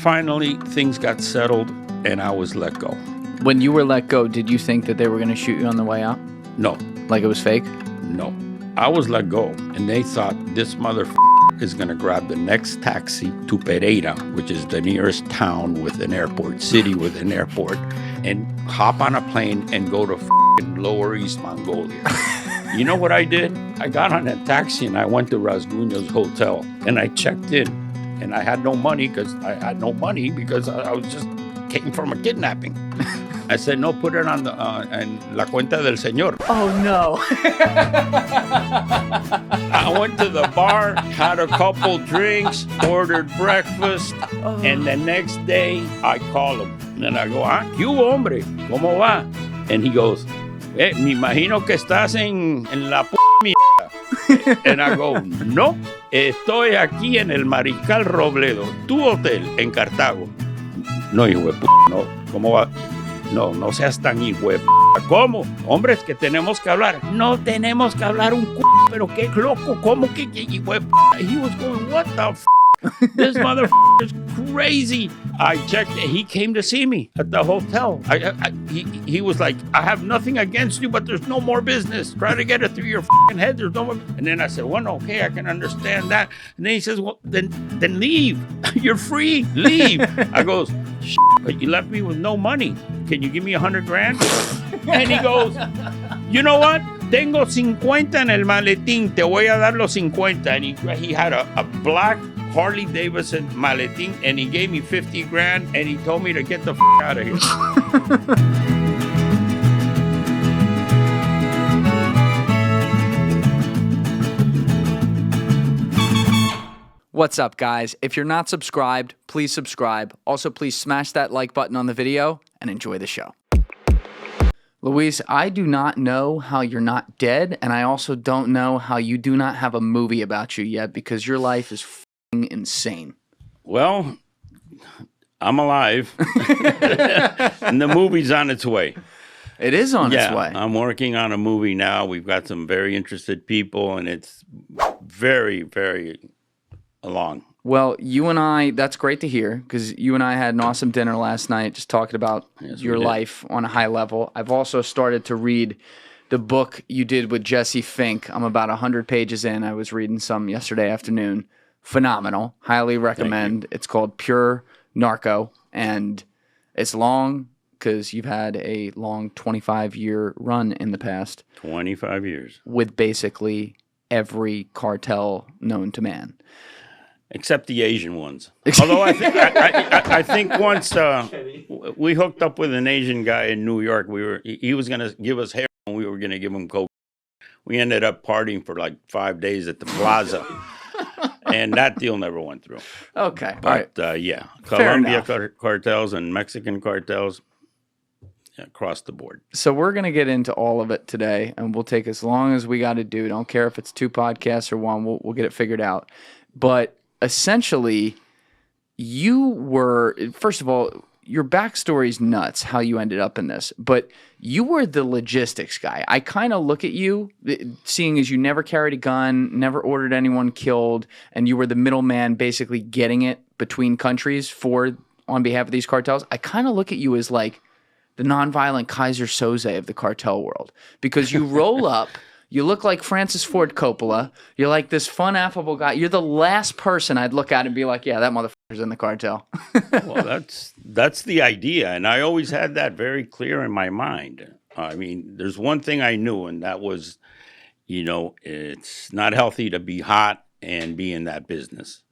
finally things got settled and I was let go. When you were let go, did you think that they were going to shoot you on the way out? No. Like it was fake? No. I was let go, and they thought this motherfucker is going to grab the next taxi to Pereira, which is the nearest town with an airport, city with an airport, and hop on a plane and go to Lower East Mongolia. You know what I did? I got on a taxi and I went to Rasguña's hotel, and I checked in, and I had no money because I was just came from a kidnapping. I said, no, put it on the en la cuenta del señor. Oh, no. I went to the bar, had a couple drinks, ordered breakfast, and the next day I call him. And I go, ¿qué hubo, hombre? ¿Cómo va? And he goes, me imagino que estás en la mierda. And I go, no, estoy aquí en el Mariscal Robledo, tu hotel en Cartago. No, hijo de p***, no, ¿cómo va? No, no seas tan hijo de p***. ¿Cómo? Hombre, es que tenemos que hablar. No tenemos que hablar un c***, pero qué loco, ¿cómo que hijo de p***? He was going, what the f***? This motherfucker is crazy. I checked. He came to see me at the hotel. He was like, I have nothing against you, but there's no more business. Try to get it through your fucking head. There's no more. And then I said, well, okay, I can understand that. And then he says, well, then leave. You're free. Leave. I goes, but you left me with no money. Can you give me $100,000? And he goes, you know what? Tengo 50 en el maletín. Te voy a dar los 50. And he had a black Harley Davidson maletín, and he gave me $50,000, and he told me to get the f*** out of here. What's up, guys? If you're not subscribed, please subscribe. Also, please smash that like button on the video and enjoy the show. Luis, I do not know how you're not dead, and I also don't know how you do not have a movie about you yet, because your life is insane. Well, I'm alive, and the movie's on its way. It is on its way. I'm working on a movie now. We've got some very interested people, and it's very, very along. Well, you and I, that's great to hear, because you and I had an awesome dinner last night just talking about your life on a high level. I've also started to read the book you did with Jesse Fink. I'm about 100 pages in. I was reading some yesterday afternoon. Phenomenal. Highly recommend. It's called Pure Narco, and it's long because you've had a long 25-year run in the past. 25 years. With basically every cartel known to man. Except the Asian ones. Although I think once we hooked up with an Asian guy in New York. He was going to give us hair, and we were going to give him coke. We ended up partying for like 5 days at the plaza. And that deal never went through. Okay. But, yeah, Colombia cartels and Mexican cartels across the board. So we're going to get into all of it today, and we'll take as long as we got to do. Don't care if it's 2 podcasts or 1. We'll get it figured out. But essentially, you were, first of all, your backstory's nuts, how you ended up in this. But you were the logistics guy. I kind of look at you, seeing as you never carried a gun, never ordered anyone killed, and you were the middleman basically getting it between countries on behalf of these cartels. I kind of look at you as like the nonviolent Kaiser Soze of the cartel world. Because you roll up, you look like Francis Ford Coppola, you're like this fun, affable guy. You're the last person I'd look at and be like, yeah, that motherfucker's in the cartel. Well, that's the idea, and I always had that very clear in my mind. I mean, there's one thing I knew, and that was, it's not healthy to be hot and be in that business.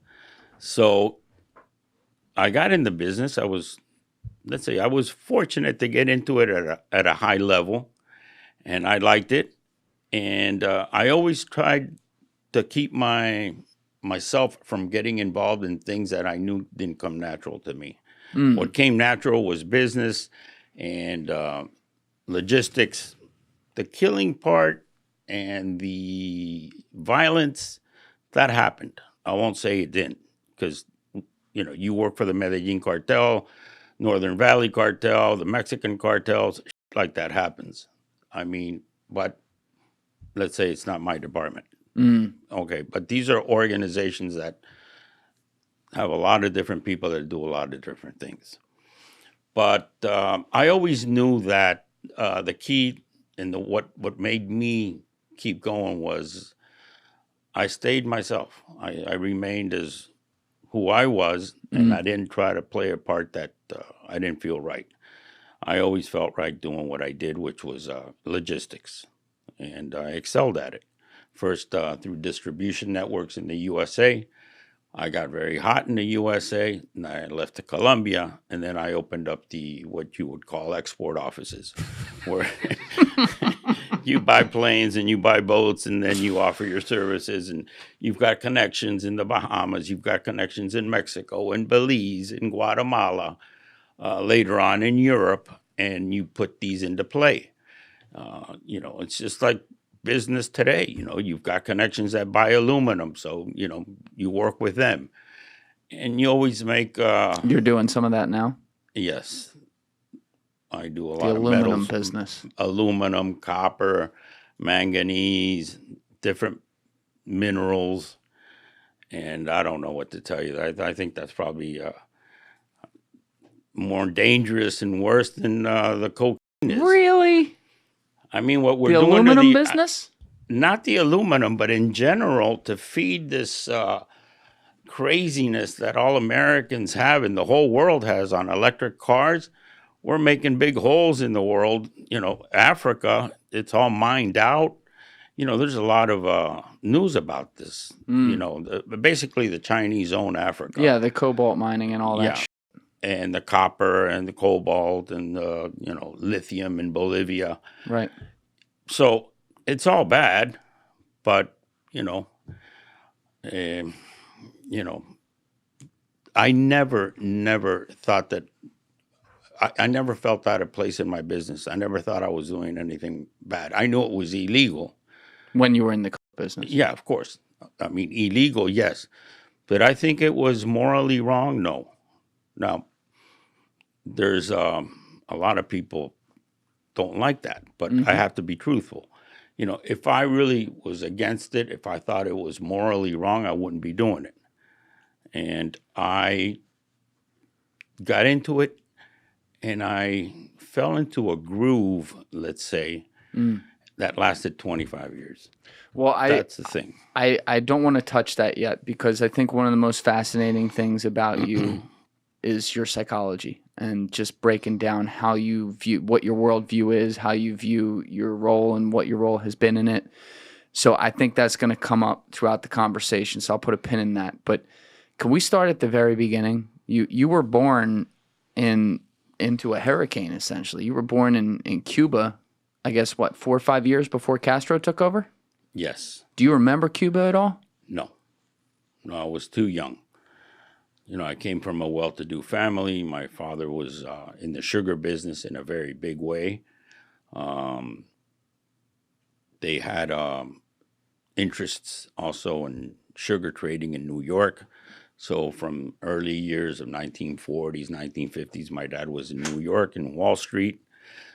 So I got in the business. I was fortunate to get into it at a high level, and I liked it. And I always tried to keep myself from getting involved in things that I knew didn't come natural to me. What came natural was business and logistics. The killing part and the violence, that happened. I won't say it didn't, because, you work for the Medellin Cartel, Northern Valley Cartel, the Mexican cartels, like that happens. I mean, but let's say it's not my department. Okay, but these are organizations that have a lot of different people that do a lot of different things. But I always knew that the key and what made me keep going was I stayed myself. I remained as who I was, and I didn't try to play a part that I didn't feel right. I always felt right doing what I did, which was logistics, and I excelled at it. First, through distribution networks in the USA. I got very hot in the USA, and I left to Colombia, and then I opened up what you would call export offices, where you buy planes and you buy boats, and then you offer your services, and you've got connections in the Bahamas, you've got connections in Mexico, in Belize, in Guatemala, later on in Europe, and you put these into play. It's just like business today. You've got connections that buy aluminum, so you work with them, and you always make. You're doing some of that now. Yes, I do a lot of aluminum metals, business, aluminum, copper, manganese, different minerals, and I don't know what to tell you. I think that's probably more dangerous and worse than the cocaine is. Really? I mean, what we're the doing aluminum to business? Not the aluminum, but in general, to feed this craziness that all Americans have and the whole world has on electric cars, we're making big holes in the world. Africa, it's all mined out. There's a lot of news about this. Basically the Chinese own Africa. Yeah, the cobalt mining and all that. And the copper and the cobalt and the lithium in Bolivia. Right. So it's all bad, but I never thought that. I never felt out of place in my business. I never thought I was doing anything bad. I knew it was illegal. When you were in the business? Yeah, of course. I mean, illegal, yes. But I think it was morally wrong, no. Now, there's a lot of people don't like that, but I have to be truthful. If I really was against it, if I thought it was morally wrong, I wouldn't be doing it. And I got into it, and I fell into a groove, let's say, that lasted 25 years. Well, that's the thing. I don't want to touch that yet, because I think one of the most fascinating things about you is your psychology and just breaking down how you view what your worldview is, how you view your role and what your role has been in it. So I think that's going to come up throughout the conversation. So I'll put a pin in that. But can we start at the very beginning? You were born into a hurricane, essentially. You were born in Cuba, I guess, 4 or 5 years before Castro took over? Yes. Do you remember Cuba at all? No, I was too young. I came from a well-to-do family. My father was in the sugar business in a very big way. They had interests also in sugar trading in New York. So from early years of 1940s, 1950s, my dad was in New York and Wall Street.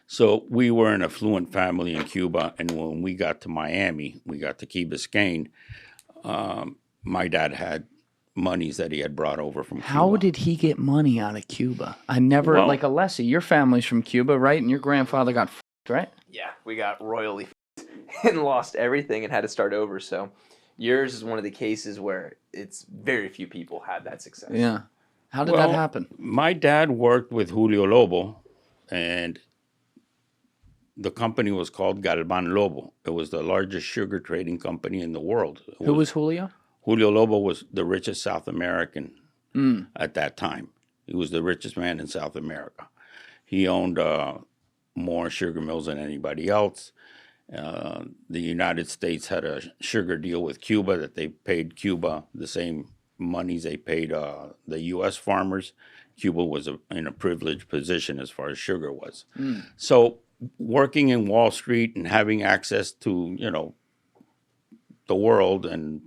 So we were an affluent family in Cuba. And when we got to Miami, we got to Key Biscayne, my dad had monies that he had brought over from Cuba. How did he get money out of Cuba? I never, like Alessi, your family's from Cuba, right? And your grandfather got f***ed, right? Yeah, we got royally f***ed and lost everything and had to start over. So yours is one of the cases where it's very few people had that success. Yeah. How did that happen? My dad worked with Julio Lobo, and the company was called Galvan Lobo. It was the largest sugar trading company in the world. Who was Julio? Julio Lobo was the richest South American at that time. He was the richest man in South America. He owned more sugar mills than anybody else. The United States had a sugar deal with Cuba that they paid Cuba the same monies they paid the U.S. farmers. Cuba was in a privileged position as far as sugar was. So working in Wall Street and having access to, the world and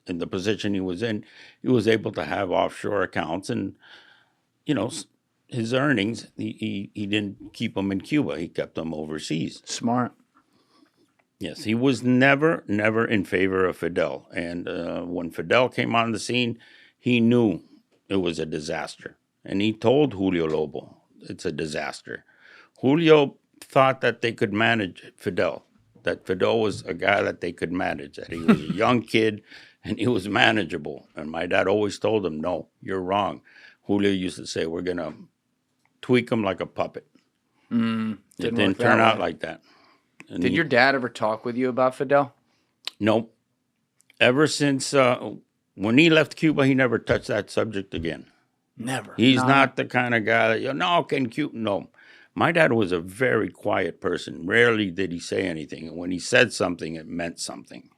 in the position he was in, he was able to have offshore accounts and, his earnings, he didn't keep them in Cuba. He kept them overseas. Smart. Yes, he was never in favor of Fidel. And when Fidel came on the scene, he knew it was a disaster. And he told Julio Lobo, it's a disaster. Julio thought that they could manage Fidel, that Fidel was a guy that they could manage, that he was a young kid and he was manageable. And my dad always told him, no, you're wrong. Julio used to say, we're going to tweak him like a puppet. It didn't turn out like that. And Did your dad ever talk with you about Fidel? Nope. Ever since when he left Cuba, he never touched that subject again. Never. He's not the kind of guy that, no, can Cuba? No. My dad was a very quiet person. Rarely did he say anything. And when he said something, it meant something.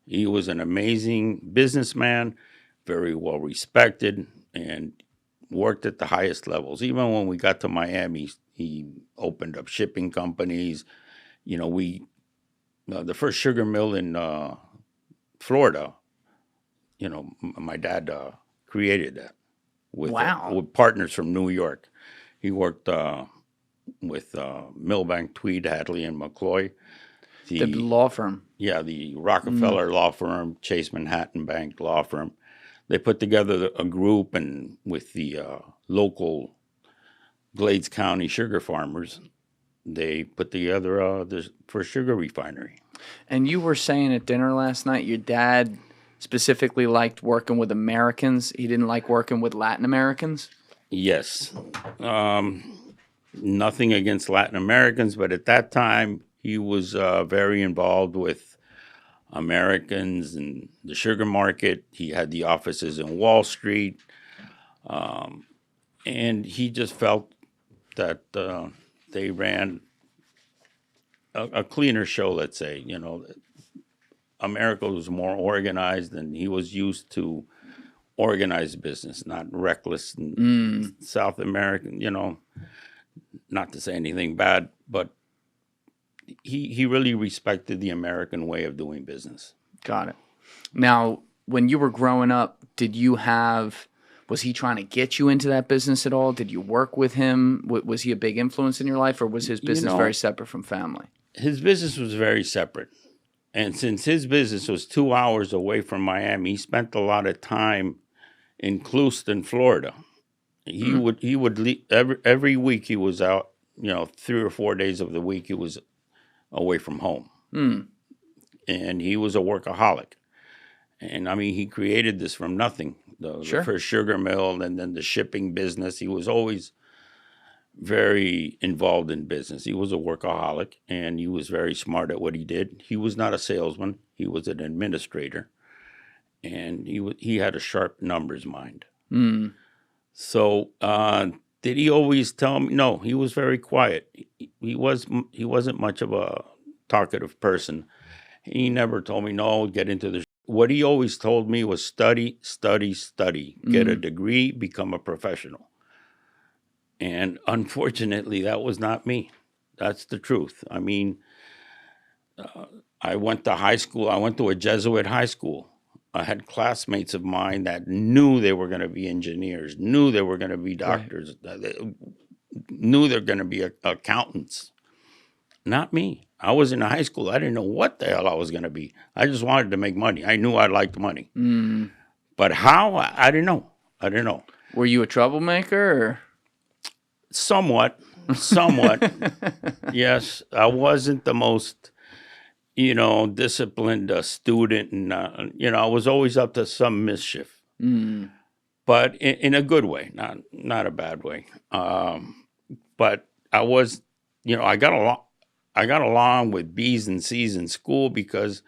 He was an amazing businessman, very well respected, and worked at the highest levels. Even when we got to Miami, he opened up shipping companies. You know, the first sugar mill in Florida, you know, my dad created that with partners from New York. He worked with Milbank, Tweed, Hadley, and McCloy. The law firm. Yeah, the Rockefeller law firm, Chase Manhattan Bank law firm. They put together a group, and with the local Glades County sugar farmers, they put together the first sugar refinery. And you were saying at dinner last night, your dad specifically liked working with Americans. He didn't like working with Latin Americans? Yes. Nothing against Latin Americans, but at that time, he was very involved with Americans and the sugar market. He had the offices in Wall Street. And he just felt that they ran a cleaner show, let's say. You know, America was more organized, and he was used to organized business, not reckless. And South American, you know, not to say anything bad, but he really respected the American way of doing business. Got it. Now, when you were growing up, was he trying to get you into that business at all? Did you work with him? Was he a big influence in your life, or was his business very separate from family? His business was very separate. And since his business was 2 hours away from Miami, he spent a lot of time in Cluston, Florida. He would leave, every week he was out, you know, 3 or 4 days of the week he was away from home. And he was a workaholic. And I mean, he created this from nothing. The first sugar mill, and then the shipping business. He was always very involved in business. He was a workaholic, and he was very smart at what he did. He was not a salesman. He was an administrator, and he had a sharp numbers mind. So did he always tell me? No, he was very quiet. He wasn't much of a talkative person. He never told me, no, get into this. What he always told me was study, study, study. Get a degree, become a professional. And unfortunately, that was not me. That's the truth. I mean, I went to high school. I went to a Jesuit high school. I had classmates of mine that knew they were going to be engineers, knew they were going to be doctors, knew they were going to be accountants. Not me. I was in high school. I didn't know what the hell I was going to be. I just wanted to make money. I knew I liked money. But how? I didn't know. I didn't know. Were you a troublemaker? Or? Somewhat. Yes. I wasn't the most, disciplined student. And, I was always up to some mischief. But in a good way, not a bad way. But I was, I got along with B's and C's in school because,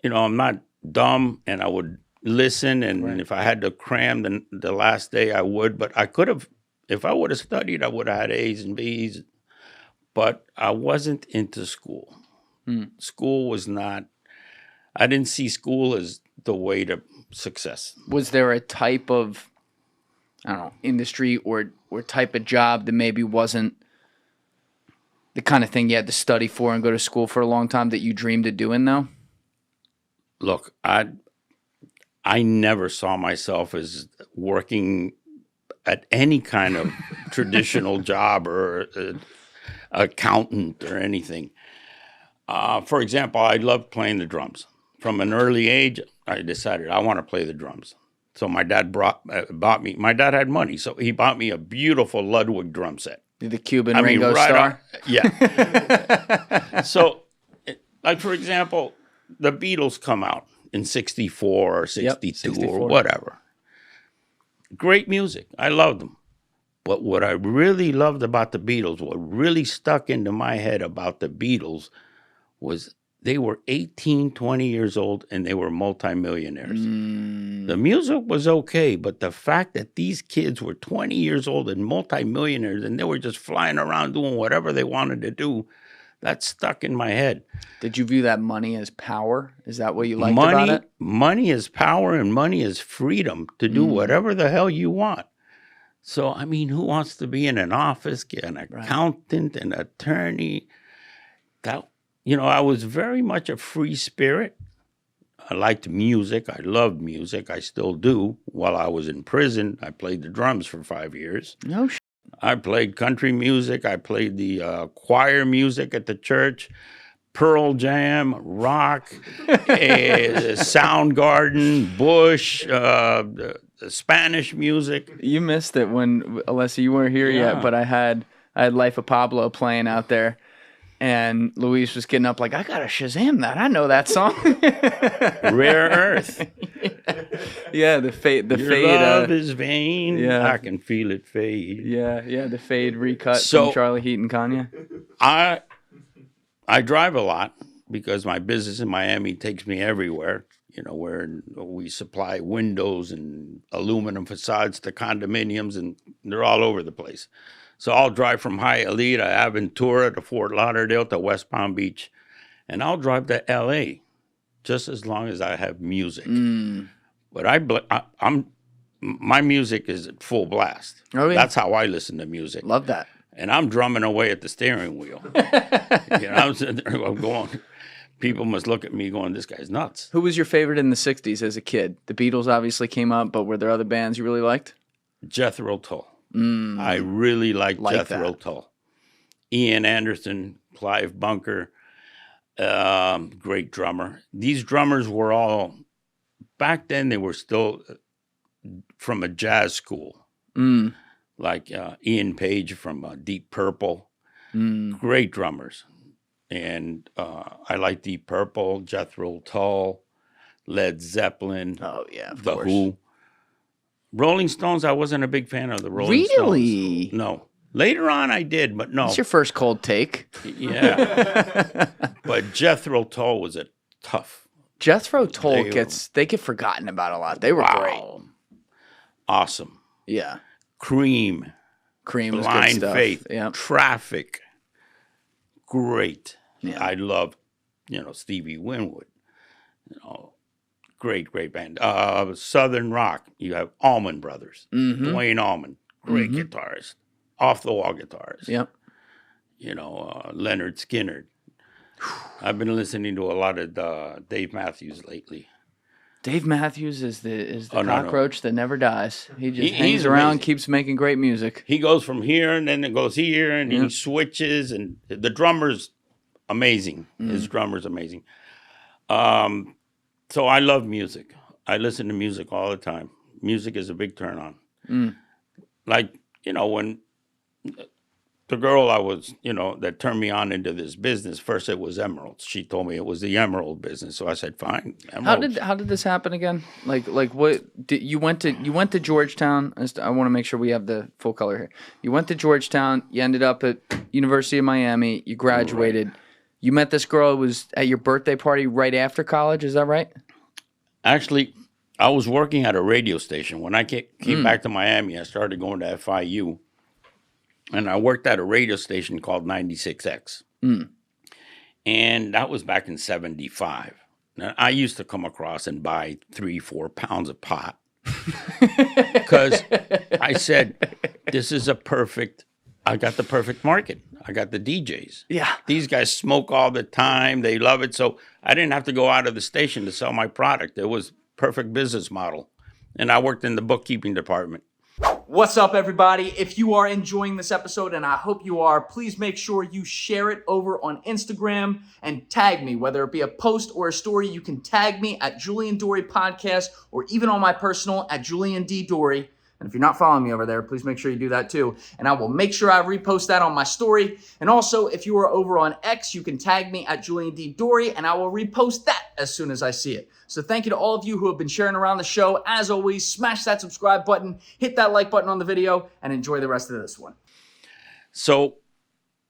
I'm not dumb, and I would listen. And if I had to cram the last day, I would. But I could have, if I would have studied, I would have had A's and B's. But I wasn't into school. School was not, I didn't see school as the way to success. Was there a type of, industry or type of job that maybe wasn't the kind of thing you had to study for and go to school for a long time that you dreamed of doing, though? Look, I never saw myself as working at any kind of traditional job or accountant or anything. For example, I loved playing the drums. From an early age, I decided I want to play the drums. So my dad bought me. My dad had money, so he bought me a beautiful Ludwig drum set. The Cuban Ringo Starr? Yeah. So, like, for example, the Beatles come out in 64 or 62 64. or whatever. Great music. I loved them. But what I really loved about the Beatles, what really stuck into my head about the Beatles was they were 18, 20 years old, and they were multimillionaires. The music was okay, but the fact that these kids were 20 years old and multimillionaires, and they were just flying around doing whatever they wanted to do, that stuck in my head. Did you view that money as power? Is that what you liked about it? Money is power, and money is freedom to do whatever the hell you want. So, I mean, who wants to be in an office, get an accountant, an attorney? I was very much a free spirit. I liked music. I loved music. I still do. While I was in prison, I played the drums for 5 years. No shit. I played country music. I played the choir music at the church, Pearl Jam, rock, Soundgarden, Bush, the Spanish music. You missed it when, Alessia, you weren't here yet, but I had Life of Pablo playing out there. And Luis was getting up like, I gotta Shazam that. I know that song. Rare Earth. Yeah, the fade. Your love is vain. Yeah. I can feel it fade. Yeah, the fade recut from Charlie Heat and Kanye. I drive a lot because my business in Miami takes me everywhere. Where we supply windows and aluminum facades to condominiums, and they're all over the place. So I'll drive from Hialeah to Aventura to Fort Lauderdale to West Palm Beach, and I'll drive to L.A. just as long as I have music. But my music is at full blast. Oh, yeah. That's how I listen to music. Love that. And I'm drumming away at the steering wheel. I'm sitting there going, people must look at me going, this guy's nuts. Who was your favorite in the 60s as a kid? The Beatles obviously came up, but were there other bands you really liked? Jethro Tull. I really liked Jethro Tull. Ian Anderson, Clive Bunker, great drummer. These drummers were all, back then they were still from a jazz school. Like Ian Page from Deep Purple. Great drummers. And I like Deep Purple, Jethro Tull, Led Zeppelin. Oh, yeah, of The course. Who. Rolling Stones, I wasn't a big fan of the Rolling Stones. Really? No. Later on, I did, but no. It's your first cold take. Yeah. But Jethro Tull was a tough. Jethro Tull they get forgotten about a lot. They were great. Awesome. Yeah. Cream Was good Blind stuff. Faith. Yeah. Traffic. Great. Yeah. I love, Stevie Winwood. Great band. Southern Rock. You have Allman Brothers. Dwayne Allman. Great guitarist. Off-the-wall guitarist. Yep. Leonard Skinner. I've been listening to a lot of Dave Matthews lately. Dave Matthews is the cockroach that never dies. He just hangs he's around, amazing. keeps making great music. He goes from here and then it goes here and he switches, and the drummer's amazing. His drummer's amazing. So I love music. I listen to music all the time. Music is a big turn on. Like, when the girl I was, that turned me on into this business, first it was emeralds. She told me it was the emerald business. So I said, fine. Emeralds. How did this happen again? Like what did you went to Georgetown? I want to make sure we have the full color here. You went to Georgetown, you ended up at University of Miami, you graduated. Right. You met this girl who was at your birthday party right after college, is that right? Actually, I was working at a radio station. When I came back to Miami, I started going to FIU. And I worked at a radio station called 96X. And that was back in 75. Now, I used to come across and buy 3-4 pounds of pot. Because I said, I got the perfect market. I got the DJs. Yeah. These guys smoke all the time. They love it. So I didn't have to go out of the station to sell my product. It was perfect business model. And I worked in the bookkeeping department. What's up, everybody? If you are enjoying this episode, and I hope you are, please make sure you share it over on Instagram and tag me, whether it be a post or a story. You can tag me at Julian Dory Podcast or even on my personal at Julian D. Dory. And if you're not following me over there, please make sure you do that too. And I will make sure I repost that on my story. And also, if you are over on X, you can tag me at Julian D. Dory, and I will repost that as soon as I see it. So thank you to all of you who have been sharing around the show. As always, smash that subscribe button, hit that like button on the video, and enjoy the rest of this one. So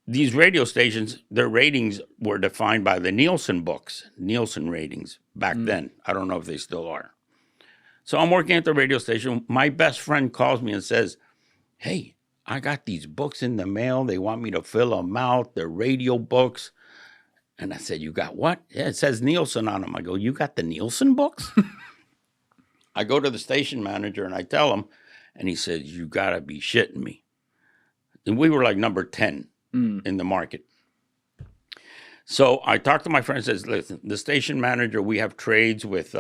these radio stations, their ratings were defined by the Nielsen books, Nielsen ratings back then. I don't know if they still are. So I'm working at the radio station. My best friend calls me and says, hey, I got these books in the mail. They want me to fill them out. They're radio books. And I said, you got what? Yeah, it says Nielsen on them. I go, you got the Nielsen books? I go to the station manager and I tell him, and he says, you got to be shitting me. And we were like number 10 in the market. So I talked to my friend and says, listen, the station manager, we have trades with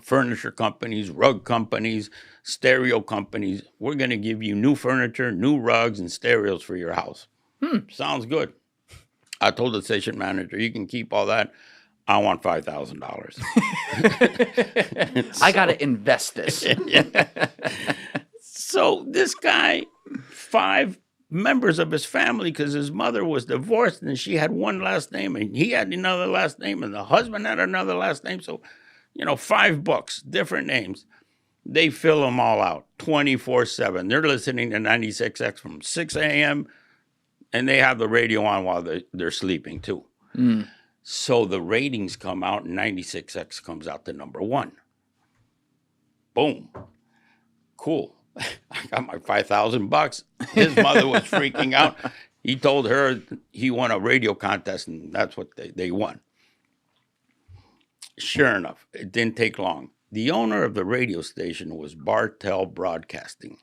furniture companies, rug companies, stereo companies. We're going to give you new furniture, new rugs, and stereos for your house. Sounds good. I told the station manager, you can keep all that. I want $5,000. I got to invest this. So this guy, 5 members of his family, because his mother was divorced and she had one last name and he had another last name and the husband had another last name. So, 5 books, different names. They fill them all out 24/7. They're listening to 96X from 6 a.m. and they have the radio on while they're sleeping too. So the ratings come out and 96X comes out to number 1. Boom. Cool. I got my $5,000. His mother was freaking out. He told her he won a radio contest and that's what they won. Sure enough, it didn't take long. The owner of the radio station was Cartel Broadcasting,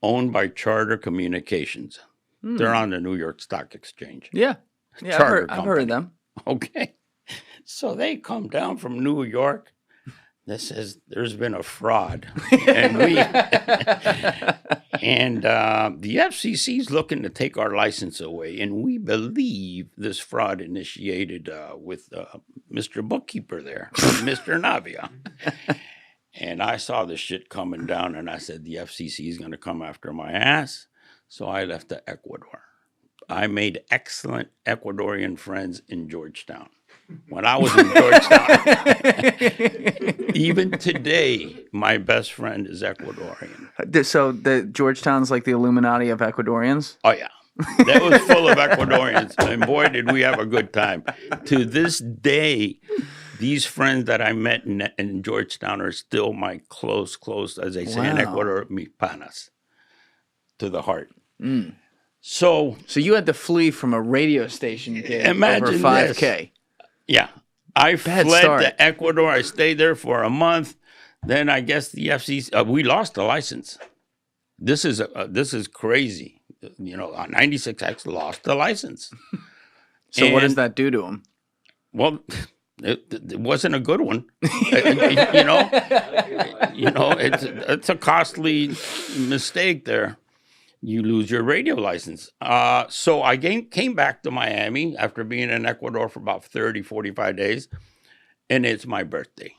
owned by Charter Communications. They're on the New York Stock Exchange. Yeah. I've heard of them. Okay. So they come down from New York. That says there's been a fraud. And the FCC's looking to take our license away. And we believe this fraud initiated with Mr. Bookkeeper there, Mr. Navia. And I saw this shit coming down and I said, the FCC is going to come after my ass. So I left to Ecuador. I made excellent Ecuadorian friends in Georgetown. When I was in Georgetown, even today, my best friend is Ecuadorian. So the Georgetown's like the Illuminati of Ecuadorians? Oh, yeah. That was full of Ecuadorians. And boy, did we have a good time. To this day, these friends that I met in Georgetown are still my close, as they say in Ecuador, mi panas, to the heart. So you had to flee from a radio station gig over 5K. This. Yeah. I fled to Ecuador. I stayed there for a month. Then I guess the FCC, we lost the license. This is crazy. 96X lost the license. So what does that do to them? Well, it wasn't a good one. It's a costly mistake there. You lose your radio license. So I came back to Miami after being in Ecuador for about 30, 45 days, and it's my birthday.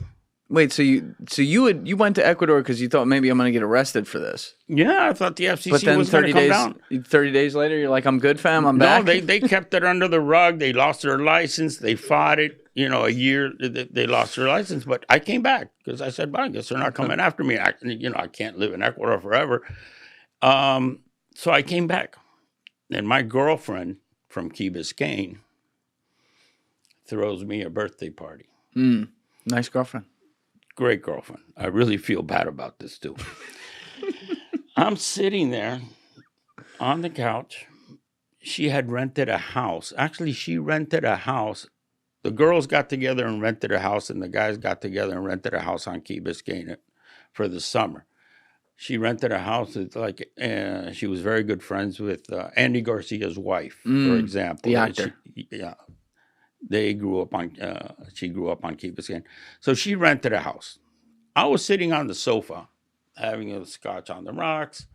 Wait, so you went to Ecuador because you thought maybe I'm going to get arrested for this? Yeah, I thought the FCC was going to come down. 30 days later, you're like, I'm good, fam, I'm back? No, they kept it under the rug. They lost their license. They fought it. A year, they lost their license. But I came back because I said, well, I guess they're not coming after me. I can't live in Ecuador forever. So I came back, and my girlfriend from Key Biscayne throws me a birthday party. Nice girlfriend. Great girlfriend. I really feel bad about this, too. I'm sitting there on the couch. She had rented a house. Actually, she rented a house. The girls got together and rented a house, and the guys got together and rented a house on Key Biscayne for the summer. She rented a house. She was very good friends with Andy Garcia's wife, for example. The actor. They grew up on. She grew up on Key Biscayne, so she rented a house. I was sitting on the sofa having a scotch on the rocks.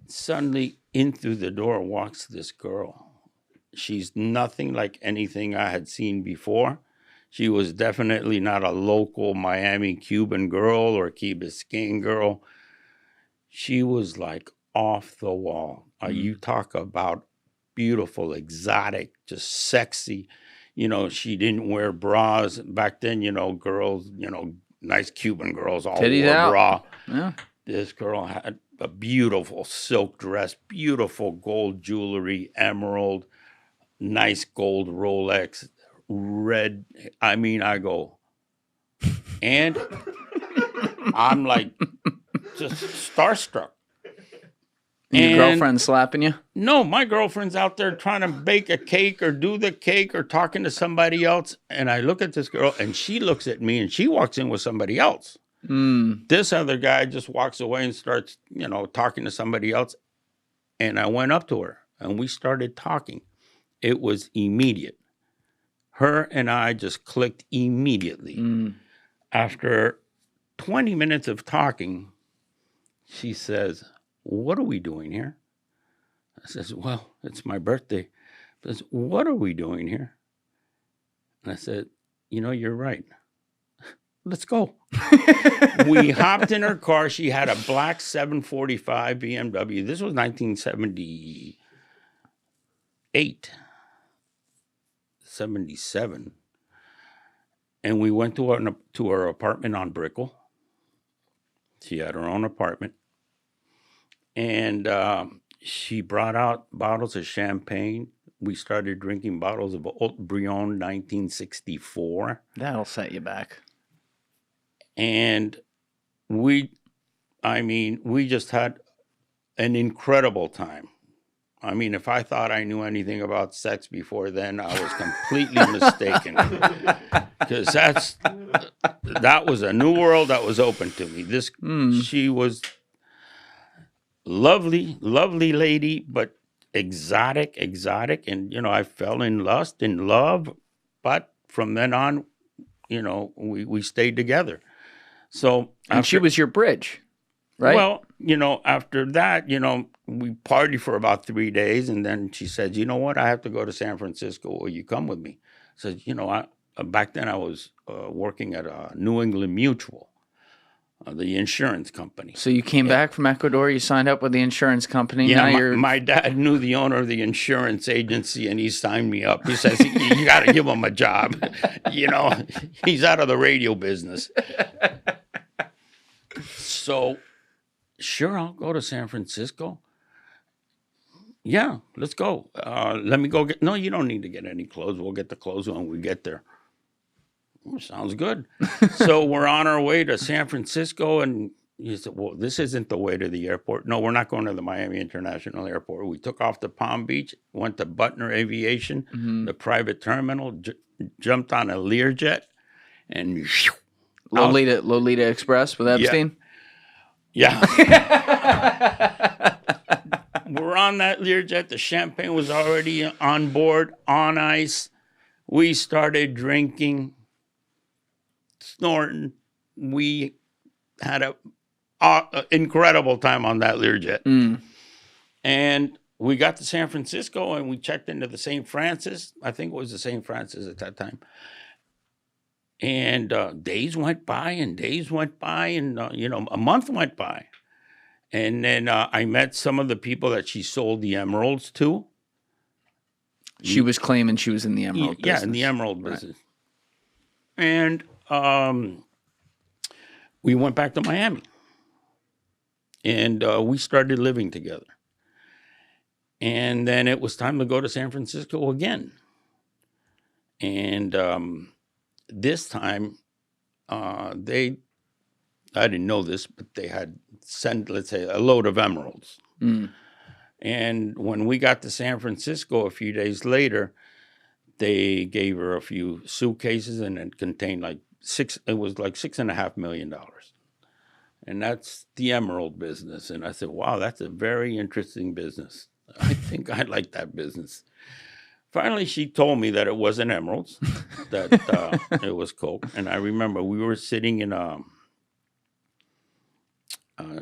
Suddenly, in through the door walks this girl. She's nothing like anything I had seen before. She was definitely not a local Miami Cuban girl or Key Biscayne girl. She was like off the wall. You talk about beautiful, exotic, just sexy. You know, she didn't wear bras. Back then, you know, girls, you know, nice Cuban girls all Titties wore out. bra. Yeah. This girl had a beautiful silk dress, beautiful gold jewelry, emerald, nice gold Rolex, red. I mean, I go, and I'm like just starstruck. And your girlfriend slapping you? No, my girlfriend's out there trying to bake a cake or do the cake or talking to somebody else. And I look at this girl and she looks at me and she walks in with somebody else. This other guy just walks away and starts, you know, talking to somebody else. And I went up to her and we started talking. It was immediate. Her and I just clicked immediately. After 20 minutes of talking, she says, "What are we doing here?" I says, "Well, it's my birthday." She says, "What are we doing here?" And I said, "You know, you're right. Let's go." We hopped in her car. She had a black 745 BMW. This was 1978, 77. And we went to her apartment on Brickell. She had her own apartment. And she brought out bottles of champagne. We started drinking bottles of Haute Brion 1964. That'll set you back. And we just had an incredible time. I mean, if I thought I knew anything about sex before then, I was completely mistaken. Because that was a new world that was open to me. She was lovely, lovely lady, but exotic. And, you know, I fell in love. But from then on, you know, we stayed together. So, and she was your bridge, right? Well, you know, after that, you know, we partied for about 3 days. And then she said, "You know what? I have to go to San Francisco. Will you come with me?" I said, "You know, back then I was working at New England Mutual, the insurance company." So you came back from Ecuador, you signed up with the insurance company. Yeah, now my dad knew the owner of the insurance agency, and he signed me up. He says, "You got to give him a job." You know, he's out of the radio business. So, sure, I'll go to San Francisco. Yeah, let's go. Let me go get... No, you don't need to get any clothes. We'll get the clothes when we get there. Sounds good. So we're on our way to San Francisco, and he said, "Well, this isn't the way to the airport." "No, we're not going to the Miami International Airport." We took off to Palm Beach, went to Butner Aviation, the private terminal, jumped on a Learjet, and... Lolita Express with Epstein? Yeah. We're on that Learjet. The champagne was already on board, on ice. We started drinking, snorting. We had an incredible time on that Learjet. And we got to San Francisco and we checked into the St. Francis. I think it was the St. Francis at that time. And days went by, and you know, a month went by. And then I met some of the people that she sold the emeralds to. She was claiming she was in the emerald business. Yeah, in the emerald business. Right. And we went back to Miami. And we started living together. And then it was time to go to San Francisco again. And... this time, I didn't know this, but they had sent, let's say, a load of emeralds. And when we got to San Francisco a few days later, they gave her a few suitcases, and it contained like $6.5 million. And that's the emerald business. And I said, "Wow, that's a very interesting business. I think I like that business." Finally, she told me that it wasn't emeralds, that it was coke. And I remember we were sitting in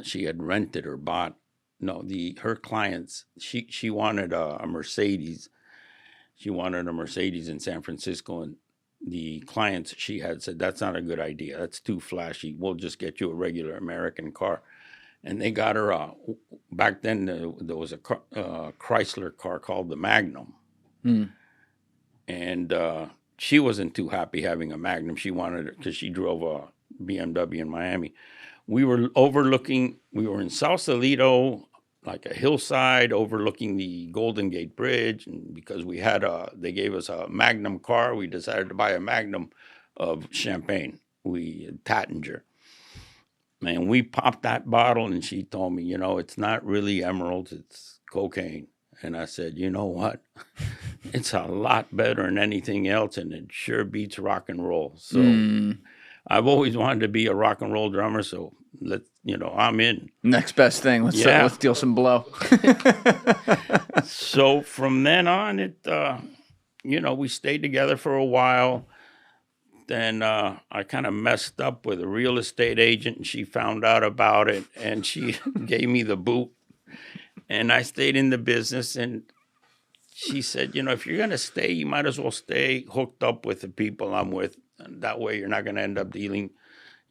she had rented or bought. No, her clients. She wanted a Mercedes. She wanted a Mercedes in San Francisco, and the clients she had said, "That's not a good idea. That's too flashy. We'll just get you a regular American car." And they got her back then there was a Chrysler car called the Magnum. And she wasn't too happy having a Magnum. She wanted it because she drove a BMW in Miami. We were in Sausalito, like a hillside overlooking the Golden Gate Bridge. And because they gave us a Magnum car, we decided to buy a Magnum of champagne. Tattinger. Man, we popped that bottle, and she told me, it's not really emeralds, it's cocaine. And I said, you know what? It's a lot better than anything else, and it sure beats rock and roll. So I've always wanted to be a rock and roll drummer, so I'm in. Next best thing. Let's deal some blow. So from then on, we stayed together for a while. Then I kind of messed up with a real estate agent, and she found out about it, and she gave me the boot. And I stayed in the business, and she said, if you're going to stay, you might as well stay hooked up with the people I'm with. And that way you're not going to end up dealing,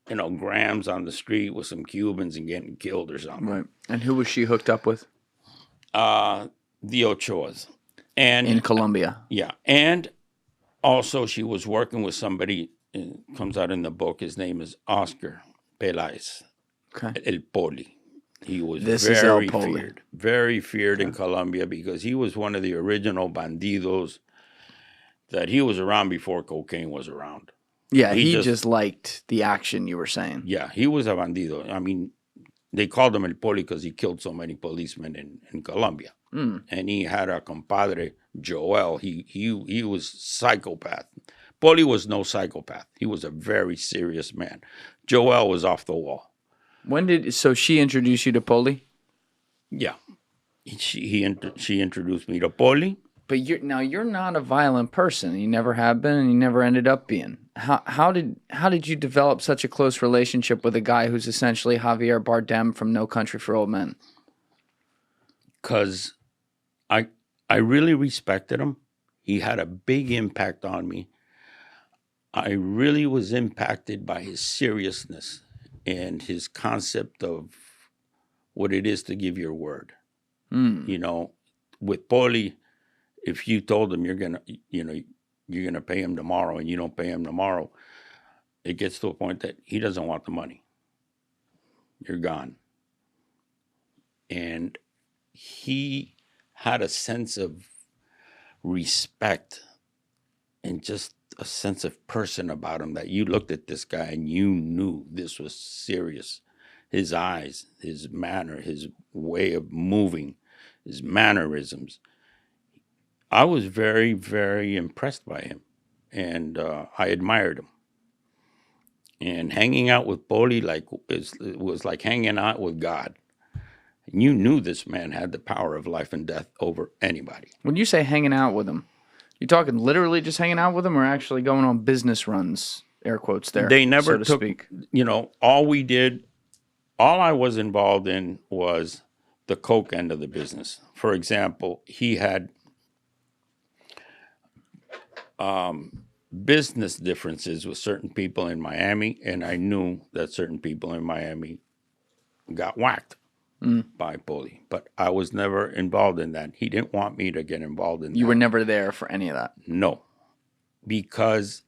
grams on the street with some Cubans and getting killed or something. Right. And who was she hooked up with? The Ochoas. And in Colombia. Yeah. And also she was working with somebody, it comes out in the book, his name is Oscar Peláez. Okay. El Polli. He was very feared in Colombia because he was one of the original bandidos that he was around before cocaine was around. Yeah, he just liked the action, you were saying. Yeah, he was a bandido. I mean, they called him El Polli because he killed so many policemen in Colombia. And he had a compadre, Joel. He was psychopath. Polli was no psychopath. He was a very serious man. Joel was off the wall. So she introduced you to Polli? Yeah. She introduced me to Polli. But you're not a violent person. You never have been, and you never ended up being. How did you develop such a close relationship with a guy who's essentially Javier Bardem from No Country for Old Men? Because I really respected him. He had a big impact on me. I really was impacted by his seriousness and his concept of what it is to give your word. With Polli, if you told him you're gonna pay him tomorrow and you don't pay him tomorrow, it gets to a point that he doesn't want the money. You're gone. And he had a sense of respect and just a sense of person about him that you looked at this guy and you knew this was serious. His eyes, his manner, his way of moving, his mannerisms. I was very, very impressed by him, and I admired him. And hanging out with Polli was like hanging out with God. And you knew this man had the power of life and death over anybody. When you say hanging out with him, you talking literally just hanging out with him, or actually going on business runs? Air quotes there. They never so to took. Speak. All I was involved in was the coke end of the business. For example, he had business differences with certain people in Miami, and I knew that certain people in Miami got whacked by Polli, but I was never involved in that. He didn't want me to get involved in that. You were never there for any of that? No, because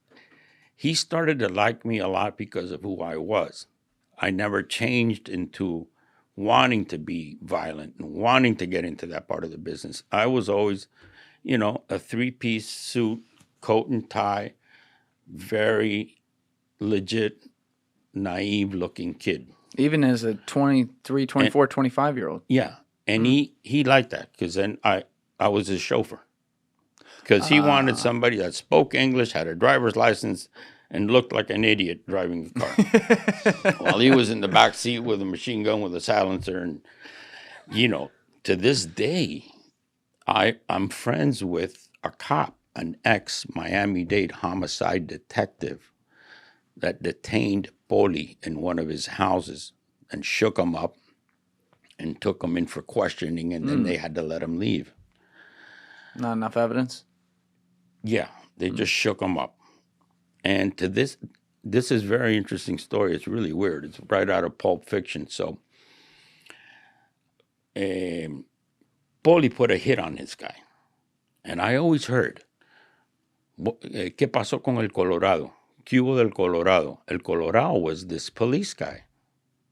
he started to like me a lot because of who I was. I never changed into wanting to be violent and wanting to get into that part of the business. I was always, a three-piece suit, coat and tie, very legit, naive-looking kid. Even as a 23, 24, 25-year-old. Yeah. And he liked that because then I was his chauffeur. Because he wanted somebody that spoke English, had a driver's license, and looked like an idiot driving the car. While he was in the back seat with a machine gun with a silencer. And, to this day, I'm friends with a cop, an ex-Miami-Dade homicide detective that detained Polli in one of his houses and shook him up and took him in for questioning, and then they had to let him leave. Not enough evidence? Yeah, they just shook him up. And to this is a very interesting story. It's really weird. It's right out of Pulp Fiction. So Polli put a hit on this guy. And I always heard, ¿qué pasó con el Colorado? ¿Qué hubo del Colorado? El Colorado was this police guy.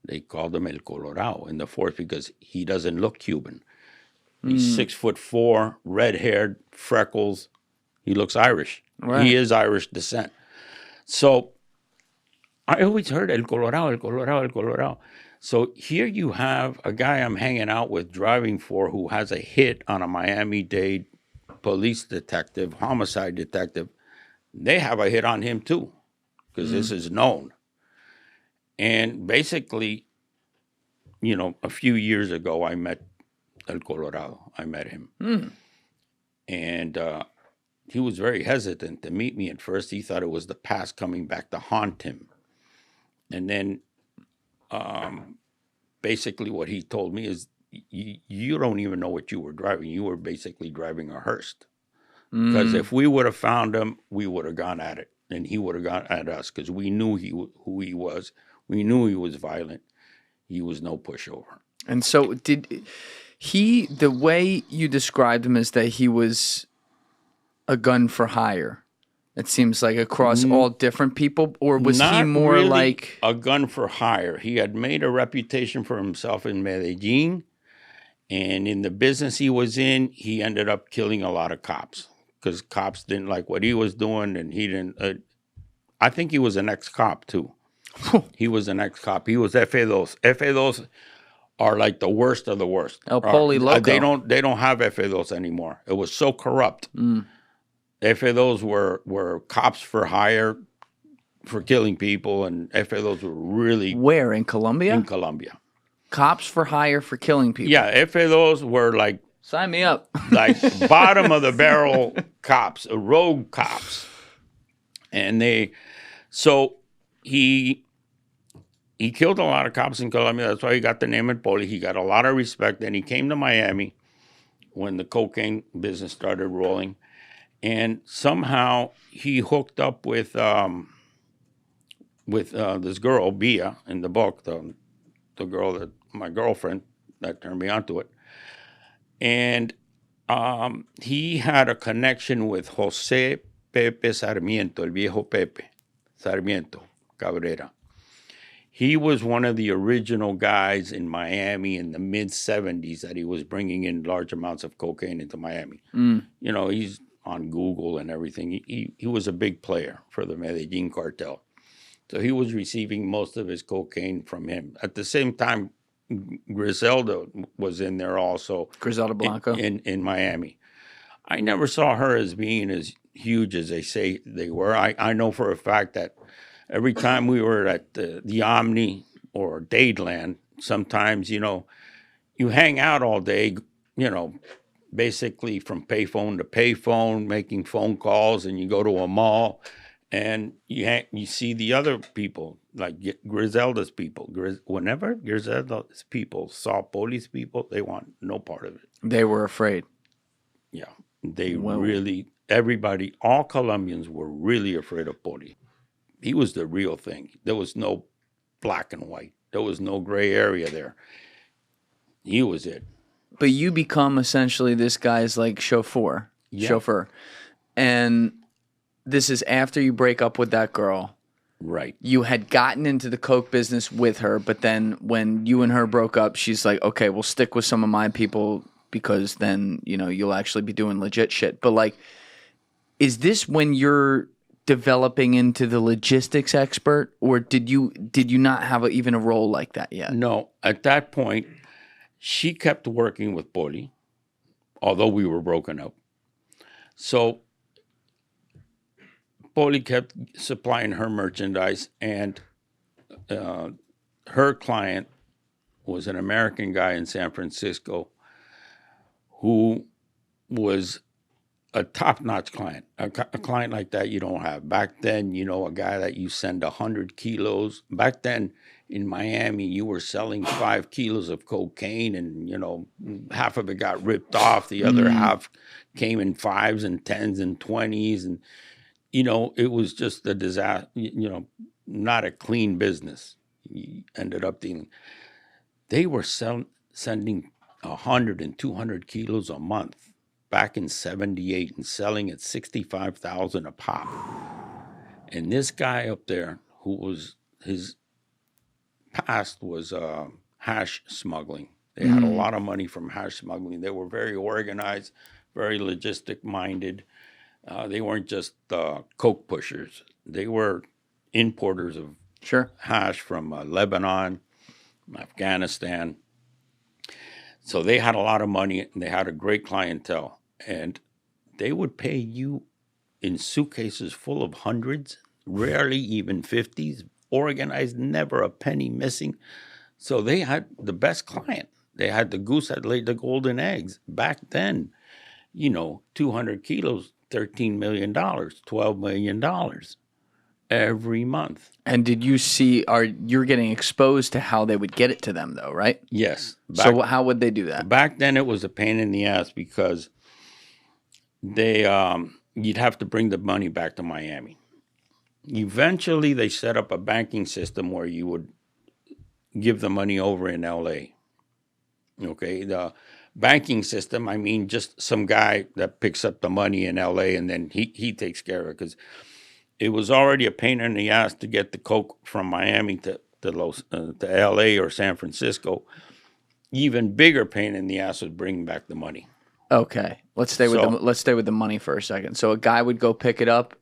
They called him El Colorado in the force because he doesn't look Cuban. He's 6'4", red-haired, freckles. He looks Irish. Right. He is Irish descent. So I always heard El Colorado, El Colorado, El Colorado. So here you have a guy I'm hanging out with, driving for, who has a hit on a Miami-Dade police detective, homicide detective. They have a hit on him too, because this is known. And basically, a few years ago, I met El Colorado. I met him. And he was very hesitant to meet me at first. He thought it was the past coming back to haunt him. And then basically what he told me is, you don't even know what you were driving. You were basically driving a hearse. Because if we would have found him, we would have gone at it. And he would have gone at us because we knew who he was. We knew he was violent. He was no pushover. And so did he, the way you described him is that he was a gun for hire. It seems like across all different people, or was he more really like a gun for hire? He had made a reputation for himself in Medellin, and in the business he was in, he ended up killing a lot of cops because cops didn't like what he was doing, and he didn't. I think he was an ex-cop too. He was an ex-cop. He was F2. F2 are like the worst of the worst. El Polli Loco. They don't have F2 anymore. It was so corrupt. F2 were cops for hire for killing people, and F2 were really... Where, in Colombia? In Colombia. Cops for hire for killing people. Yeah, F2 were like... Sign me up. Like bottom of the barrel cops, rogue cops. And so he killed a lot of cops in Colombia. That's why he got the name of Polli. He got a lot of respect. Then he came to Miami when the cocaine business started rolling. And somehow he hooked up with this girl, Bia, in the book, the girl my girlfriend that turned me onto it. And he had a connection with Jose Pepe Sarmiento, el viejo Pepe Sarmiento Cabrera. He was one of the original guys in Miami in the mid-'70s that he was bringing in large amounts of cocaine into Miami. He's on Google and everything. He was a big player for the Medellin Cartel. So he was receiving most of his cocaine from him. At the same time, Griselda was in there also. Griselda Blanco? In Miami. I never saw her as being as huge as they say they were. I know for a fact that every time we were at the Omni or Dadeland, sometimes, you hang out all day, basically from payphone to payphone, making phone calls, and you go to a mall, and you see the other people, like Griselda's people. Whenever Griselda's people saw police people, they want no part of it. They were afraid. Yeah, everybody, all Colombians were really afraid of Polli. He was the real thing. There was no black and white. There was no gray area there. He was it. But you become essentially this guy's like chauffeur. And this is after you break up with that girl. Right. You had gotten into the coke business with her, but then when you and her broke up, she's like, okay, we'll stick with some of my people because then, you'll actually be doing legit shit. But like, is this when you're developing into the logistics expert, or did you not have even a role like that yet? No. At that point, she kept working with Polli, although we were broken up. So Polli kept supplying her merchandise, and her client was an American guy in San Francisco who was a top-notch client. A client like that you don't have. Back then, a guy that you send 100 kilos. Back then in Miami, you were selling 5 kilos of cocaine and, half of it got ripped off. The other half came in 5s and 10s and 20s. And, it was just a disaster, not a clean business. You ended up dealing. They were sending 100 and 200 kilos a month back in 78 and selling at $65,000 a pop. And this guy up there, his past was hash smuggling. They had a lot of money from hash smuggling. They were very organized, very logistic minded. They weren't just coke pushers. They were importers of hash from Lebanon, Afghanistan. So they had a lot of money and they had a great clientele. And they would pay you in suitcases full of hundreds, rarely even 50s, organized, never a penny missing. So they had the best client. They had the goose that laid the golden eggs. Back then, 200 kilos, $13 million, $12 million every month. And did you see, you're getting exposed to how they would get it to them though, right? Yes. So how would they do that? Back then it was a pain in the ass because you'd have to bring the money back to Miami. Eventually they set up a banking system where you would give the money over in LA. Okay. The banking system, I mean, just some guy that picks up the money in LA and then he takes care of it, because it was already a pain in the ass to get the coke from Miami to LA or San Francisco. Even bigger pain in the ass was bringing back the money. Okay, let's stay with the money for a second. So a guy would go pick it up,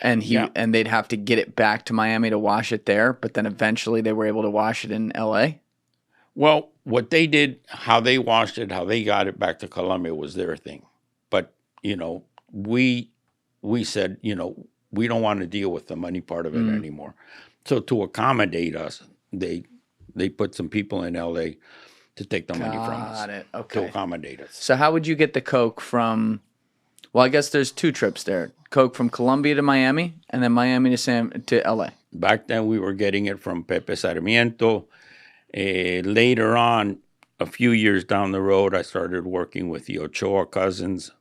and and they'd have to get it back to Miami to wash it there. But then eventually they were able to wash it in L.A. Well, what they did, how they washed it, how they got it back to Colombia was their thing. But we said we don't want to deal with the money part of it anymore. So to accommodate us, they put some people in L.A. to take the money from us. Got it. Okay. To accommodate us. So how would you get the coke from? Well, I guess there's 2 trips there: coke from Colombia to Miami, and then Miami to L.A. Back then, we were getting it from Pepe Sarmiento. Later on, a few years down the road, I started working with the Ochoa cousins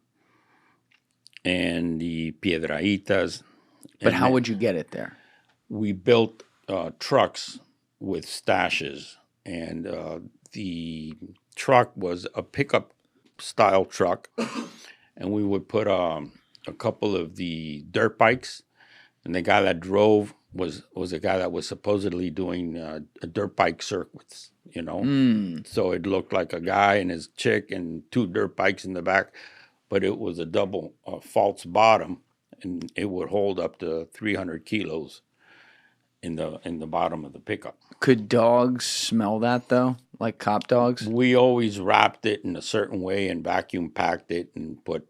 and the Piedrahitas. But how would you get it there? We built trucks with stashes, and the truck was a pickup style truck, and we would put a couple of the dirt bikes, and the guy that drove was a guy that was supposedly doing a dirt bike circuits, So it looked like a guy and his chick and 2 dirt bikes in the back, but it was a double false bottom, and it would hold up to 300 kilos in the bottom of the pickup. Could dogs smell that though, like cop dogs? We always wrapped it in a certain way and vacuum packed it and put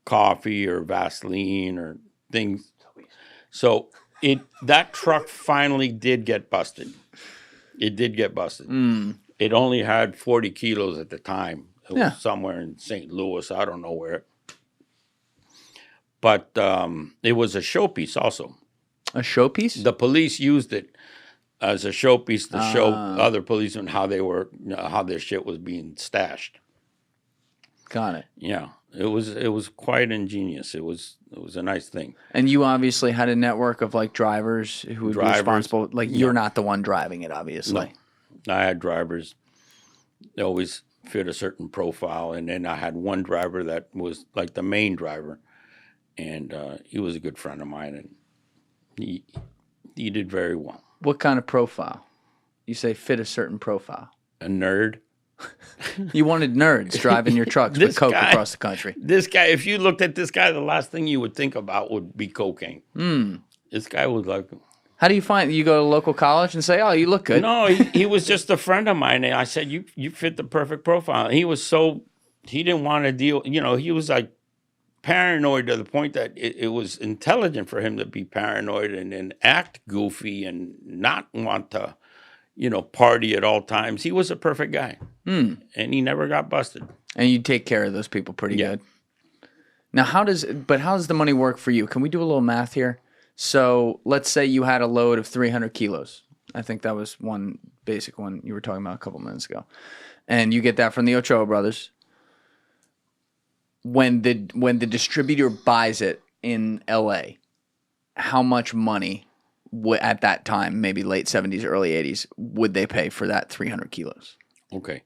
coffee or Vaseline or things. So that truck finally did get busted. It did get busted. It only had 40 kilos at the time. It was somewhere in St. Louis. I don't know where. But it was a showpiece also. A showpiece? The police used it as a showpiece to show other policemen how how their shit was being stashed. Got it. Yeah, it was quite ingenious. It was a nice thing. And you obviously had a network of like drivers who would be responsible. Like you're not the one driving it, obviously. No, I had drivers. They always fit a certain profile, and then I had one driver that was like the main driver, and he was a good friend of mine, and he did very well. What kind of profile? You say fit a certain profile. A nerd. You wanted nerds driving your trucks with coke across the country. This guy, if you looked at this guy, the last thing you would think about would be cocaine. This guy was like... How do you find... You go to a local college and say, oh, you look good. No, he was just a friend of mine. And I said, you fit the perfect profile. And he was so... He didn't want to deal... he was like paranoid to the point that it was intelligent for him to be paranoid and act goofy and not want to, party at all times. He was a perfect guy. And he never got busted. And you take care of those people pretty good. Now, how does the money work for you? Can we do a little math here? So let's say you had a load of 300 kilos. I think that was one basic one you were talking about a couple minutes ago. And you get that from the Ochoa brothers. When the distributor buys it in LA, how much money at that time, maybe late 70s, early 80s, would they pay for that 300 kilos? Okay.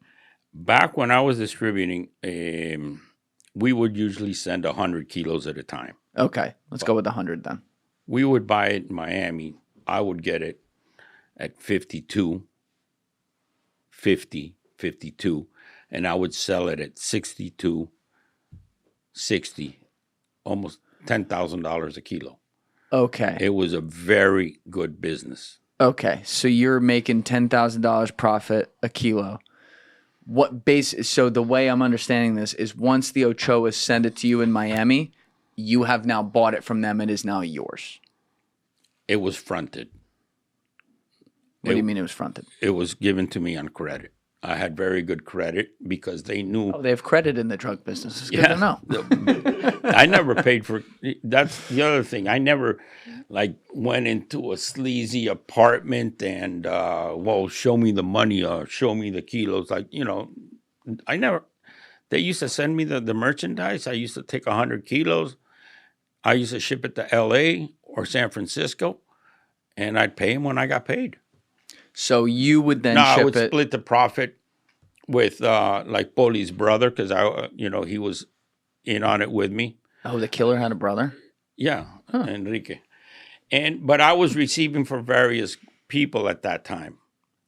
Back when I was distributing, we would usually send 100 kilos at a time. Okay, let's go with 100 then. We would buy it in Miami. I would get it at 52, 50, 52, and I would sell it at 62, 60, almost $10,000 a kilo. Okay. It was a very good business. Okay, so you're making $10,000 profit a kilo. So the way I'm understanding this is once the Ochoas send it to you in Miami, you have now bought it from them. It is now yours. It was fronted. What do you mean it was fronted? It was given to me on credit. I had very good credit because they knew. Oh, they have credit in the drug business. It's good to know. I never paid for. That's the other thing. I never, went into a sleazy apartment and, show me the money or show me the kilos. I never. They used to send me the merchandise. I used to take 100 kilos. I used to ship it to L.A. or San Francisco, and I'd pay them when I got paid. So you would then I would split the profit with Polli's brother because he was in on it with me. Oh, the killer had a brother? Yeah, Enrique. But I was receiving from various people at that time.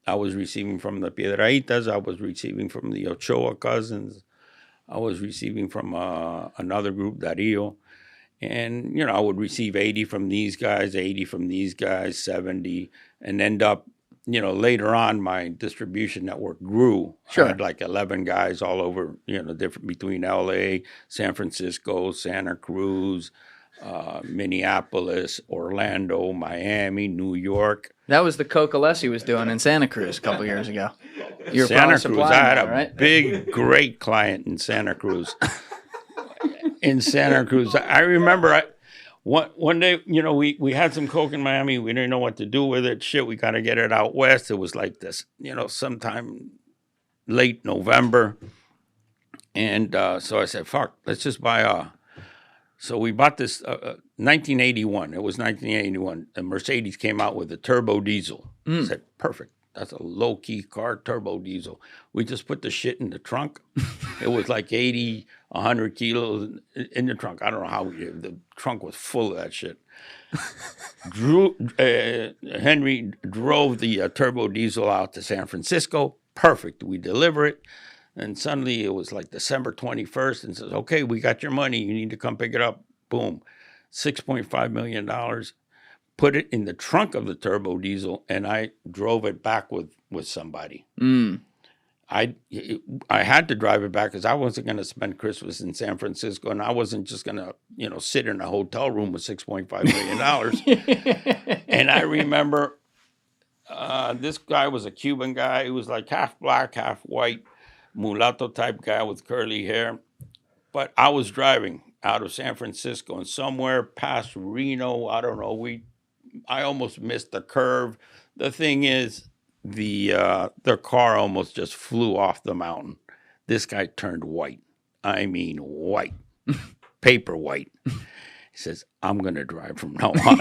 I was receiving from the Piedrahitas. I was receiving from the Ochoa cousins. I was receiving from another group, Darío. And, I would receive 80 from these guys, 80 from these guys, 70, and end up, later on, my distribution network grew. Sure. I had 11 guys all over, different between L.A., San Francisco, Santa Cruz, Minneapolis, Orlando, Miami, New York. That was the Colombia was doing in Santa Cruz a couple years ago. You were Santa Cruz. I had a big, great client in Santa Cruz. In Santa Cruz, I remember one day, we had some coke in Miami. We didn't know what to do with it. Shit, we got to get it out west. It was like this, sometime late November. And so I said, fuck, let's just buy So we bought this 1981. It was 1981. A Mercedes came out with a turbo diesel. I said, perfect. That's a low-key car, turbo diesel. We just put the shit in the trunk. It was 80, 100 kilos in the trunk. I don't know how the trunk was full of that shit. Henry drove the turbo diesel out to San Francisco. Perfect. We deliver it. And suddenly it was December 21st and says, okay, we got your money. You need to come pick it up. Boom. $6.5 million. Put it in the trunk of the turbo diesel, and I drove it back with somebody. I had to drive it back because I wasn't going to spend Christmas in San Francisco, and I wasn't just going to, sit in a hotel room with $6.5 million. And I remember this guy was a Cuban guy. He was half black, half white, mulatto type guy with curly hair. But I was driving out of San Francisco, and somewhere past Reno, I don't know, I almost missed the curve. The thing is, the car almost just flew off the mountain. This guy turned white. I mean white. Paper white. He says, I'm going to drive from now on.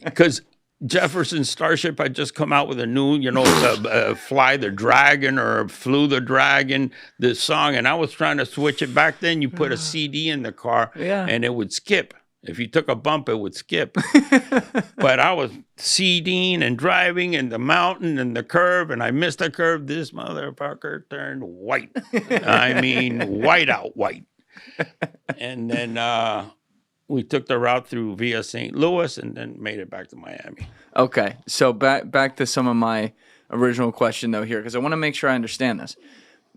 Because Jefferson Starship had just come out with a new, Fly the Dragon or Flew the Dragon, this song. And I was trying to switch it back then. You put a CD in the car and it would skip. If you took a bump, it would skip. But I was CDing and driving in the mountain and the curve, and I missed the curve. This motherfucker turned white. I mean, white out white. And then we took the route through via St. Louis and then made it back to Miami. Okay. So back to some of my original question, though, here, because I want to make sure I understand this.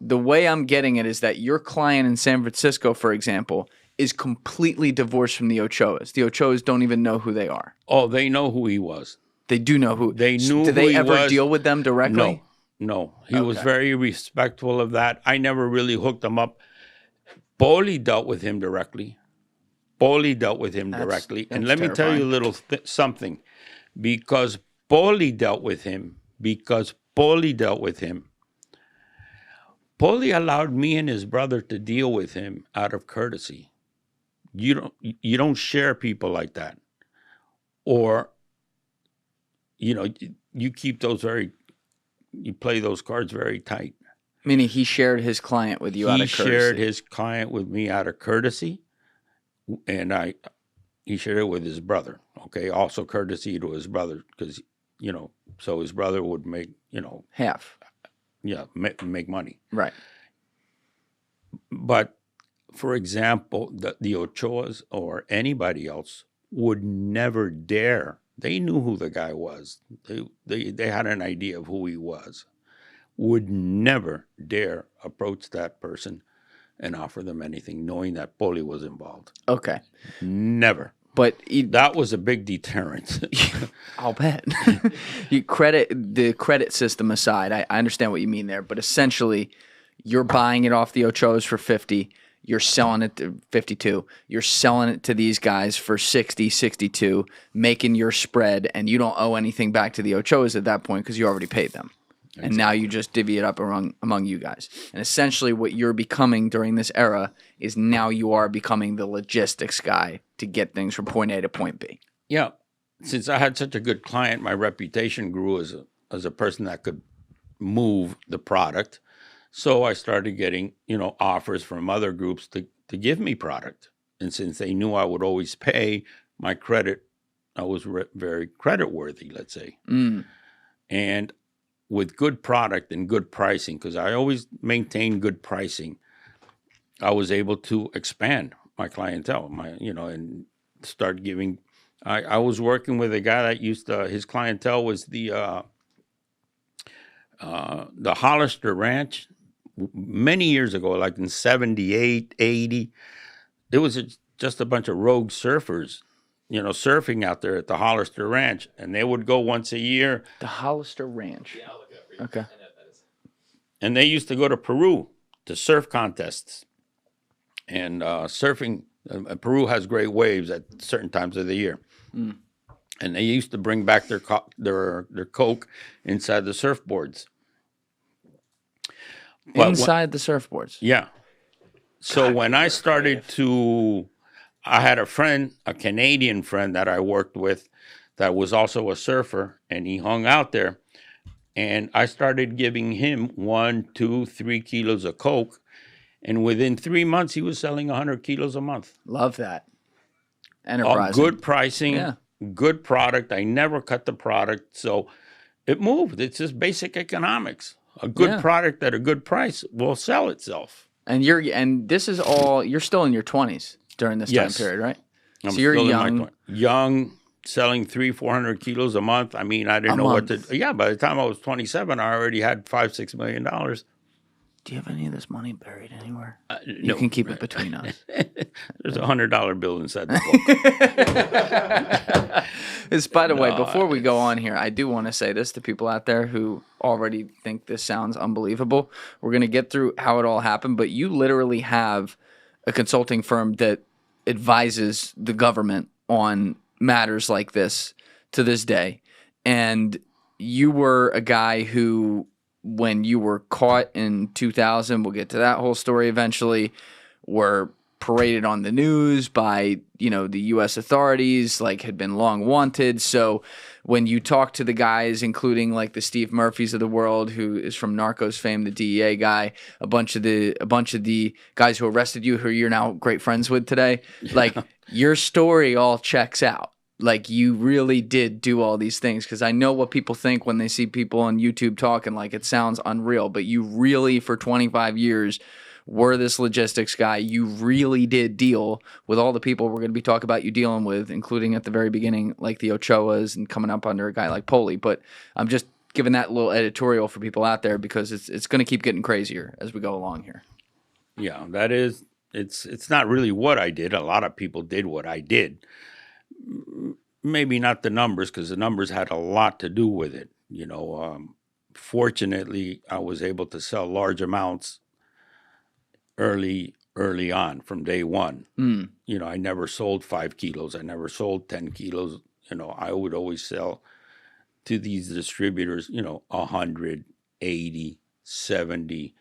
The way I'm getting it is that your client in San Francisco, for example, is completely divorced from the Ochoas. The Ochoas don't even know who they are. Oh, they know who he was. They do know who. They knew. Did they ever deal with them directly? No. He was very respectful of that. I never really hooked them up. Polli dealt with him directly. Polli dealt with him directly. And let me tell you a little something. Because Polli dealt with him, Polli allowed me and his brother to deal with him out of courtesy. You don't share people like that. Or, you keep those you play those cards very tight. Meaning he shared his client with you out of courtesy. He shared his client with me out of courtesy, and he shared it with his brother. Okay, also courtesy to his brother, because so his brother would make half. Yeah, make money. Right. But for example, the Ochoas or anybody else would never dare. They knew who the guy was. They had an idea of who he was. Would never dare approach that person and offer them anything, knowing that Polli was involved. Okay. Never. But that was a big deterrent. I'll bet. The credit system aside, I understand what you mean there, but essentially you're buying it off the Ochoas for 50. You're selling it to 52. You're selling it to these guys for 60, 62, making your spread, and you don't owe anything back to the Ochoas at that point because you already paid them. Exactly. And now you just divvy it up among you guys. And essentially what you're becoming during this era is now you are becoming the logistics guy to get things from point A to point B. Yeah. Since I had such a good client, my reputation grew as a person that could move the product. So I started getting, offers from other groups to give me product. And since they knew I would always pay, my credit, I was very credit worthy, let's say. Mm. And with good product and good pricing, because I always maintain good pricing, I was able to expand my clientele, and start giving. I was working with a guy that his clientele was the Hollister Ranch many years ago, like in 78, 80. It was just a bunch of rogue surfers, surfing out there at the Hollister Ranch, and they would go once a year. The Hollister Ranch. Yeah, I'll look it up for you. Okay. And they used to go to Peru to surf contests. And surfing, Peru has great waves at certain times of the year. Mm. And they used to bring back their Coke inside the surfboards. But inside the surfboards? Yeah. So when I started I had a friend, a Canadian friend that I worked with that was also a surfer, and he hung out there. And I started giving him 1, 2, 3 kilos of Coke. And within 3 months, he was selling 100 kilos a month. Love that. Enterprising. Good pricing, good product. I never cut the product. So it moved. It's just basic economics. A good product at a good price will sell itself. And this is all, you're still in your 20s during this time period, right? So you're young, selling 300-400 kilos a month. I mean, I didn't know what to. Yeah, by the time I was 27, I already had $5-6 million. Do you have any of this money buried anywhere? No. You can keep it between us. There's a $100 bill inside the book. By the way, before we go on here, I do want to say this to people out there who already think this sounds unbelievable. We're going to get through how it all happened, but you literally have a consulting firm that advises the government on matters like this to this day. And you were a guy who, when you were caught in 2000, we'll get to that whole story eventually, were paraded on the news by, the U.S. authorities, had been long wanted. So when you talk to the guys, including the Steve Murphys of the world, who is from Narcos fame, the DEA guy, a bunch of the guys who arrested you, who you're now great friends with today, your story all checks out. You really did do all these things, because I know what people think when they see people on YouTube talking, it sounds unreal, but you really, for 25 years, were this logistics guy. You really did deal with all the people we're going to be talking about you dealing with, including at the very beginning, like the Ochoas, and coming up under a guy like Polli. But I'm just giving that little editorial for people out there, because it's going to keep getting crazier as we go along here. Yeah, that is, it's not really what I did. A lot of people did what I did. Maybe not the numbers, because the numbers had a lot to do with it. Fortunately, I was able to sell large amounts early early on from day one. Mm. You know, I never sold 5 kilos. I never sold 10 kilos. You know, I would always sell to these distributors, 100, 80, 70,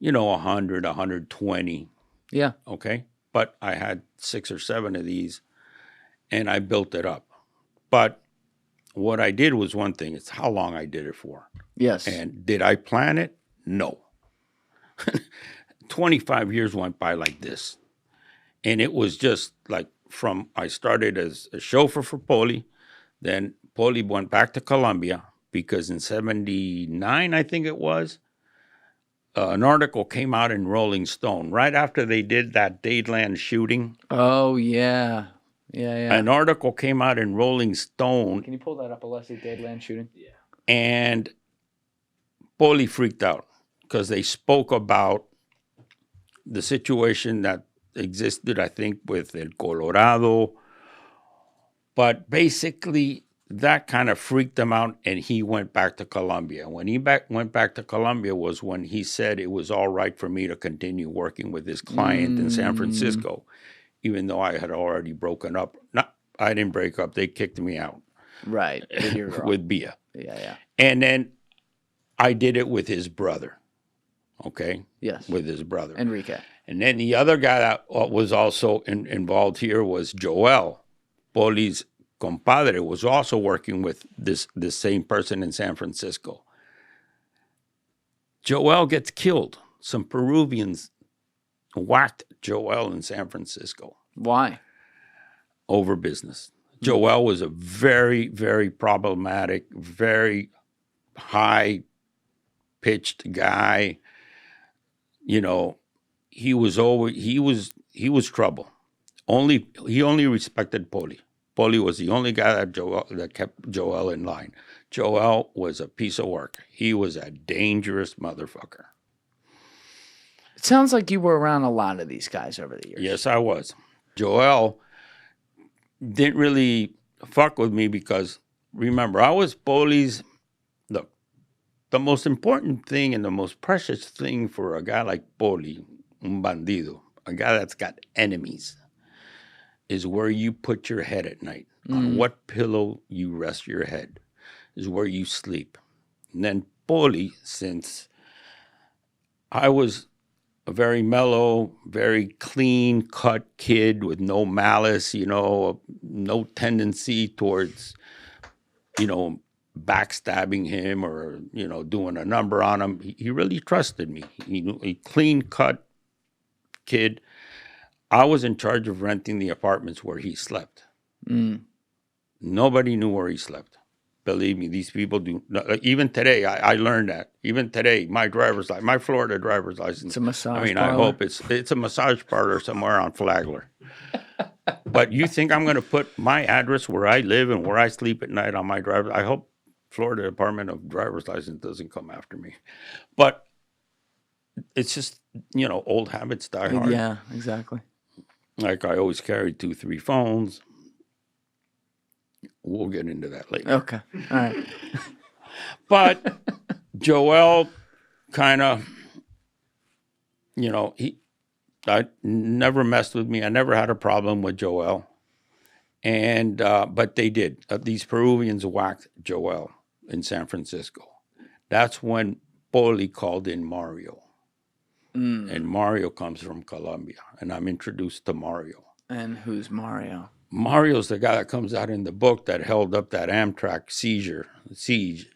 100, 120. Yeah. Okay. But I had 6 or 7 of these and I built it up. But what I did was one thing. It's how long I did it for. Yes. And did I plan it? No. 25 years went by like this. And it was just like I started as a chauffeur for Polli. Then Polli went back to Colombia because in 79, I think it was, an article came out in Rolling Stone right after they did that Dadeland shooting. Oh, yeah. Yeah. An article came out in Rolling Stone. Can you pull that up, Alessi, Dadeland shooting? Yeah. And Polli freaked out because they spoke about the situation that existed, I think, with El Colorado. But basically, that kind of freaked him out, and he went back to Colombia. When he went back to Colombia was when he said it was all right for me to continue working with his client in San Francisco, even though I had already broken up. No, I didn't break up. They kicked me out. Right. With your girl. With Bia. Yeah. And then I did it with his brother. Okay? Yes. With his brother. Enrique. And then the other guy that was also involved here was Joel. Polli's compadre was also working with this same person in San Francisco. Joel gets killed. Some Peruvians whacked Joel in San Francisco. Why? Over business. Joel was a very, very problematic, very high-pitched guy. You know, he was trouble. He only respected Polli. Polli was the only guy that kept Joel in line. Joel was a piece of work. He was a dangerous motherfucker. It sounds like you were around a lot of these guys over the years. Yes, I was. Joel didn't really fuck with me because, remember, I was Polli's. Look, the most important thing and the most precious thing for a guy like Polli, un bandido, a guy that's got enemies, is where you put your head at night, on what pillow you rest your head, is where you sleep. And then Polli, since I was a very mellow, very clean-cut kid with no malice, no tendency towards, backstabbing him or, doing a number on him. He really trusted me. A clean-cut kid. I was in charge of renting the apartments where he slept. Nobody knew where he slept. Believe me, these people do. Even today, I learned that. Even today, my Florida driver's license. It's a massage I mean, parlor. I hope it's a massage parlor somewhere on Flagler. But you think I'm going to put my address where I live and where I sleep at night on my driver? I hope Florida Department of Driver's License doesn't come after me. But it's just, old habits die hard. Yeah, exactly. Like I always carried 2-3 phones. We'll get into that later. Okay. All right. But Joel kind of, I never messed with me. I never had a problem with Joel. And, but they did. These Peruvians whacked Joel in San Francisco. That's when Polli called in Mario. And Mario comes from Colombia. And I'm introduced to Mario. And who's Mario? Mario's the guy that comes out in the book that held up that Amtrak siege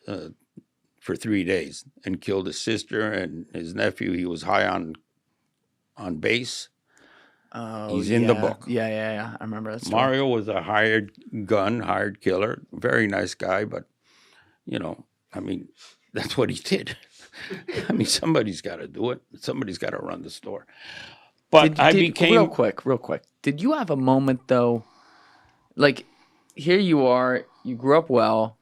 for 3 days and killed his sister and his nephew. He was high on base. Oh, He's in the book. Yeah. I remember that story. Mario was a hired killer. Very nice guy, but, that's what he did. Somebody's got to do it. Somebody's got to run the store. But I became... Real quick. Did you have a moment, though, like, here you are, you grew up well,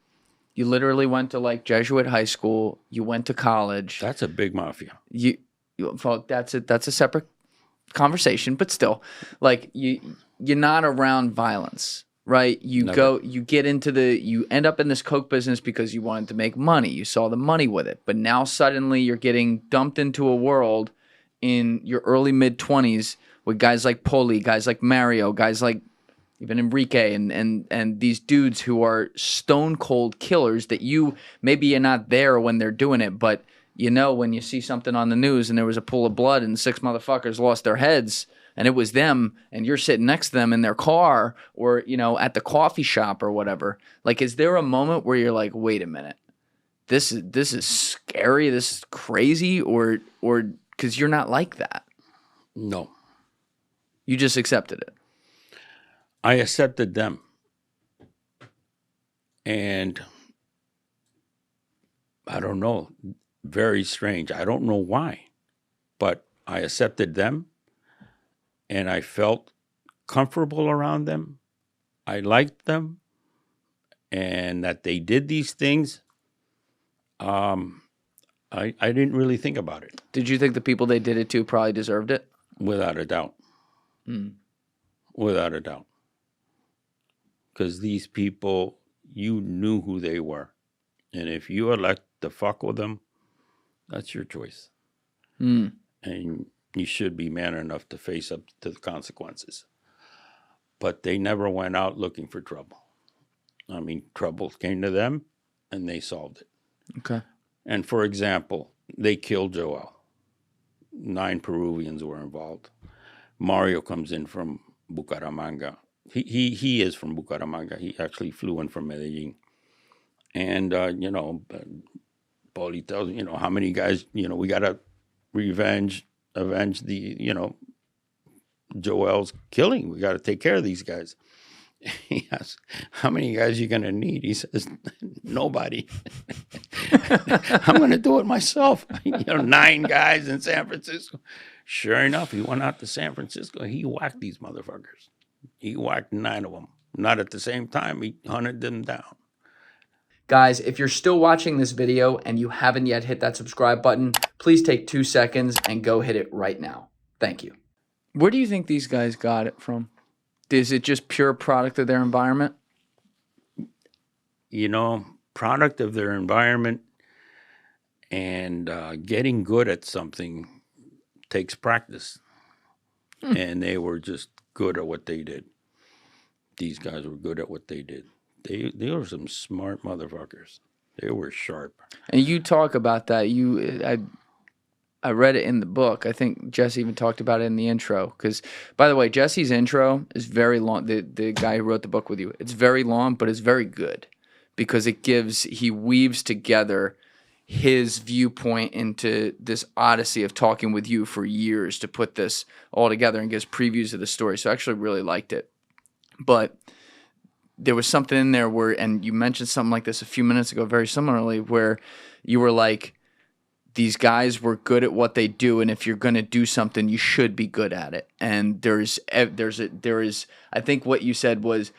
you literally went to, Jesuit high school, you went to college. That's a big mafia. Well, that's a separate conversation, but still, you're not around violence, right? You end up in this coke business because you wanted to make money. You saw the money with it, but now suddenly you're getting dumped into a world in your early mid-20s with guys like Polli, guys like Mario, guys like even Enrique, and these dudes who are stone cold killers that maybe you're not there when they're doing it, but you know when you see something on the news and there was a pool of blood and 6 motherfuckers lost their heads and it was them and you're sitting next to them in their car or, you know, at the coffee shop or whatever. Like, is there a moment where you're like, wait a minute, this is scary, this is crazy, or because you're not like that? No. You just accepted it. I accepted them. And I don't know, very strange. I don't know why, but I accepted them and I felt comfortable around them. I liked them and that they did these things. I didn't really think about it. Did you think the people they did it to probably deserved it? Without a doubt. Without a doubt. Because these people, you knew who they were. And if you elect to fuck with them, that's your choice. And you should be man enough to face up to the consequences. But they never went out looking for trouble. I mean, trouble came to them, and they solved it. Okay. And for example, they killed Joel. 9 Peruvians were involved. Mario comes in from Bucaramanga. He is from Bucaramanga. He actually flew in from Medellin. And, you know, Polli tells me, you know, how many guys, you know, we got to avenge the, you know, Joel's killing. We got to take care of these guys. He asks, how many guys are you going to need? He says, nobody. I'm going to do it myself. You know, 9 guys in San Francisco. Sure enough, he went out to San Francisco. He whacked these motherfuckers. He whacked 9 of them. Not at the same time. He hunted them down. Guys, if you're still watching this video and you haven't yet hit that subscribe button, please take 2 seconds and go hit it right now. Thank you. Where do you think these guys got it from? Is it just pure product of their environment? You know, product of their environment and getting good at something takes practice. And they were just good at what they did. These guys were good at what they did. They were some smart motherfuckers. They were sharp. And you talk about that. I read it in the book. I think Jesse even talked about it in the intro. Because, by the way, Jesse's intro is very long. The guy who wrote the book with you, it's very long, but it's very good because he weaves together his viewpoint into this odyssey of talking with you for years to put this all together and gives previews of the story. So I actually really liked it. But there was something in there where, and you mentioned something like this a few minutes ago, very similarly, where you were like, these guys were good at what they do, and if you're going to do something, you should be good at it. And there is, I think what you said was,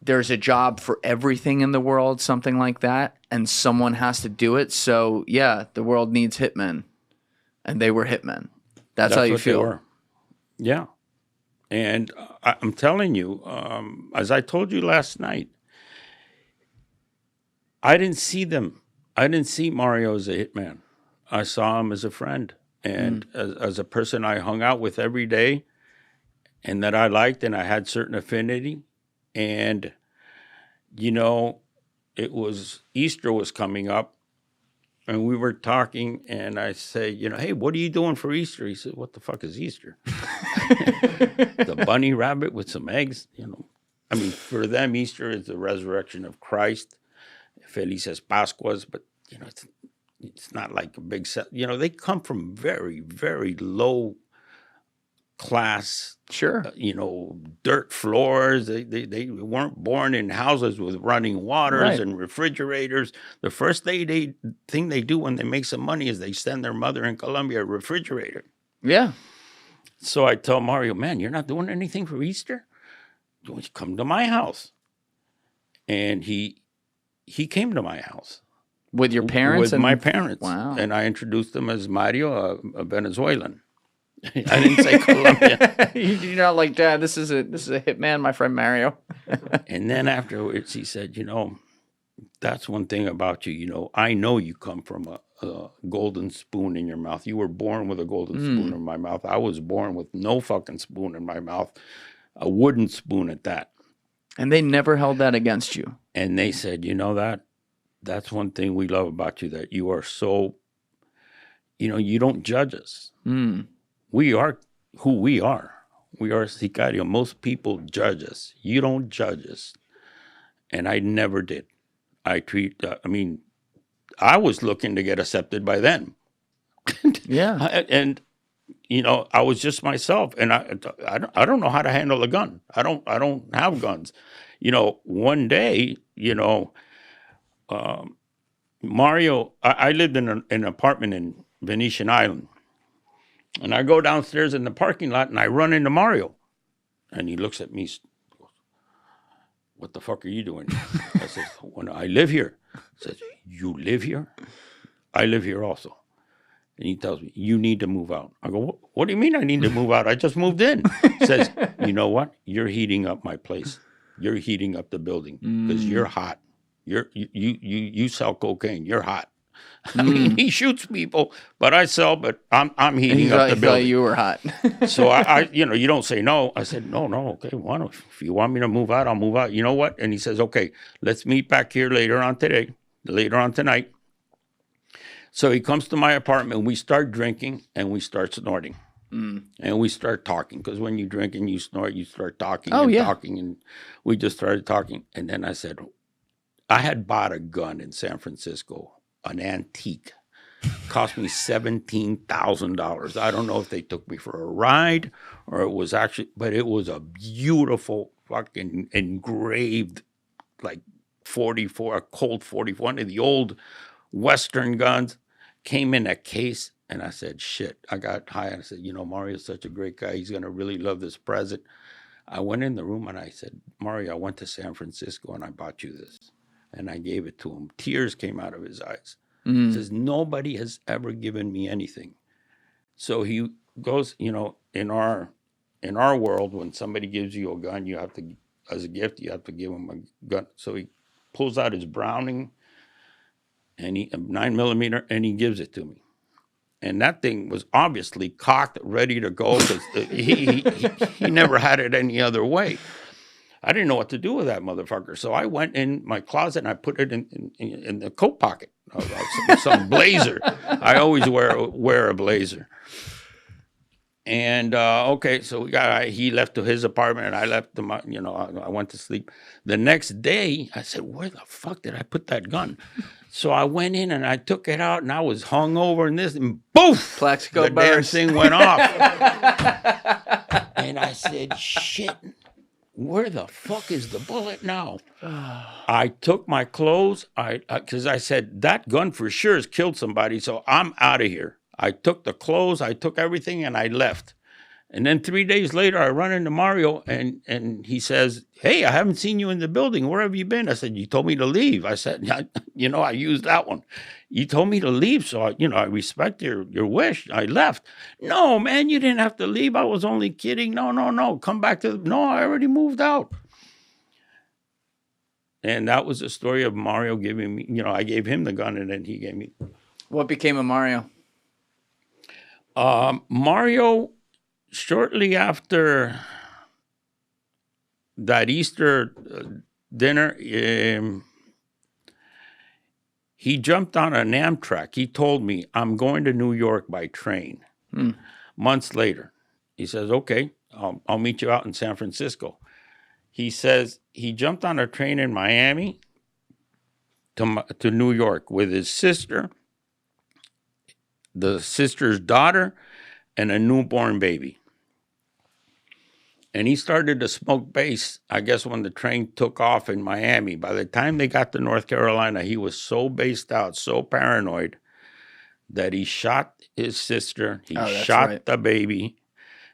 there's a job for everything in the world, something like that, and someone has to do it. So yeah, the world needs hitmen, and they were hitmen. That's how you feel. They were. Yeah. And I'm telling you, as I told you last night, I didn't see them. I didn't see Mario as a hitman. I saw him as a friend and as a person I hung out with every day and that I liked and I had certain affinity. And, you know, Easter was coming up and we were talking and I said, you know, hey, what are you doing for Easter? He said, what the fuck is Easter? The bunny rabbit with some eggs, you know. I mean, for them, Easter is the resurrection of Christ. Felices Pascuas, but, you know, it's not like a big set. You know, they come from very, very low class. Sure. You know, dirt floors. They weren't born in houses with running waters and refrigerators. The first thing they do when they make some money is they send their mother in Colombia a refrigerator. Yeah. So I tell Mario, man, you're not doing anything for Easter? You come to my house. And he came to my house. With your parents? With my parents. Wow. And I introduced him as Mario, a Venezuelan. I didn't say Colombian. You're not like, Dad, this is a hitman, my friend Mario. And then afterwards he said, you know, that's one thing about you. You know, I know you come from a golden spoon in your mouth. You were born with a golden spoon in my mouth. I was born with no fucking spoon in my mouth, a wooden spoon at that. And they never held that against you. And they said, you know that's one thing we love about you, that you are so, you don't judge us. We are who we are. We are Sicario. Most people judge us. You don't judge us. And I never did. I was looking to get accepted by them. Yeah. And I was just myself, and I don't know how to handle a gun. I don't have guns. One day, Mario, I lived in an apartment in Venetian Island, and I go downstairs in the parking lot, and I run into Mario, and he looks at me. What the fuck are you doing? I said, well, I live here. He says, you live here? I live here also. And he tells me, you need to move out. I go, what do you mean I need to move out? I just moved in. He says, you know what? You're heating up my place. You're heating up the building because you're hot. You sell cocaine. You're hot. I mean, he shoots people, but I sell, but I'm heating up the building. You were hot. So I you don't say no. I said, no, okay, well, if you want me to move out, I'll move out. You know what? And he says, okay, let's meet back here later on tonight. So he comes to my apartment, we start drinking, and we start snorting. And we start talking, because when you drink and you snort, you start talking talking, and we just started talking. And then I said, I had bought a gun in San Francisco, an antique. Cost me $17,000. I don't know if they took me for a ride or it was actually, but it was a beautiful fucking engraved, like 44, a Colt 44, one of the old Western guns. Came in a case, and I said, shit. I got high, and I said, Mario's such a great guy. He's going to really love this present. I went in the room, and I said, Mario, I went to San Francisco, and I bought you this. And I gave it to him. Tears came out of his eyes. He says, nobody has ever given me anything. So he goes, in our world, when somebody gives you a gun, you have to, as a gift, you have to give them a gun. So he pulls out his Browning, and a 9mm, and he gives it to me. And that thing was obviously cocked, ready to go, because he never had it any other way. I didn't know what to do with that motherfucker. So I went in my closet and I put it in the coat pocket of some blazer. I always wear a blazer. And so he left to his apartment and I left to my, I went to sleep. The next day, I said, where the fuck did I put that gun? So I went in and I took it out and I was hungover and boof! Plaxico damn Burress. thing went off. And I said, shit. Where the fuck is the bullet now? I took my clothes, because I said, that gun for sure has killed somebody, so I'm out of here. I took the clothes, I took everything, and I left. And then 3 days later, I run into Mario, and he says, hey, I haven't seen you in the building. Where have you been? I said, you told me to leave. I said, I used that one. You told me to leave, so, I respect your wish. I left. No, man, you didn't have to leave. I was only kidding. No. Come back to no, I already moved out. And that was the story of Mario giving me, I gave him the gun, and then he gave me. What became of Mario? Mario, shortly after that Easter dinner, he jumped on an Amtrak. He told me, I'm going to New York by train. Months later, he says, okay, I'll meet you out in San Francisco. He says he jumped on a train in Miami to New York with his sister, the sister's daughter, and a newborn baby. And he started to smoke base, I guess, when the train took off in Miami. By the time they got to North Carolina, he was so based out, so paranoid, that he shot his sister, he shot the baby,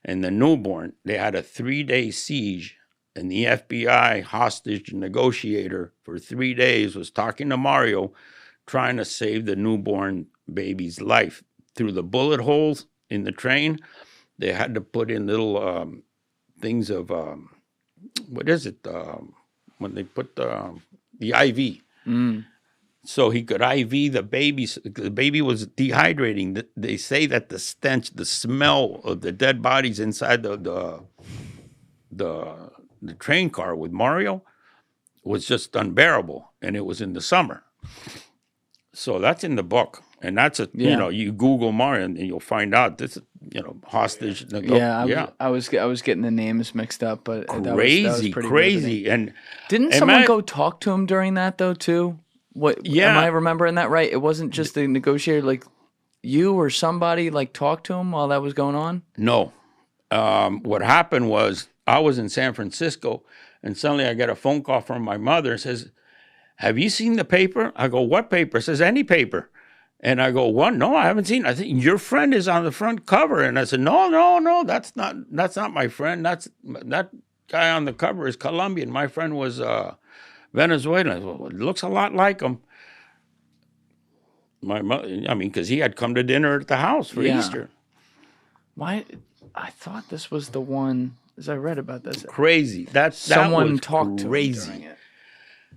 and the newborn. They had a 3-day siege, and the FBI hostage negotiator for 3 days was talking to Mario, trying to save the newborn baby's life. Through the bullet holes in the train, they had to put in little things of, what is it, when they put the IV. so he could IV the baby. The baby was dehydrating. They say that the stench, the smell of the dead bodies inside the train car with Mario was just unbearable, and it was in the summer. So that's in the book, and that's you Google Mario and you'll find out this hostage. I was getting the names mixed up, but crazy, that was pretty crazy. riveting. And didn't someone go talk to him during that though too? What? Yeah. Am I remembering that right? It wasn't just the negotiator, like you or somebody like talked to him while that was going on? No. What happened was I was in San Francisco and suddenly I get a phone call from my mother and says, "Have you seen the paper?" I go, "What paper?" Says, "Any paper." And I go, "What? No, I haven't seen it. I think your friend is on the front cover." And I said, No, that's not my friend. That guy on the cover is Colombian. My friend was Venezuelan. I said, "Well, it looks a lot like him." My mother, because he had come to dinner at the house for Easter. Why? I thought this was the one. As I read about this, crazy. Someone was talked crazy. to him during it.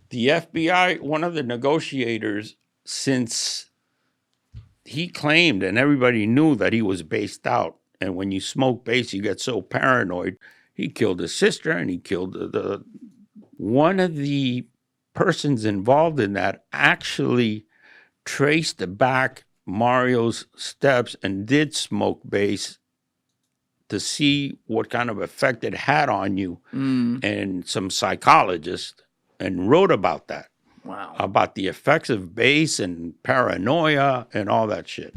The FBI, one of the negotiators, since he claimed and everybody knew that he was based out, and when you smoke base, you get so paranoid. He killed his sister, and he killed one of the persons involved in that actually traced back Mario's steps and did smoke base to see what kind of effect it had on you, and some psychologists, and wrote about that. Wow. About the effects of base and paranoia and all that shit.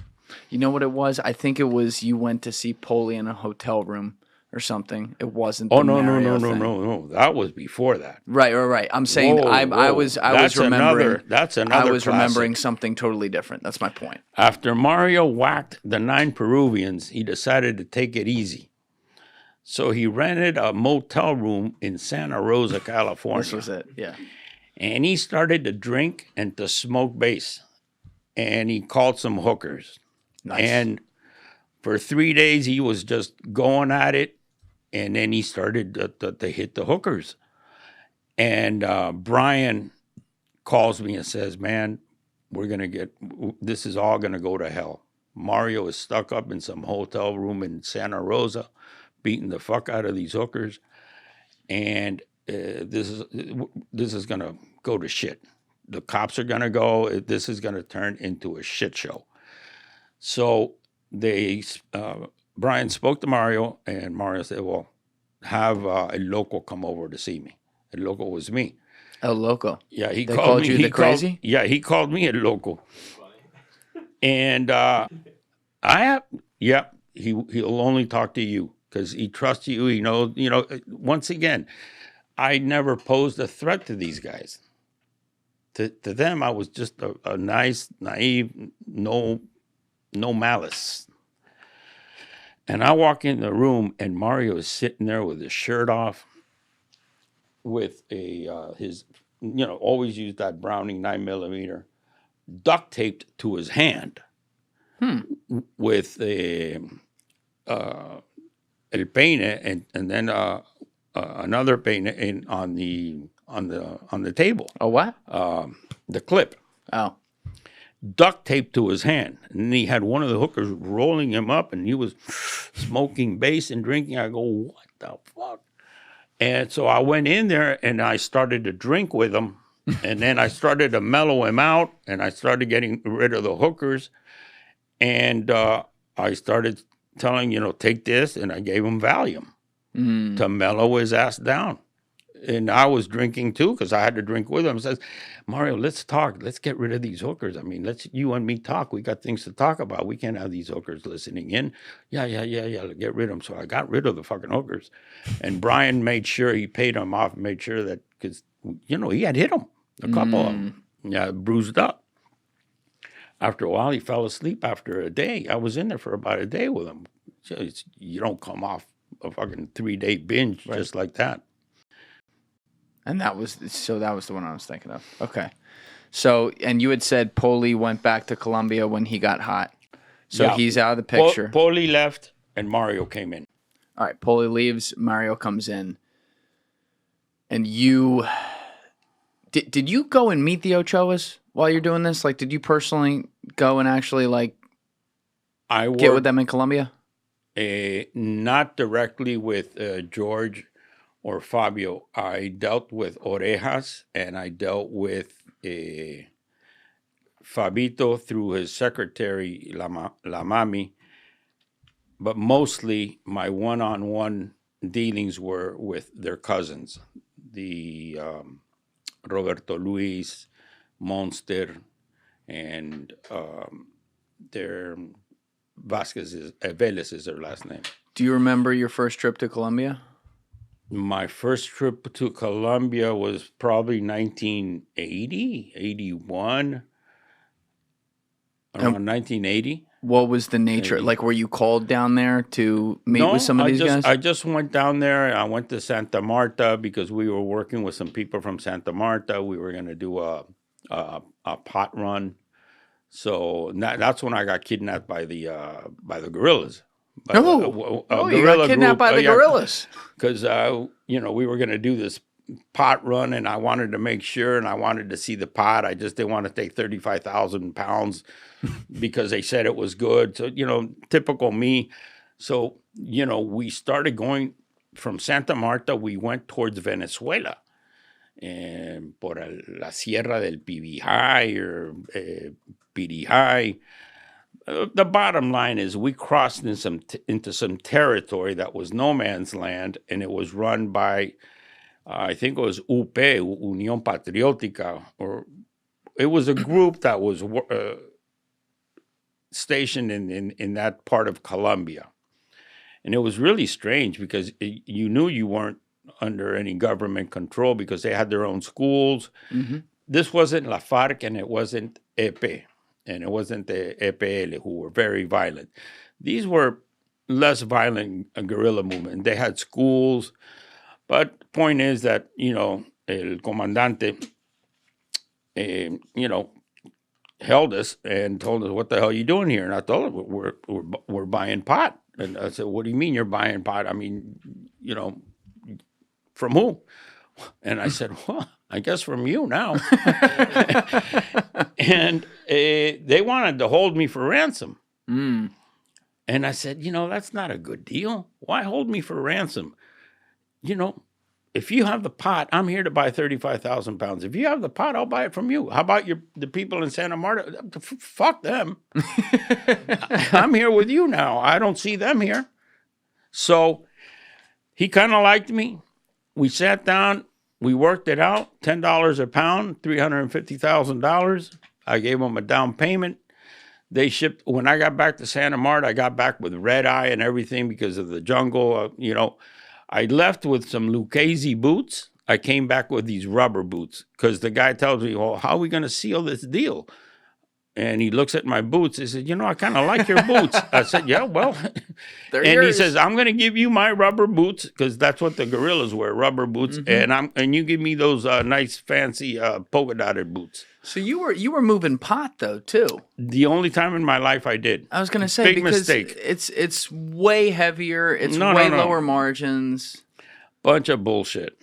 You know what it was? I think it was you went to see Polli in a hotel room or something. It wasn't. No. That was before that. Right. I'm saying I was remembering. That's another. I was remembering something totally different. That's my point. After Mario whacked the 9 Peruvians, he decided to take it easy. So he rented a motel room in Santa Rosa, California. This was it. Yeah. And he started to drink and to smoke base. And he called some hookers. Nice. And for 3 days, he was just going at it. And then he started to hit the hookers. And Brian calls me and says, "Man, this is all going to go to hell. Mario is stuck up in some hotel room in Santa Rosa, beating the fuck out of these hookers. And this is going to go to shit. The cops are going to go. This is going to turn into a shit show." So Brian spoke to Mario, and Mario said, "Well, have a local come over to see me." A local was me. El Loco. Yeah, they called you the crazy? He called me a local. And he'll only talk to you because he trusts you. He knows, once again, I never posed a threat to these guys. To them, I was just a nice, naive, no malice. And I walk in the room, and Mario is sitting there with his shirt off, with his always use that Browning 9mm, duct taped to his hand, with el peine, and then another peine on the table. Oh, what? The clip. Oh. Duct taped to his hand. And he had one of the hookers rolling him up, and he was smoking base and drinking. I go, "What the fuck?" And so I went in there, and I started to drink with him. And then I started to mellow him out, and I started getting rid of the hookers. And I started telling, "Take this." And I gave him Valium to mellow his ass down. And I was drinking too, because I had to drink with him. He says, "Mario, let's talk. Let's get rid of these hookers. I mean, let's you and me talk. We got things to talk about. We can't have these hookers listening in." Yeah. Get rid of them. So I got rid of the fucking hookers. And Brian made sure he paid them off, made sure that, because, he had hit them, a couple of them. Yeah, bruised up. After a while, he fell asleep after a day. I was in there for about a day with him. So you don't come off a fucking 3-day binge just like that. And that was the one I was thinking of. Okay. So, and you had said Polli went back to Colombia when he got hot. So he's out of the picture. Polli left and Mario came in. All right. Polli leaves. Mario comes in. And did you go and meet the Ochoas? while you're doing this? Like, did you personally go and actually like I get worked with them in Colombia? not directly with George or Fabio. I dealt with Orejas, and I dealt with Fabito through his secretary, La Mami. But mostly my one-on-one dealings were with their cousins, the Roberto Luis, Monster, and their Vélez is their last name. Do you remember your first trip to Colombia? My first trip to Colombia was probably 1980, 81, around 1980. What was the nature? Maybe. Like, were you called down there to meet with some of these guys? I just went down there. I went to Santa Marta because we were working with some people from Santa Marta. We were going to do a pot run. So that's when I got kidnapped by the guerrillas. You got kidnapped by the guerrillas. Because we were going to do this pot run, and I wanted to make sure, and I wanted to see the pot. I just didn't want to take 35,000 pounds because they said it was good. So, typical me. So, we started going from Santa Marta. We went towards Venezuela, and por la Sierra del Pibijay or Pirijay. The bottom line is we crossed into some territory that was no man's land, and it was run by I think it was UP, Unión Patriótica, or it was a group that was stationed in that part of Colombia. And it was really strange because you knew you weren't under any government control because they had their own schools. Mm-hmm. This wasn't La FARC, and it wasn't EP, and it wasn't the EPL, who were very violent. These were less violent guerrilla movement. They had schools. But the point is that, el comandante, held us and told us, what the hell are you doing here? And I told him, we're buying pot. And I said, what do you mean you're buying pot? I mean, from who? And I said, well, I guess from you now. And they wanted to hold me for ransom. Mm. And I said, that's not a good deal. Why hold me for ransom? If you have the pot, I'm here to buy 35,000 pounds. If you have the pot, I'll buy it from you. How about the people in Santa Marta? Fuck them. I'm here with you now. I don't see them here. So he kind of liked me. We sat down. We worked it out. $10 a pound, $350,000. I gave them a down payment. They shipped. When I got back to Santa Marta, I got back with red eye and everything because of the jungle, I left with some Lucchese boots. I came back with these rubber boots because the guy tells me, well, how are we going to seal this deal? And he looks at my boots. He said, I kind of like your boots. I said, yeah, well. They're and yours. He says, I'm going to give you my rubber boots because that's what the guerrillas wear, rubber boots. Mm-hmm. And you give me those nice, fancy polka dotted boots. So you were moving pot though too. The only time in my life I did. I was going to say big because mistake. It's way heavier. It's lower margins. Bunch of bullshit.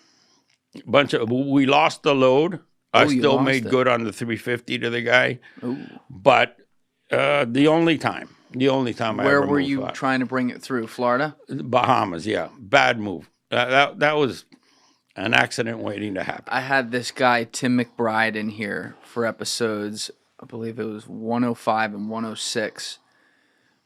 We lost the load. I still made good on the 350 to the guy. Ooh. But the only time I ever moved. Where were you trying to bring it through? Florida? Bahamas, yeah. Bad move. That was an accident waiting to happen. I had this guy, Tim McBride, in here for episodes, I believe it was 105 and 106,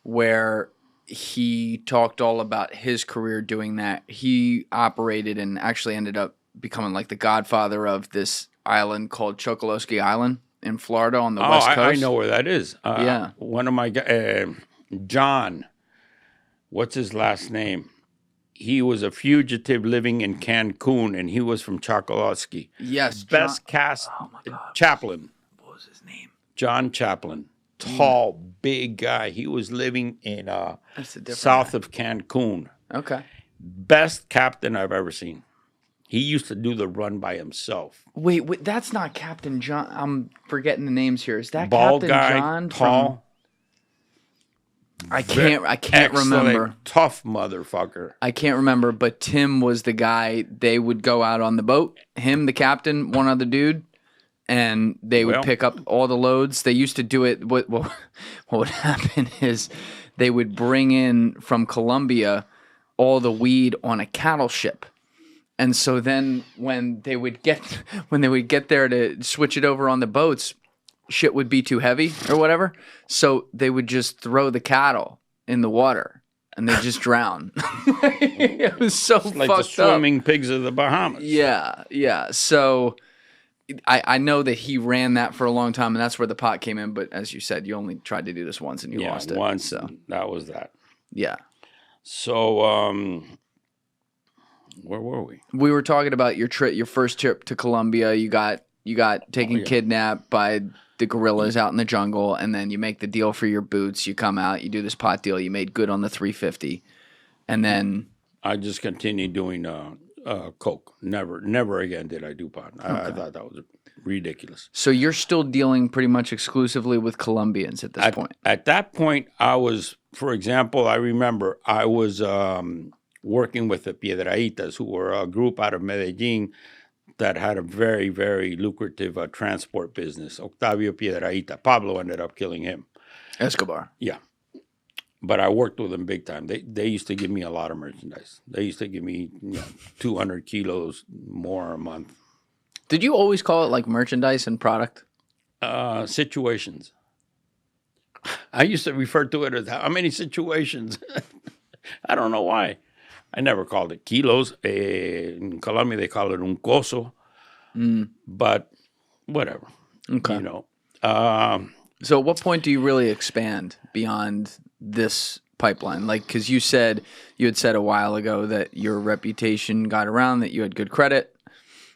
where he talked all about his career doing that. He operated and actually ended up becoming like the godfather of this island called Chokoloskee Island in Florida on the West Coast. I know where that is. Yeah. One of my John, what's his last name? He was a fugitive living in Cancun, and he was from Chokoloskee. Yes. Best cast Chaplin. What was his name? John Chaplin. Tall, big guy. He was living in south of Cancun. Okay. Best captain I've ever seen. He used to do the run by himself. Wait, that's not Captain John. I'm forgetting the names here. Is that Bald Captain guy, John? tall. I can't remember. Tough motherfucker. I can't remember, but Tim was the guy. They would go out on the boat. Him, the captain, one other dude, and they would Well- pick up all the loads. They used to do it. What would happen is they would bring in from Colombia all the weed on a cattle ship. And so then when they would get there to switch it over on the boats, shit would be too heavy or whatever. So they would just throw the cattle in the water and they just drown. It was so Like the fucked up. swimming pigs of the Bahamas. Yeah. So I know that he ran that for a long time, and that's where the pot came in. But as you said, you only tried to do this once and you lost it. Once. So That was that. yeah. So, where were we? We were talking about your first trip to Colombia. You got taken kidnapped by the guerrillas out in the jungle, and then you make the deal for your boots. You come out, you do this pot deal. You made good on the 350, and then I just continued doing coke. Never again did I do pot. I thought that was ridiculous. so you're still dealing pretty much exclusively with Colombians at this point. At that point, I was, for example, I remember I was working with the Piedrahitas, who were a group out of Medellin that had a very, very lucrative transport business. Octavio Piedrahita. Pablo ended up killing him. Escobar. Yeah. But I worked with them big time. They used to give me a lot of merchandise. They used to give me 200 kilos more a month. Did you always call it like merchandise and product? Situations. I used to refer to it as how many situations. I don't know why. I never called it kilos. In Colombia, they call it un coso. But whatever. Okay. You know. So at what point do you really expand beyond this pipeline? Like, because you had said a while ago that your reputation got around, that you had good credit,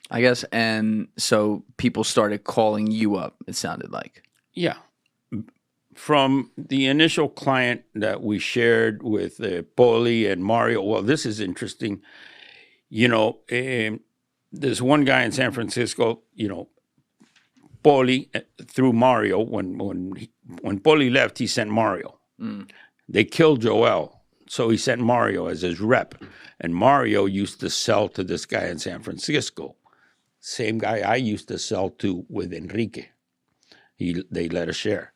I guess. And so people started calling you up, it sounded like. Yeah. From the initial client that we shared with Polli and Mario, well, this is interesting. You know, there's one guy in San Francisco, you know, Polli, through Mario, when Polli left, he sent Mario. They killed Joel, so he sent Mario as his rep. And Mario used to sell to this guy in San Francisco. Same guy I used to sell to with Enrique. They let us share.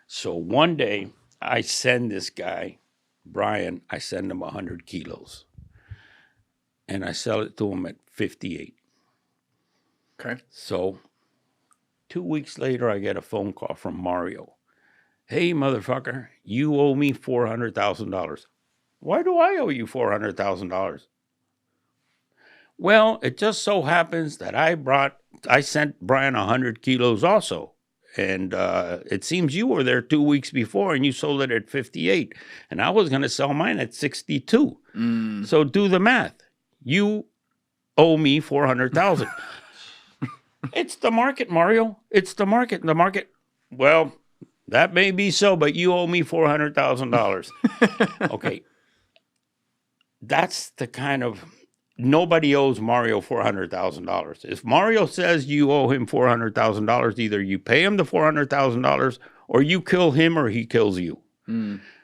So one day, I send this guy, Brian, I send him 100 kilos. And I sell it to him at 58. Okay. So 2 weeks later, I get a phone call from Mario. Hey, motherfucker, you owe me $400,000. Why do I owe you $400,000? Well, it just so happens that I sent Brian 100 kilos also. And it seems you were there 2 weeks before and you sold it at 58. And I was going to sell mine at 62. So do the math. You owe me $400,000. It's the market, Mario. It's the market. The market. Well, that may be so, but you owe me $400,000. Okay. That's the kind of... Nobody owes Mario $400,000. If Mario says you owe him $400,000, either you pay him the $400,000 or you kill him or he kills you.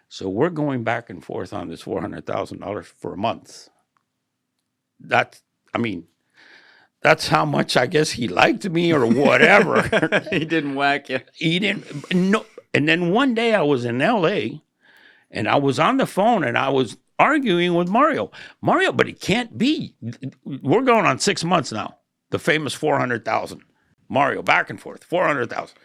So we're going back and forth on this $400,000 for months. That's how much I guess he liked me or whatever. He didn't whack you. He didn't. No. And then one day I was in L.A. and I was on the phone and I was arguing with Mario, but it can't be. We're going on 6 months now. The famous 400,000. Mario, back and forth, 400,000.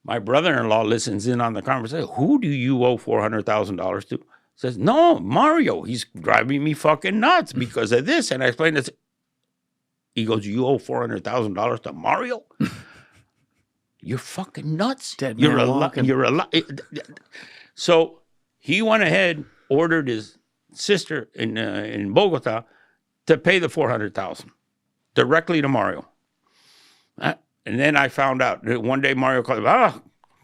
My brother-in-law listens in on the conversation. Who do you owe $400,000 to? Says, no, Mario. He's driving me fucking nuts because of this. And I explained this. He goes, you owe $400,000 to Mario? You're fucking nuts. Dead You're man a walking. You're a So he went ahead, ordered his sister in Bogota to pay the $400,000 directly to Mario. And then I found out that one day Mario called,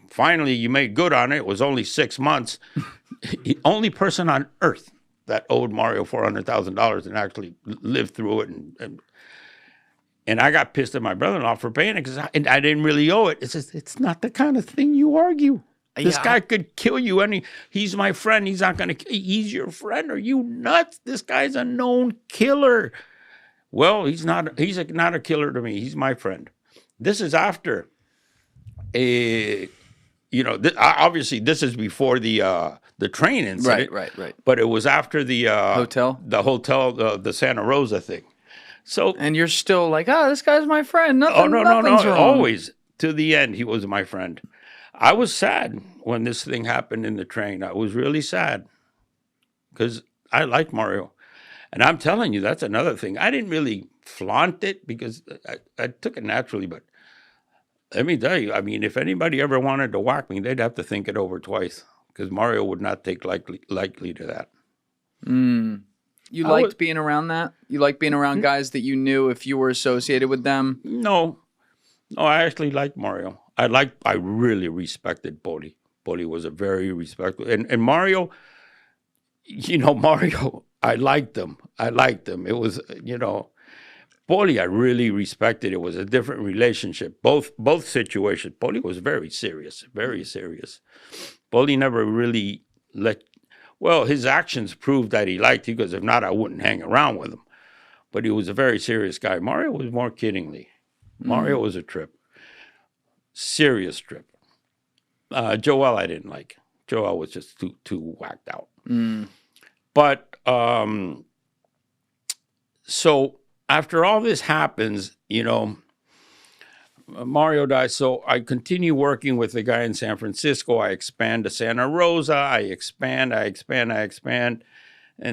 finally you made good on it. It was only 6 months. The only person on earth that owed Mario $400,000 and actually lived through it. And I got pissed at my brother-in-law for paying it because I didn't really owe it. It's not the kind of thing you argue. This guy could kill you. He's my friend. He's not going to. He's your friend. Are you nuts? This guy's a known killer. Well, he's not. He's not a killer to me. He's my friend. This is after obviously this is before the train incident. Right. But it was after the Hotel? the Santa Rosa thing. So And you're still like, oh, this guy's my friend. Nothing's wrong. Always to the end, he was my friend. I was sad when this thing happened in the train. I was really sad because I like Mario. And I'm telling you, that's another thing. I didn't really flaunt it because I took it naturally. But let me tell you, I mean, if anybody ever wanted to whack me, they'd have to think it over twice because Mario would not take likely to that. You liked being around that? You like being around guys that you knew if you were associated with them? No, I actually liked Mario. I really respected Polli. Polli was a very respectful, and Mario, Mario, I liked him. It was, Polli, I really respected. It was a different relationship. Both situations. Polli was very serious, very serious. Polli never really his actions proved that he liked you, because if not, I wouldn't hang around with him. But he was a very serious guy. Mario was more kiddingly. Mario was a trip. Serious trip. Joel, I didn't like. Joel was just too whacked out. But so after all this happens, Mario dies. So I continue working with the guy in San Francisco. I expand to Santa Rosa. I expand. And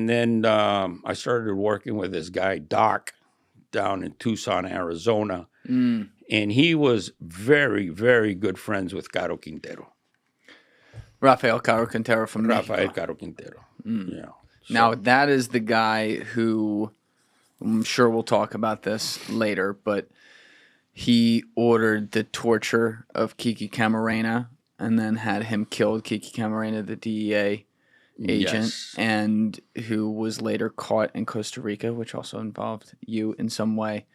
then I started working with this guy, Doc, down in Tucson, Arizona. And he was very, very good friends with Caro Quintero. Rafael Caro Quintero from Mexico. Rafael Caro Quintero. Yeah. So, now, that is the guy who, I'm sure we'll talk about this later, but he ordered the torture of Kiki Camarena and then had him killed. Kiki Camarena, the DEA agent, and who was later caught in Costa Rica, which also involved you in some way.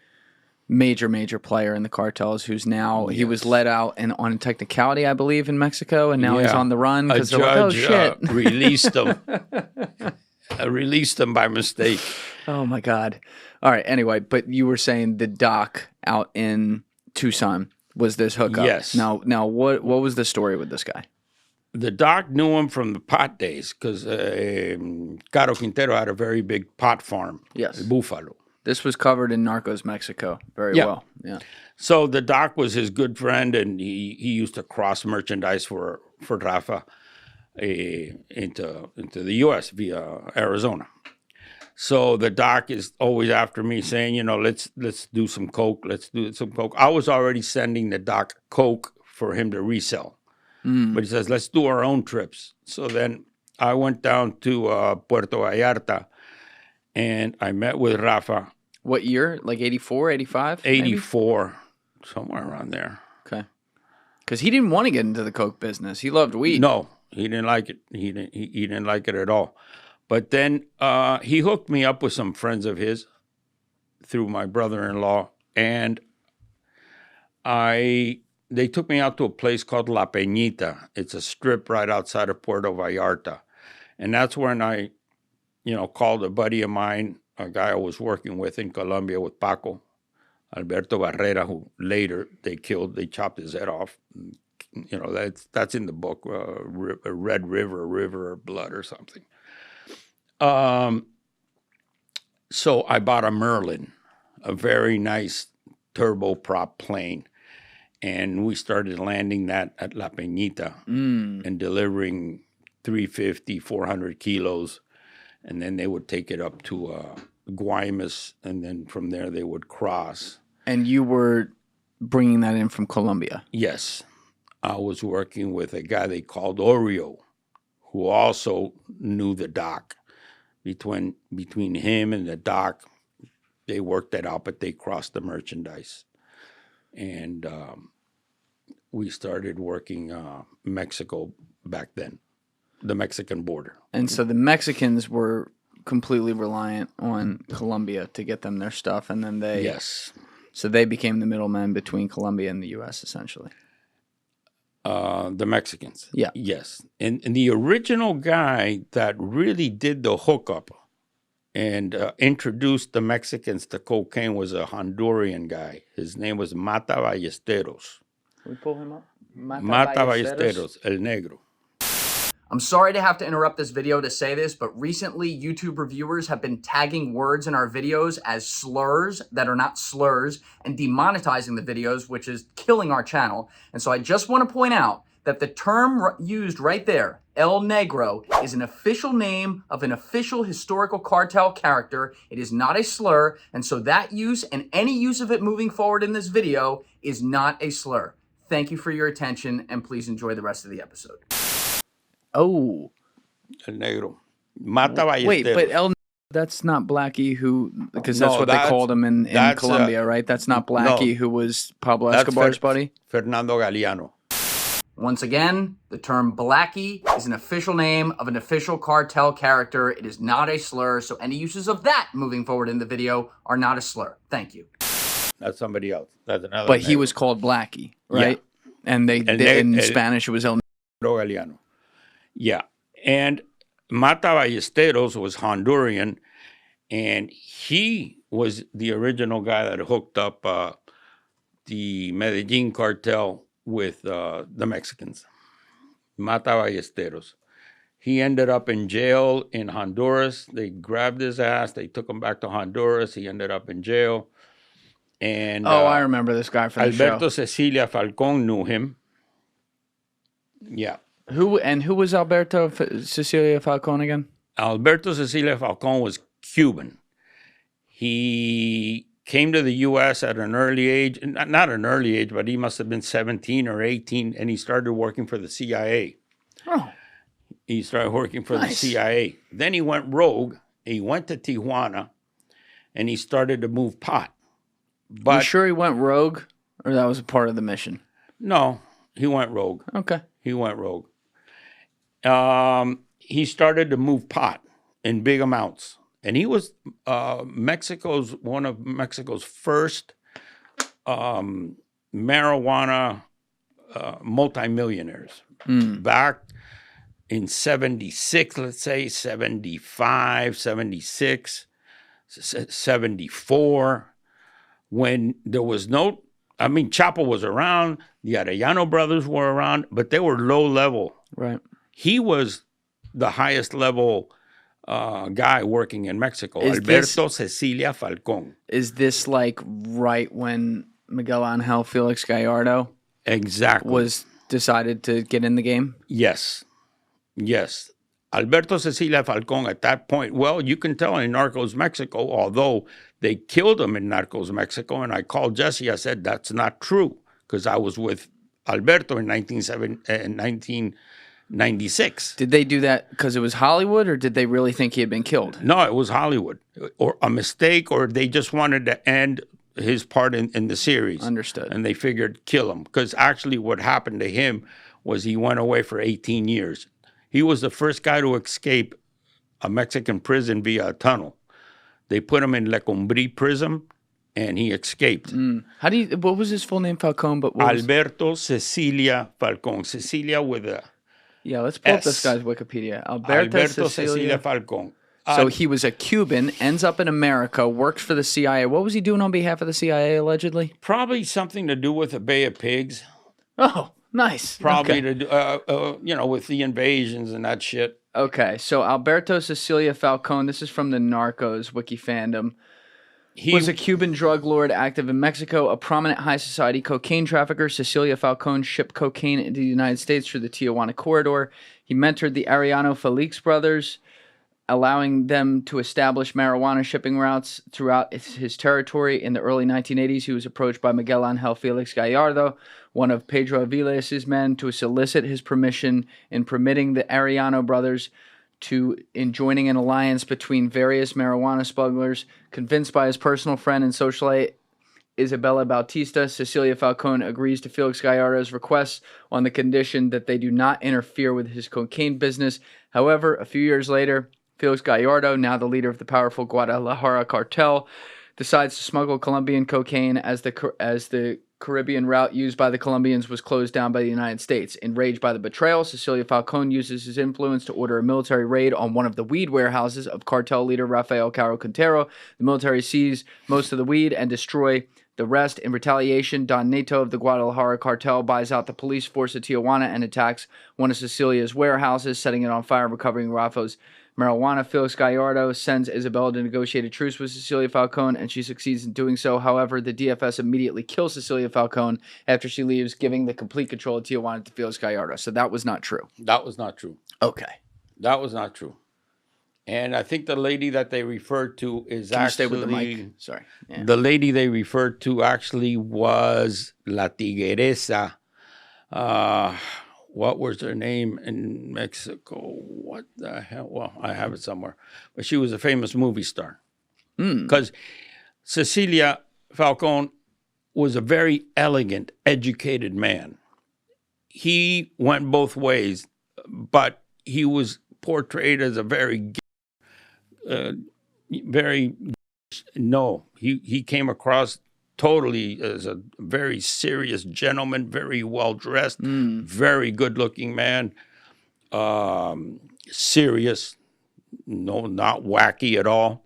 Major player in the cartels, who's now, he was let out on a technicality, I believe, in Mexico, and now he's on the run because they're like, oh, shit. Released him. Released him by mistake. Oh, my God. All right, anyway, but you were saying the Doc out in Tucson was this hookup. Yes. Now, what was the story with this guy? The Doc knew him from the pot days because Caro Quintero had a very big pot farm. Yes. Buffalo. This was covered in Narcos Mexico very well. Yeah. So the Doc was his good friend, and he used to cross merchandise for Rafa into the U.S. via Arizona. So the Doc is always after me saying, let's do some coke. Let's do some coke. I was already sending the Doc coke for him to resell, but he says, let's do our own trips. So then I went down to Puerto Vallarta, and I met with Rafa. What year? Like 84, 85? 84, somewhere around there. Okay. Because he didn't want to get into the coke business. He loved weed. No, he didn't like it. He didn't like it at all. But then he hooked me up with some friends of his through my brother-in-law, and they took me out to a place called La Peñita. It's a strip right outside of Puerto Vallarta. And that's when I called a buddy of mine, a guy I was working with in Colombia with Paco, Alberto Barrera, who later they chopped his head off. That's in the book, Red River of Blood or something. So I bought a Merlin, a very nice turboprop plane, and we started landing that at La Peñita and delivering 350, 400 kilos. And then they would take it up to Guaymas, and then from there they would cross. And you were bringing that in from Colombia? Yes. I was working with a guy they called Oreo, who also knew the Doc. Between him and the Doc, they worked that out, but they crossed the merchandise. And we started working Mexico back then. The Mexican border. And so the Mexicans were completely reliant on Colombia to get them their stuff, and then so they became the middlemen between Colombia and the U.S. essentially. The Mexicans. Yeah. Yes. And the original guy that really did the hookup and introduced the Mexicans to cocaine was a Honduran guy. His name was Mata Ballesteros. Can we pull him up? Mata Ballesteros, El Negro. I'm sorry to have to interrupt this video to say this, but recently YouTube reviewers have been tagging words in our videos as slurs that are not slurs and demonetizing the videos, which is killing our channel. And so I just want to point out that the term used right there, El Negro, is an official name of an official historical cartel character. It is not a slur, and so that use and any use of it moving forward in this video is not a slur. Thank you for your attention, and please enjoy the rest of the episode. Oh. El Negro. Mata Ballesteros. Wait, but that's not Blackie who, because that's No, what they called him in Colombia, right? That's not Blackie who was Pablo Escobar's buddy? Fernando Galeano. Once again, the term Blackie is an official name of an official cartel character. It is not a slur, so any uses of that moving forward in the video are not a slur. Thank you. That's somebody else. That's another. But he Negro. was called Blackie, right? Yeah. And in Spanish it was El Galeano. Yeah. And Mata Ballesteros was Honduran, and he was the original guy that hooked up the Medellin Cartel with the Mexicans. Mata Ballesteros. He ended up in jail in Honduras. They grabbed his ass. They took him back to Honduras. He ended up in jail. And I remember this guy from Alberto the show. Cecilia Falcón knew him. Yeah. Who was Alberto Cecilia Falcón again? Alberto Cecilia Falcón was Cuban. He came to the U.S. at an early age, not an early age, but he must have been 17 or 18, and he started working for the CIA. Oh. He started working for the CIA. Then he went rogue. He went to Tijuana, and he started to move pot. But you sure he went rogue, or that was a part of the mission? No, he went rogue. Okay. He went rogue. He started to move pot in big amounts. And he was one of Mexico's first marijuana multimillionaires. Back in 76, let's say, 75, 76, 74, when there was no, I mean, Chapo was around, the Arellano brothers were around, but they were low level. Right. He was the highest level guy working in Mexico, Alberto Cecilia Falcón. Is this like right when Miguel Angel Felix Gallardo exactly was decided to get in the game? Yes. Yes. Alberto Cecilia Falcón at that point, well, you can tell in Narcos Mexico, although they killed him in Narcos Mexico, and I called Jesse, I said, that's not true, because I was with Alberto in 1996. Did they do that because it was Hollywood, or did they really think he had been killed? No, it was Hollywood, or a mistake, or they just wanted to end his part in the series. Understood. And they figured kill him, because actually what happened to him was he went away for 18 years. He was the first guy to escape a Mexican prison via a tunnel. They put him in Le Combrí prison, and he escaped. What was his full name, Falcón? But Alberto Cecilia Falcón. Cecilia with a yeah, let's pull up this S. guy's Wikipedia. Alberto Cecilia Falcón. So he was a Cuban, ends up in America, works for the CIA. What was he doing on behalf of the CIA, allegedly? Probably something to do with the Bay of Pigs. Oh, nice. Probably okay. to do, with the invasions and that shit. Okay, so Alberto Cecilia Falcón, this is from the Narcos Wiki fandom. He was a Cuban drug lord active in Mexico, a prominent high society cocaine trafficker. Cecilia Falcón shipped cocaine into the United States through the Tijuana corridor. He mentored the Arellano Felix brothers, allowing them to establish marijuana shipping routes throughout his territory. In the early 1980s, he was approached by Miguel Angel Felix Gallardo, one of Pedro Aviles' men, to solicit his permission in permitting the Arellano brothers in joining an alliance between various marijuana smugglers. Convinced by his personal friend and socialite Isabella Bautista, Cecilia Falcón agrees to Felix Gallardo's requests on the condition that they do not interfere with his cocaine business. However, a few years later, Felix Gallardo, now the leader of the powerful Guadalajara cartel, decides to smuggle Colombian cocaine as the Caribbean route used by the Colombians was closed down by the United States. Enraged by the betrayal, Cecilia Falcone uses his influence to order a military raid on one of the weed warehouses of cartel leader Rafael Caro Quintero. The military seize most of the weed and destroy the rest. In retaliation, Don Neto of the Guadalajara cartel buys out the police force at Tijuana and attacks one of Cecilia's warehouses, setting it on fire, recovering Rafa's marijuana. Felix Gallardo sends Isabella to negotiate a truce with Cecilia Falcone, and she succeeds in doing so. However, the DFS immediately kills Cecilia Falcone after she leaves, giving the complete control of Tijuana to Felix Gallardo. So that was not true. That was not true. Okay. That was not true. And I think the lady that they referred to is Can you actually... stay with the mic? Sorry. Yeah. The lady they referred to actually was La Tigresa. What was her name in Mexico? What the hell? Well, I have it somewhere. But she was a famous movie star. Because Cecilia Falcone was a very elegant, educated man. He went both ways, but he was portrayed as a he came across totally as a very serious gentleman, very well-dressed, very good-looking man, serious, not wacky at all.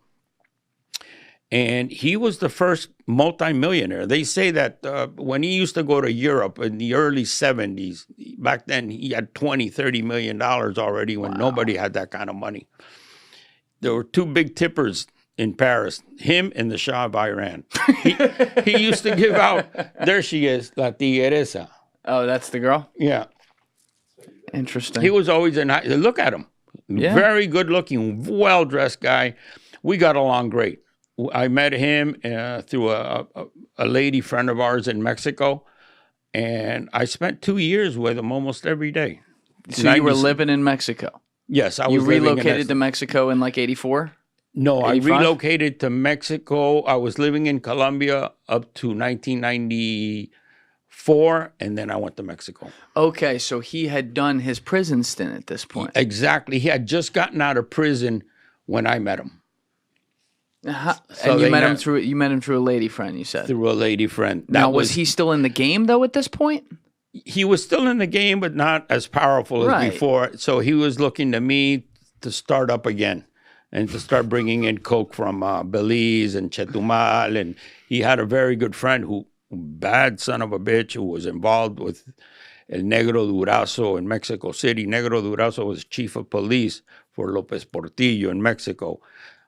And he was the first multimillionaire. They say that when he used to go to Europe in the early 70s, back then he had $20-30 million already when nobody had that kind of money. There were two big tippers in Paris, him and the Shah of Iran. He used to give out, there she is, La Tigresa. Oh, that's the girl? Yeah. Interesting. He was always look at him. Yeah. Very good looking, well-dressed guy. We got along great. I met him through a lady friend of ours in Mexico, and I spent 2 years with him almost every day. So you were living in Mexico? Yes, I was. You relocated to Mexico in like 84? No, 85? I relocated to Mexico. I was living in Colombia up to 1994, and then I went to Mexico. Okay, so he had done his prison stint at this point. Exactly. He had just gotten out of prison when I met him. And you met him through a lady friend, you said? Through a lady friend. Now, was he still in the game, though, at this point? He was still in the game, but not as powerful as before. So he was looking to me to start up again and to start bringing in coke from Belize and Chetumal. And he had a very good friend bad son of a bitch, who was involved with El Negro Durazo in Mexico City. Negro Durazo was chief of police for Lopez Portillo in Mexico.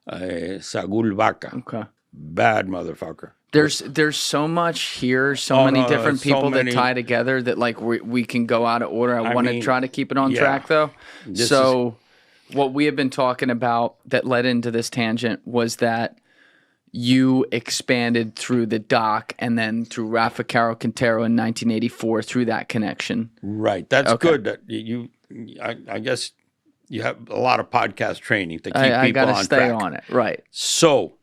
Sagul Vaca. Okay. Bad motherfucker. There's so much here, many different people that tie together that like we can go out of order. I want to try to keep it on track though. What we have been talking about that led into this tangent was that you expanded through the doc and then through Rafa Caro Quintero in 1984 through that connection. Right. That's good. That I guess you have a lot of podcast training to keep people on track. I got to stay on it. Right. So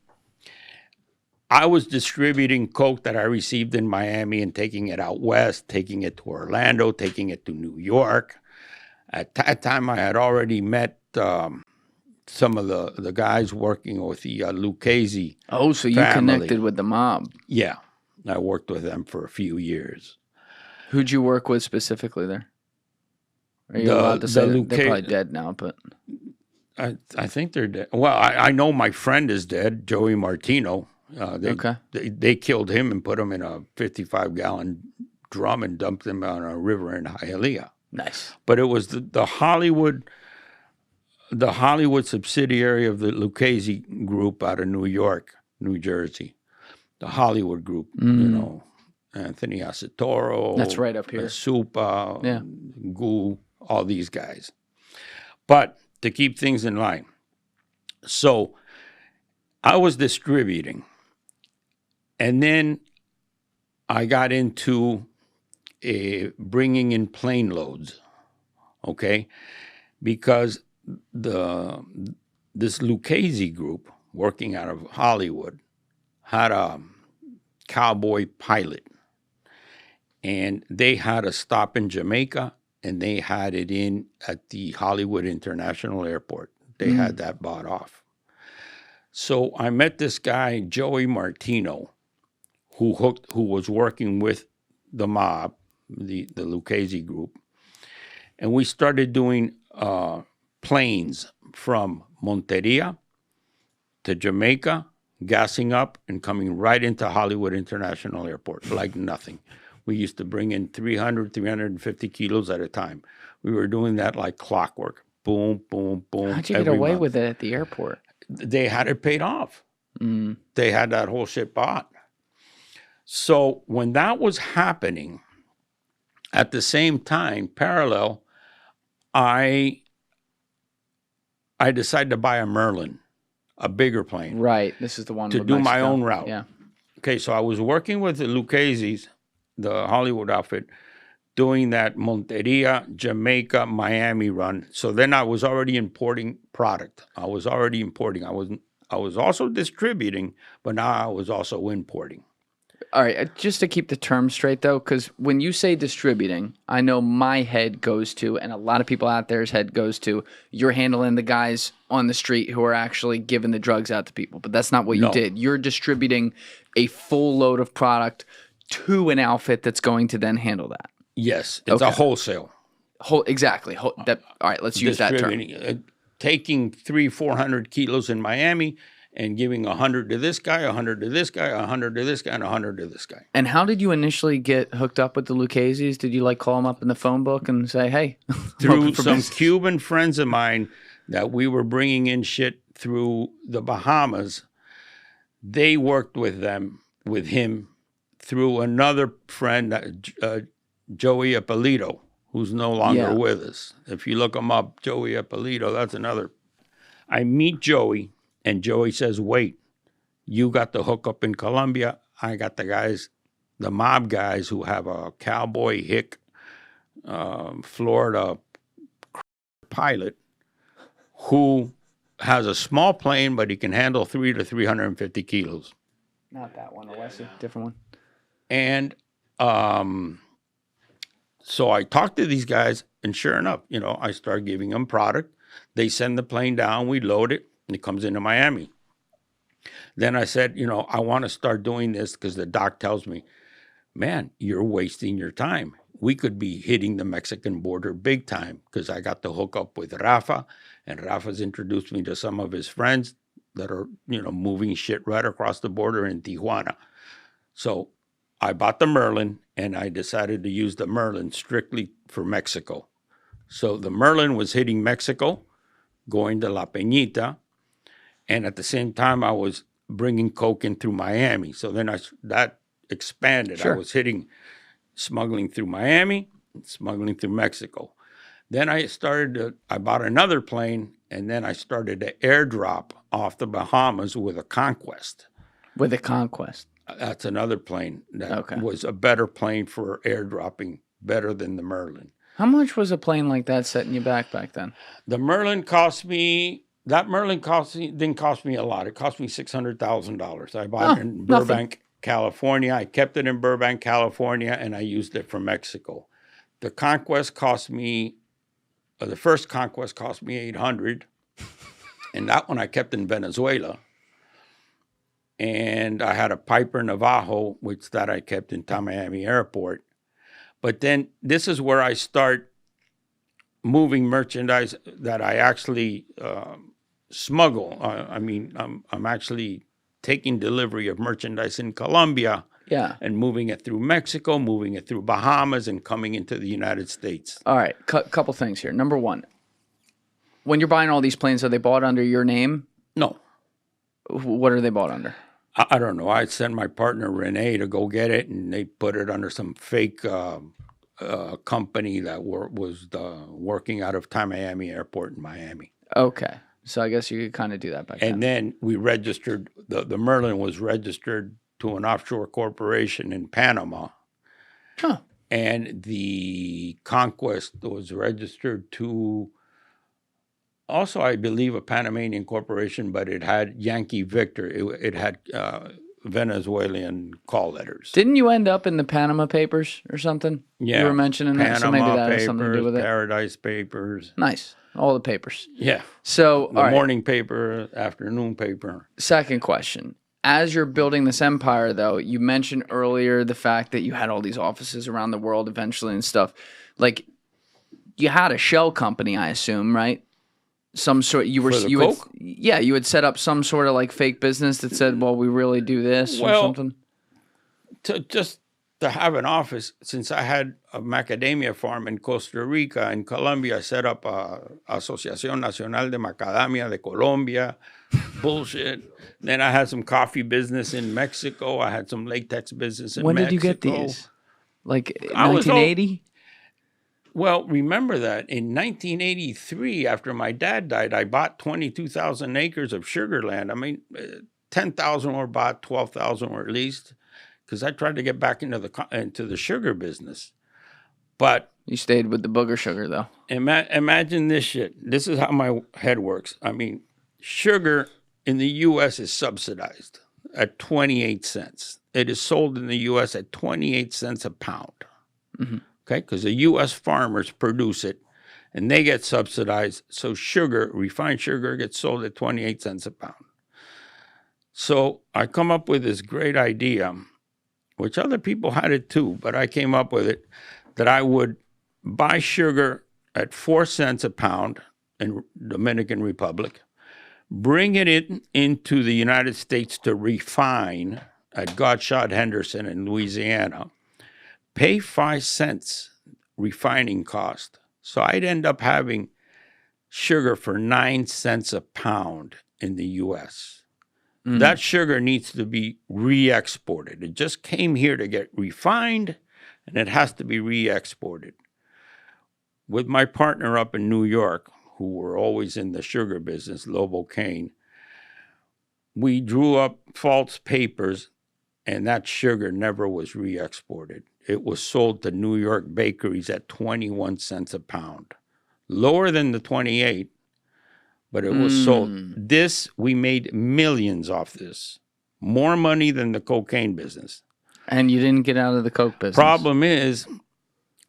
I was distributing coke that I received in Miami and taking it out west, taking it to Orlando, taking it to New York. At that time, I had already met some of the guys working with the Lucchese Oh, so you family. Connected with the mob. Yeah. I worked with them for a few years. Who'd you work with specifically there? Are you allowed to say they're probably dead now, but... I think they're dead. Well, I know my friend is dead, Joey Martino. They killed him and put him in a 55-gallon drum and dumped him on a river in Hialeah. Nice. But it was the Hollywood subsidiary of the Lucchese group out of New York, New Jersey. The Hollywood group, Anthony Asitoro. That's right up here. Supa, Gu, all these guys. But to keep things in line. So I was distributing. And then I got into bringing in plane loads, okay? Because this Lucchese group working out of Hollywood had a cowboy pilot. And they had a stop in Jamaica, and they had it in at the Hollywood International Airport. They had that bought off. So I met this guy, Joey Martino, who was working with the mob, the Lucchese group, and we started doing planes from Monteria to Jamaica, gassing up and coming right into Hollywood International Airport like nothing. We used to bring in 300, 350 kilos at a time. We were doing that like clockwork. Boom, boom, boom. How'd you get away with it at the airport? They had it paid off. They had that whole shit bought. So when that was happening, at the same time, parallel, I decided to buy a Merlin, a bigger plane. Right. This is the one to with do my Mexico. own route. Yeah. Okay, so I was working with the Lucchese's, the Hollywood outfit, doing that Monteria, Jamaica, Miami run. So then I was already importing product. I was also distributing, but now I was also importing. All right, just to keep the terms straight, though, because when you say distributing, I know my head goes to, and a lot of people out there's head goes to, you're handling the guys on the street who are actually giving the drugs out to people. But that's not what you did. You're distributing a full load of product to an outfit that's going to then handle that. Yes, it's a wholesale. Exactly. All right, let's use that term. Taking 300-400 kilos in Miami and giving 100 to this guy, 100 to this guy, 100 to this guy, and 100 to this guy. And how did you initially get hooked up with the Lucchese's? Did you like call them up in the phone book and say, hey? Through some Cuban friends of mine that we were bringing in shit through the Bahamas, they worked with him, through another friend, Joey Ippolito, who's no longer with us. If you look him up, Joey Ippolito, that's another. I meet Joey, and Joey says, wait, you got the hookup in Colombia. I got the mob guys who have a cowboy hick, Florida pilot who has a small plane, but he can handle 300 to 350 kilos. Not that one, Alessi. Different one. And so I talked to these guys, and sure enough, I start giving them product. They send the plane down, we load it, and it comes into Miami. Then I said, I want to start doing this because the doc tells me, man, you're wasting your time. We could be hitting the Mexican border big time because I got the hookup with Rafa, and Rafa's introduced me to some of his friends that are, moving shit right across the border in Tijuana. So I bought the Merlin, and I decided to use the Merlin strictly for Mexico. So the Merlin was hitting Mexico, going to La Peñita, and at the same time, I was bringing coke in through Miami. So then that expanded. Sure. I was hitting smuggling through Miami, smuggling through Mexico. Then I bought another plane, and then I started to airdrop off the Bahamas with a Conquest. With a Conquest. That's another plane that was a better plane for airdropping, better than the Merlin. How much was a plane like that setting you back then? The Merlin didn't cost me a lot. It cost me $600,000. I bought it in Burbank, California. I kept it in Burbank, California, and I used it for Mexico. The Conquest cost me, the first Conquest cost me $800, and that one I kept in Venezuela. And I had a Piper Navajo, which I kept in Miami Airport. But then this is where I start moving merchandise that I actually smuggle. I'm actually taking delivery of merchandise in Colombia and moving it through Mexico, moving it through Bahamas, and coming into the United States. All right, couple things here. Number one, when you're buying all these planes, are they bought under your name? No. What are they bought under? I don't know. I sent my partner Renee to go get it, and they put it under some fake company that was working out of Miami Airport in Miami. Okay. So I guess you could kind of do that back then. And then we registered, the Merlin was registered to an offshore corporation in Panama. Huh. And the Conquest was registered to also, I believe, a Panamanian corporation, but it had Yankee Victor. It had Venezuelan call letters. Didn't you end up in the Panama Papers or something? Yeah. You were mentioning that, so maybe that has something to do with it. Paradise Papers. Nice. All the papers. Yeah. So, the morning paper, afternoon paper. Second question. as you're building this empire, though, you mentioned earlier the fact that you had all these offices around the world eventually and stuff. Like, you had a shell company, I assume, right? Some sort. You were For the you coke? had, you had set up some sort of like fake business that said, "Well, we really do this" or something. To have an office, since I had a macadamia farm in Costa Rica and Colombia, I set up a Asociación Nacional de Macadamia de Colombia, bullshit. Then I had some coffee business in Mexico. I had some latex business in When Mexico. did you get these? Like I was 1980? Well, remember that in 1983, after my dad died, I bought 22,000 acres of sugar land. I mean, 10,000 were bought, 12,000 were leased, because I tried to get back into the sugar business. But You stayed with the booger sugar, though. imagine this shit. This is how my head works. I mean, sugar in the U.S. is subsidized at 28 cents. It is sold in the U.S. at 28 cents a pound. Mm-hmm. Okay, because the U.S. farmers produce it, and they get subsidized. So sugar, refined sugar, gets sold at 28 cents a pound. So I come up with this great idea, which other people had it too, but I came up with it, that I would buy sugar at 4 cents a pound in Dominican Republic, bring it into the United States to refine at Godshot Henderson in Louisiana, pay 5 cents refining cost. So I'd end up having sugar for 9 cents a pound in the U.S. Mm. That sugar needs to be re-exported. It just came here to get refined, and it has to be re-exported. With my partner up in New York, who were always in the sugar business, Lobo Kane, we drew up false papers, and that sugar never was re-exported. It was sold to New York bakeries at 21 cents a pound. Lower than the 28, but it was sold. This, we made millions off this. More money than the cocaine business. And you didn't get out of the coke business. Problem is,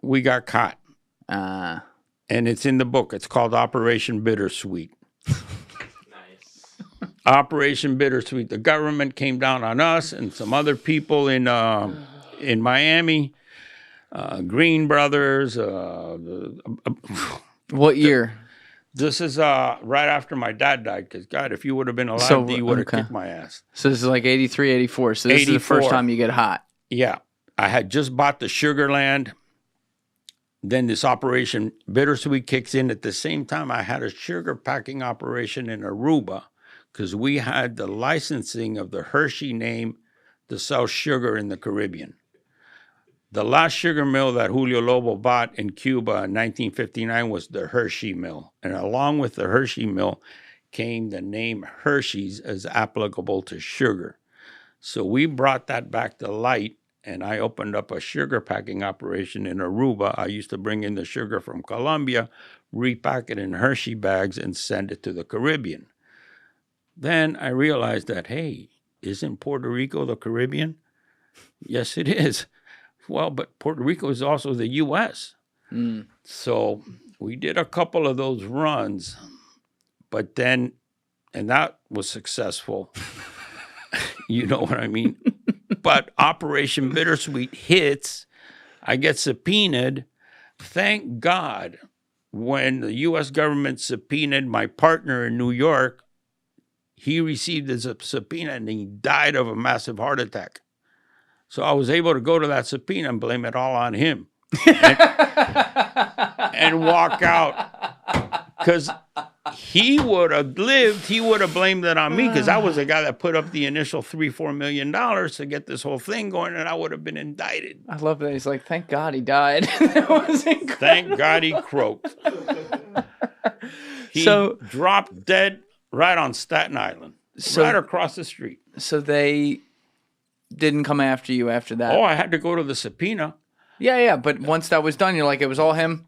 we got caught. Ah. And it's in the book. It's called Operation Bittersweet. Nice. Operation Bittersweet. The government came down on us and some other people in Miami, Green Brothers. What year? This is right after my dad died, because, God, if you would have been alive, you would have kicked my ass. So this is like 83, 84. So this is the first time you get hot. Yeah. I had just bought the sugar land. Then this Operation Bittersweet kicks in. At the same time, I had a sugar packing operation in Aruba, because we had the licensing of the Hershey name to sell sugar in the Caribbean. The last sugar mill that Julio Lobo bought in Cuba in 1959 was the Hershey mill. And along with the Hershey mill came the name Hershey's as applicable to sugar. So we brought that back to light, and I opened up a sugar packing operation in Aruba. I used to bring in the sugar from Colombia, repack it in Hershey bags, and send it to the Caribbean. Then I realized that, hey, isn't Puerto Rico the Caribbean? Yes, it is. Well, but Puerto Rico is also the U.S. So we did a couple of those runs, but then, and that was successful. You know what I mean? But Operation Bittersweet hits. I get subpoenaed. Thank God, when the U.S. government subpoenaed my partner in New York, he received his subpoena and he died of a massive heart attack. So I was able to go to that subpoena and blame it all on him and walk out. Because he would have lived, he would have blamed it on me, because I was the guy that put up the initial $3-4 million to get this whole thing going, and I would have been indicted. I love that. He's like, thank God he died. That was incredible. Thank God he croaked. He dropped dead right on Staten Island, right across the street. So they didn't come after you after that? Oh, I had to go to the subpoena. Yeah, but once that was done, you're like, it was all him?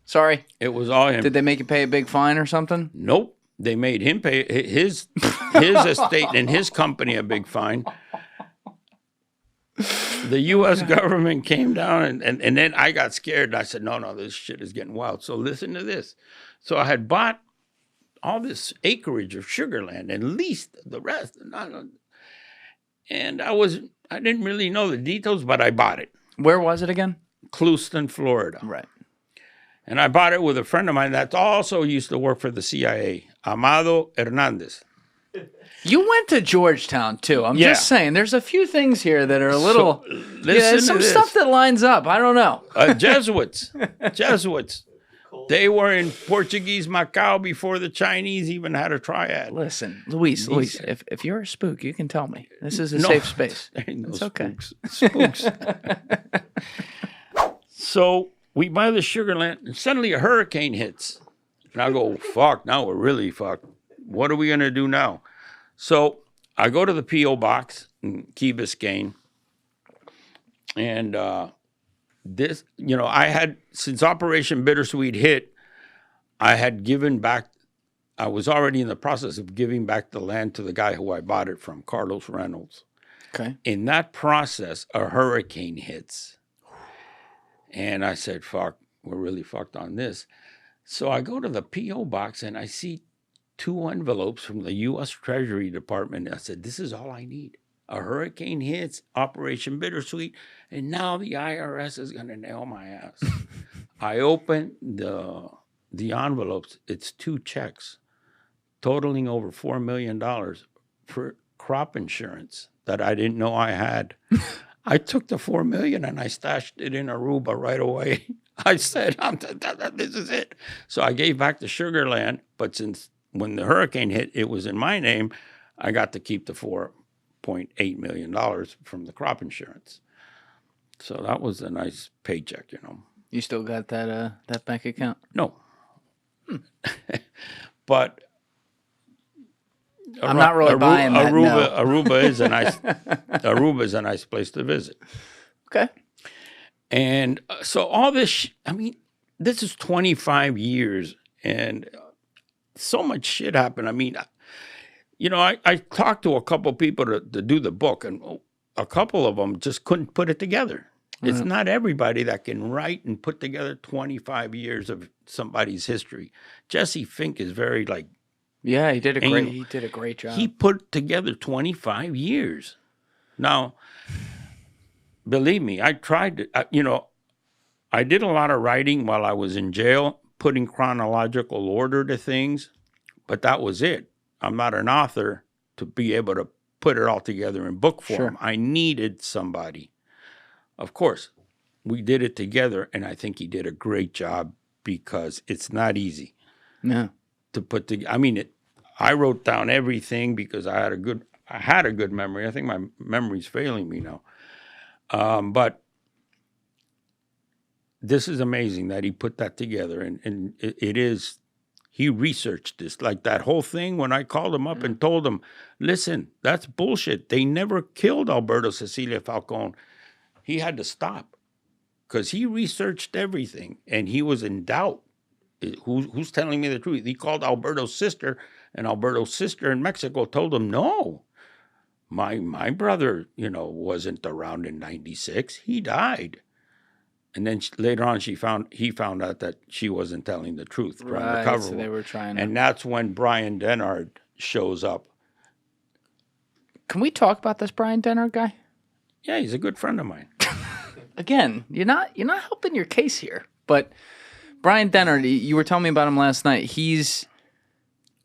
Sorry. It was all him. Did they make you pay a big fine or something? Nope. They made him pay his estate and his company a big fine. The U.S. government came down, and then I got scared. And I said, no, this shit is getting wild. So listen to this. So I had bought all this acreage of sugar land and leased the rest. And I didn't really know the details, but I bought it. Where was it again? Clewiston, Florida. Right. And I bought it with a friend of mine that also used to work for the CIA, Amado Hernandez. You went to Georgetown too. I'm just saying, there's a few things here that are a little. Listen some to this. stuff that lines up. I don't know. Jesuits. They were in Portuguese Macau before the Chinese even had a triad. Listen, Luis, if you're a spook, you can tell me. This is a safe space. There ain't no It's okay. spooks. So we buy the Sugar Land, and suddenly a hurricane hits. And I go, fuck, now we're really fucked. What are we going to do now? So I go to the P.O. box in Key Biscayne, and this, I had, since Operation Bittersweet hit, I had given back, I was already in the process of giving back the land to the guy who I bought it from, Carlos Reynolds. Okay. In that process, a hurricane hits. And I said, fuck, we're really fucked on this. So I go to the P.O. box and I see 2 envelopes from the U.S. Treasury Department. I said, this is all I need. A hurricane hits, Operation Bittersweet, and now the IRS is going to nail my ass. I open the envelopes. It's 2 checks totaling over $4 million for crop insurance that I didn't know I had. I took the $4 million and I stashed it in Aruba right away. I said, this is it. So I gave back the Sugar Land, but since when the hurricane hit, it was in my name, I got to keep the $4.8 million from the crop insurance. So that was a nice paycheck, You still got that bank account? No. But I'm not really buying that. Aruba is a nice place to visit. Okay. And so all this, this is 25 years, and so much shit happened. I talked to a couple people to do the book, and a couple of them just couldn't put it together. It's not everybody that can write and put together 25 years of somebody's history. Jesse Fink is very yeah, he did a great job. He put together 25 years. Now, believe me, I tried to, I did a lot of writing while I was in jail, putting chronological order to things, but that was it. I'm not an author to be able to put it all together in book form. Sure. I needed somebody. Of course, we did it together, and I think he did a great job because it's not easy. No. To put together. I wrote down everything because I had a good memory. I think my memory's failing me now. But this is amazing that he put that together, and it is. He researched this, like that whole thing when I called him up and told him, listen, that's bullshit. They never killed Alberto Cecilia Falcone. He had to stop because he researched everything, and he was in doubt. Who's telling me the truth? He called Alberto's sister, and Alberto's sister in Mexico told him, no, my brother, wasn't around in 96. He died. And then later on, he found out that she wasn't telling the truth. Trying to cover so they were trying to... And that's when Brian Denard shows up. Can we talk about this Brian Denard guy? Yeah, he's a good friend of mine. Again, you're not helping your case here, but... Brian Denard, you were telling me about him last night. He's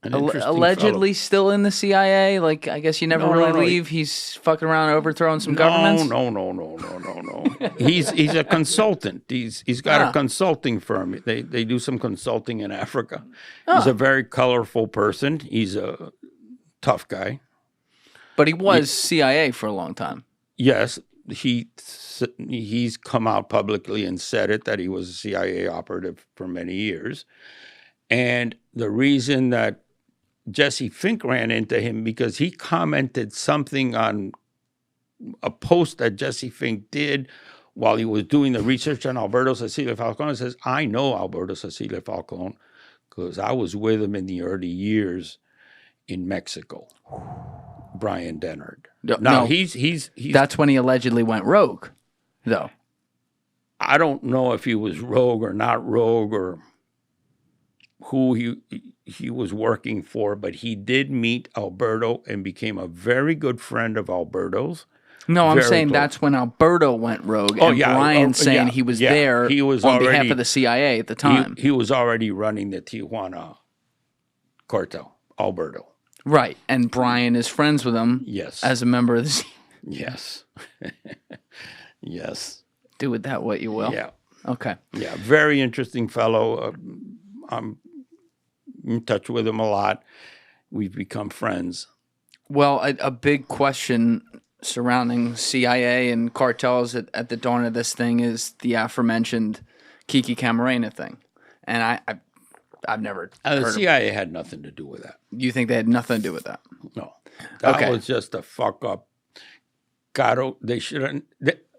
allegedly still in the CIA. I guess you never really leave. He's fucking around overthrowing some governments. No. He's a consultant. He's got a consulting firm. They do some consulting in Africa. He's a very colorful person. He's a tough guy. But he was CIA for a long time. Yes, he's come out publicly and said it, that he was a CIA operative for many years. And the reason that Jesse Fink ran into him, because he commented something on a post that Jesse Fink did while he was doing the research on Alberto Cecilia Falcone. He says, I know Alberto Cecilia Falcone because I was with him in the early years in Mexico. Brian Denard. No, he's that's when he allegedly went rogue, though. I don't know if he was rogue or not rogue or who he. he was working for, but he did meet Alberto and became a very good friend of Alberto's. No, I'm Very saying close. that's when Alberto went rogue. Oh, and yeah. Brian's saying Yeah. he was Yeah. there He was on behalf already- of the CIA at the time. He was already running the Tijuana cartel, Alberto. Right. And Brian is friends with him Yes. as a member of the CIA. Yes. Yes. Do with that what you will. Yeah. Okay. Yeah. Very interesting fellow. I'm in touch with him a lot. We've become friends. Well, a big question surrounding CIA and cartels at the dawn of this thing is the aforementioned Kiki Camarena thing. And I've never The heard of. CIA had nothing to do with that. You think they had nothing to do with that? No. That Okay. was just a fuck up. Caro, they shouldn't.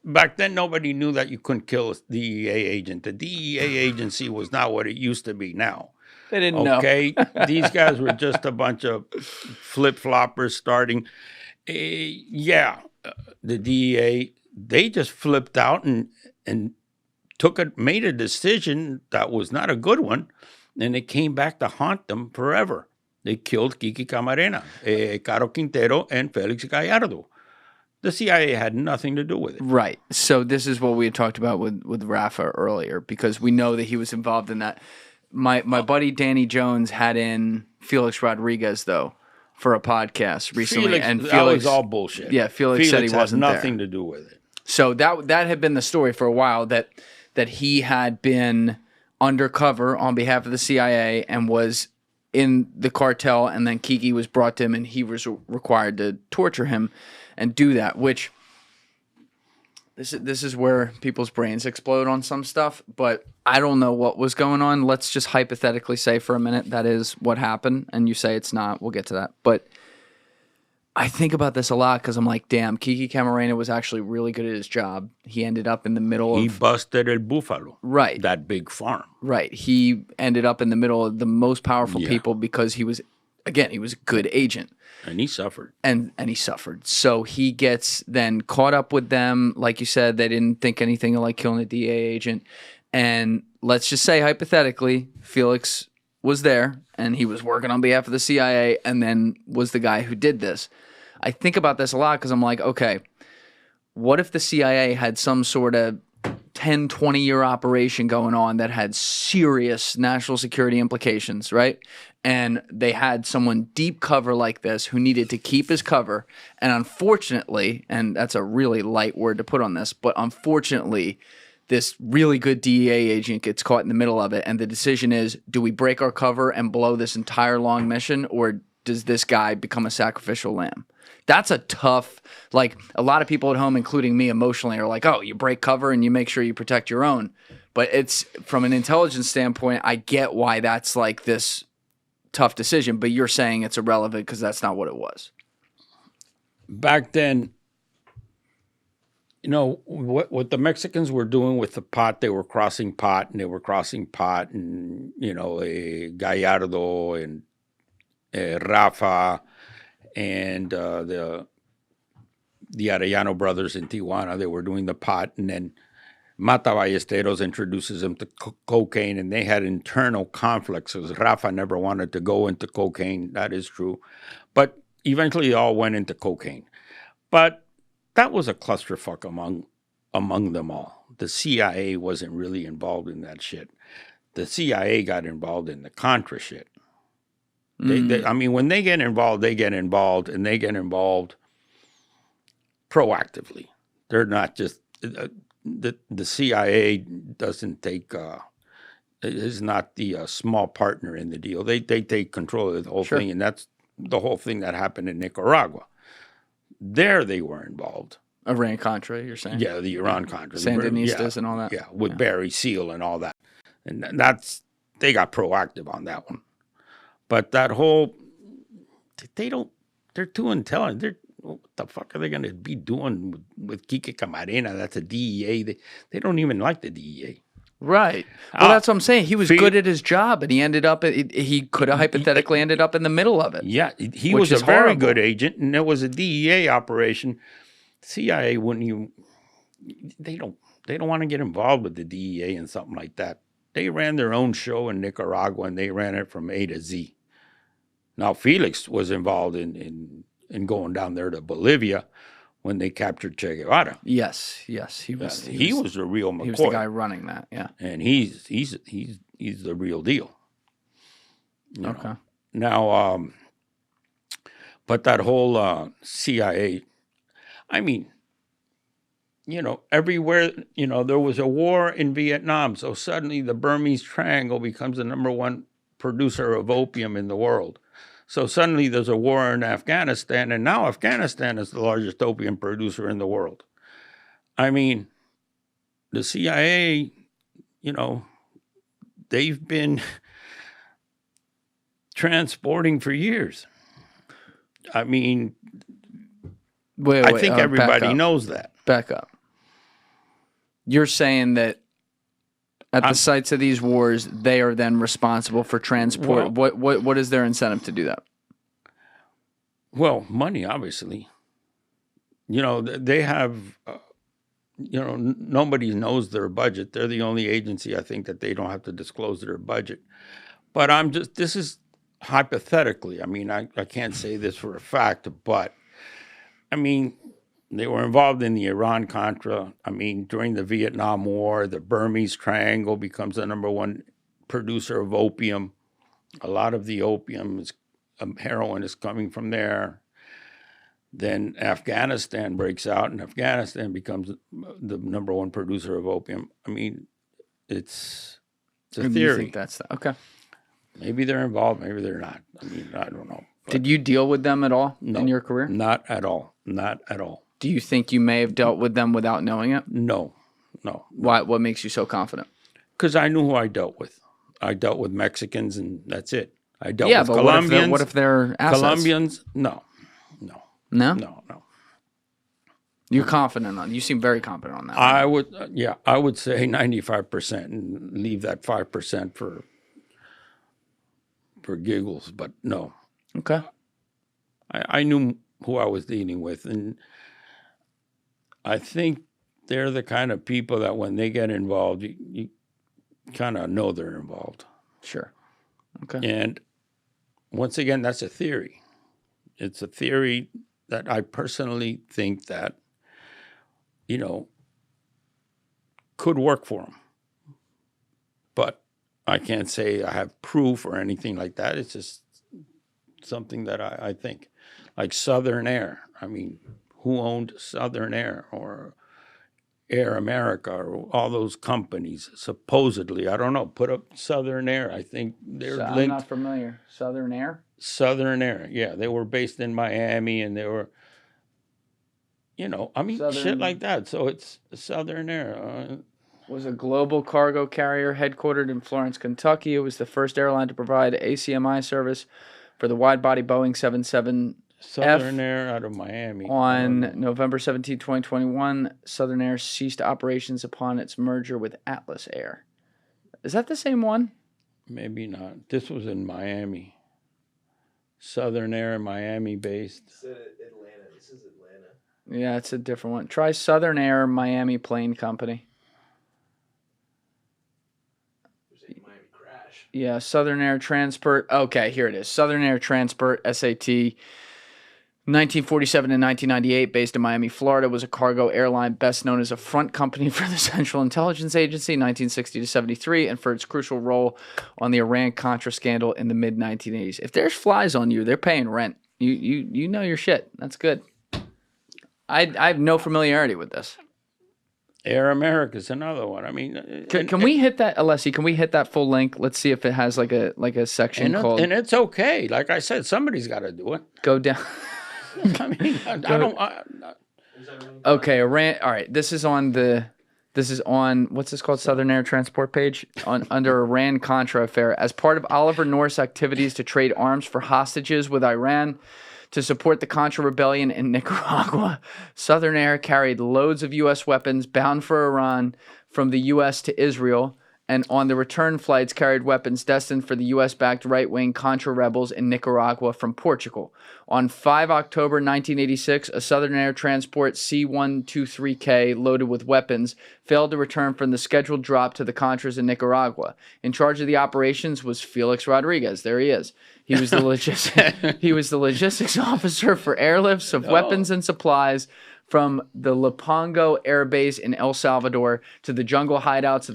Back then, nobody knew that you couldn't kill a DEA agent. The DEA agency was not what it used to be now. They didn't know. Okay? These guys were just a bunch of flip-floppers starting. The DEA, they just flipped out and made a decision that was not a good one, and it came back to haunt them forever. They killed Kiki Camarena, Caro Quintero, and Felix Gallardo. The CIA had nothing to do with it. Right. So this is what we had talked about with Rafa earlier, because we know that he was involved in that. My buddy Danny Jones had in Felix Rodriguez, though, for a podcast recently. That was all bullshit. Yeah, Felix said he wasn't had there. nothing to do with it. So that had been the story for a while, that he had been undercover on behalf of the CIA and was in the cartel, and then Kiki was brought to him and he was required to torture him and do that, which this is where people's brains explode on some stuff, but I don't know what was going on. Let's just hypothetically say for a minute that is what happened, and you say it's not. We'll get to that. But I think about this a lot because I'm like, damn, Kiki Camarena was actually really good at his job. He ended up in the middle He of... busted El Búfalo. Right. That big farm. Right. He ended up in the middle of the most powerful people because he was a good agent. And he suffered. And he suffered. So he gets then caught up with them. Like you said, they didn't think anything of like killing a DA agent. And let's just say, hypothetically, Felix was there and he was working on behalf of the CIA and then was the guy who did this. I think about this a lot because I'm like, okay, what if the CIA had some sort of 10, 20-year operation going on that had serious national security implications, right? And they had someone deep cover like this who needed to keep his cover. And unfortunately, and that's a really light word to put on this, but unfortunately, this really good DEA agent gets caught in the middle of it. And the decision is, do we break our cover and blow this entire long mission, or does this guy become a sacrificial lamb? That's a tough, like, a lot of people at home, including me emotionally, are like, oh, you break cover and you make sure you protect your own. But it's, from an intelligence standpoint, I get why that's like this tough decision, but you're saying it's irrelevant because that's not what it was. Back then, you know, what the Mexicans were doing with the pot, they were crossing pot, and, you know, Gallardo and Rafa and the Arellano brothers in Tijuana, they were doing the pot, and then Mata Ballesteros introduces them to cocaine, and they had internal conflicts because Rafa never wanted to go into cocaine. That is true. But eventually they all went into cocaine. But that was a clusterfuck among them all. The CIA wasn't really involved in that shit. The CIA got involved in the Contra shit. I mean, when they get involved, and they get involved proactively. They're not just... The CIA doesn't take is not the small partner in the deal. They take control of the whole thing, and that's the whole thing that happened in Nicaragua. There they were involved. Iran Contra, you're saying? Yeah, the Iran Contra, Sandinistas and all that. Yeah, with Barry Seal and all that, and they got proactive on that one. But that whole they're too intelligent. What the fuck are they going to be doing with Kiki Camarena? That's a DEA. They don't even like the DEA. Right. Well, that's what I'm saying. He was good at his job, and he ended up. He could have hypothetically ended up in the middle of it. Yeah, he was a very good agent, and it was a DEA operation. CIA wouldn't even. They don't want to get involved with the DEA and something like that. they ran their own show in Nicaragua, and they ran it from A to Z. Now, Felix was involved in going down there to Bolivia when they captured Che Guevara. Yes, he was. He was the real McCoy. He was the guy running that. Yeah, and he's the real deal. You okay. know. Now, but that whole CIA, I mean, you know, everywhere, you know, there was a war in Vietnam, so suddenly the Burmese Triangle becomes the #1 producer of opium in the world. So suddenly there's a war in Afghanistan, and now Afghanistan is the largest opium producer in the world. I mean, the CIA, you know, they've been transporting for years. I mean, Wait, I think everybody knows that. Back up. You're saying that at the sites of these wars, they are then responsible for transport. Well, What is their incentive to do that? Well, money, obviously. You know, they have, you know, nobody knows their budget. They're the only agency, I think, that they don't have to disclose their budget. But this is hypothetically. I mean, I can't say this for a fact, but, I mean, they were involved in the Iran-Contra. I mean, during the Vietnam War, the Burmese Triangle becomes the #1 producer of opium. A lot of the opium heroin is coming from there. Then Afghanistan breaks out, and Afghanistan becomes the #1 producer of opium. I mean, it's a theory. You think that's okay? Maybe they're involved, maybe they're not. I mean, I don't know. Did you deal with them at all in your career? Not at all. Not at all. Do you think you may have dealt with them without knowing it? No. Why? What makes you so confident? Because I knew who I dealt with. I dealt with Mexicans, and that's it. I dealt with but Colombians. what if they're assets? Colombians? No. You're confident on. You seem very confident on that. I would say 95% and leave that 5% for giggles, but no. Okay. I knew who I was dealing with, and I think they're the kind of people that when they get involved, you kind of know they're involved. Sure. Okay. And once again, that's a theory. It's a theory that I personally think that, you know, could work for them. But I can't say I have proof or anything like that. It's just something that I think. Like Southern Air. I mean, who owned Southern Air or Air America or all those companies? Supposedly, I don't know. Put up Southern Air. I think they're linked. I'm not familiar. Southern Air? Southern Air, yeah. They were based in Miami, and they were, you know, I mean, shit like that. So it's Southern Air. Was a global cargo carrier headquartered in Florence, Kentucky. It was the first airline to provide ACMI service for the wide-body Boeing 77 Southern Air out of Miami. On November 17, 2021, Southern Air ceased operations upon its merger with Atlas Air. Is that the same one? Maybe not. This was in Miami. Southern Air, Miami based. Atlanta. This is Atlanta. Yeah, it's a different one. Try Southern Air Miami Plane Company. There's a Miami crash. Yeah, Southern Air Transport. Okay, here it is. Southern Air Transport, SAT. 1947 and 1998, based in Miami, Florida, was a cargo airline best known as a front company for the Central Intelligence Agency, 1960 to 73, and for its crucial role on the Iran-Contra scandal in the mid-1980s. If there's flies on you, they're paying rent. You know your shit. That's good. I have no familiarity with this. Air America's another one. I mean, can we hit that, Alessi? Can we hit that full link? Let's see if it has like a section called. And it's okay. Like I said, somebody's got to do it. Go down. I mean, I don't. Okay, Iran. All right, this is on what's this called? Southern Air Transport page under Iran Contra affair. As part of Oliver North's activities to trade arms for hostages with Iran to support the Contra rebellion in Nicaragua, Southern Air carried loads of U.S. weapons bound for Iran from the U.S. to Israel and on the return flights carried weapons destined for the U.S.-backed right-wing Contra rebels in Nicaragua from Portugal. On 5 October 1986, a Southern Air Transport C-123K loaded with weapons failed to return from the scheduled drop to the Contras in Nicaragua. In charge of the operations was Felix Rodriguez. There he is. He was the logistics officer for airlifts of weapons and supplies from the Lepango Air Base in El Salvador to the jungle hideouts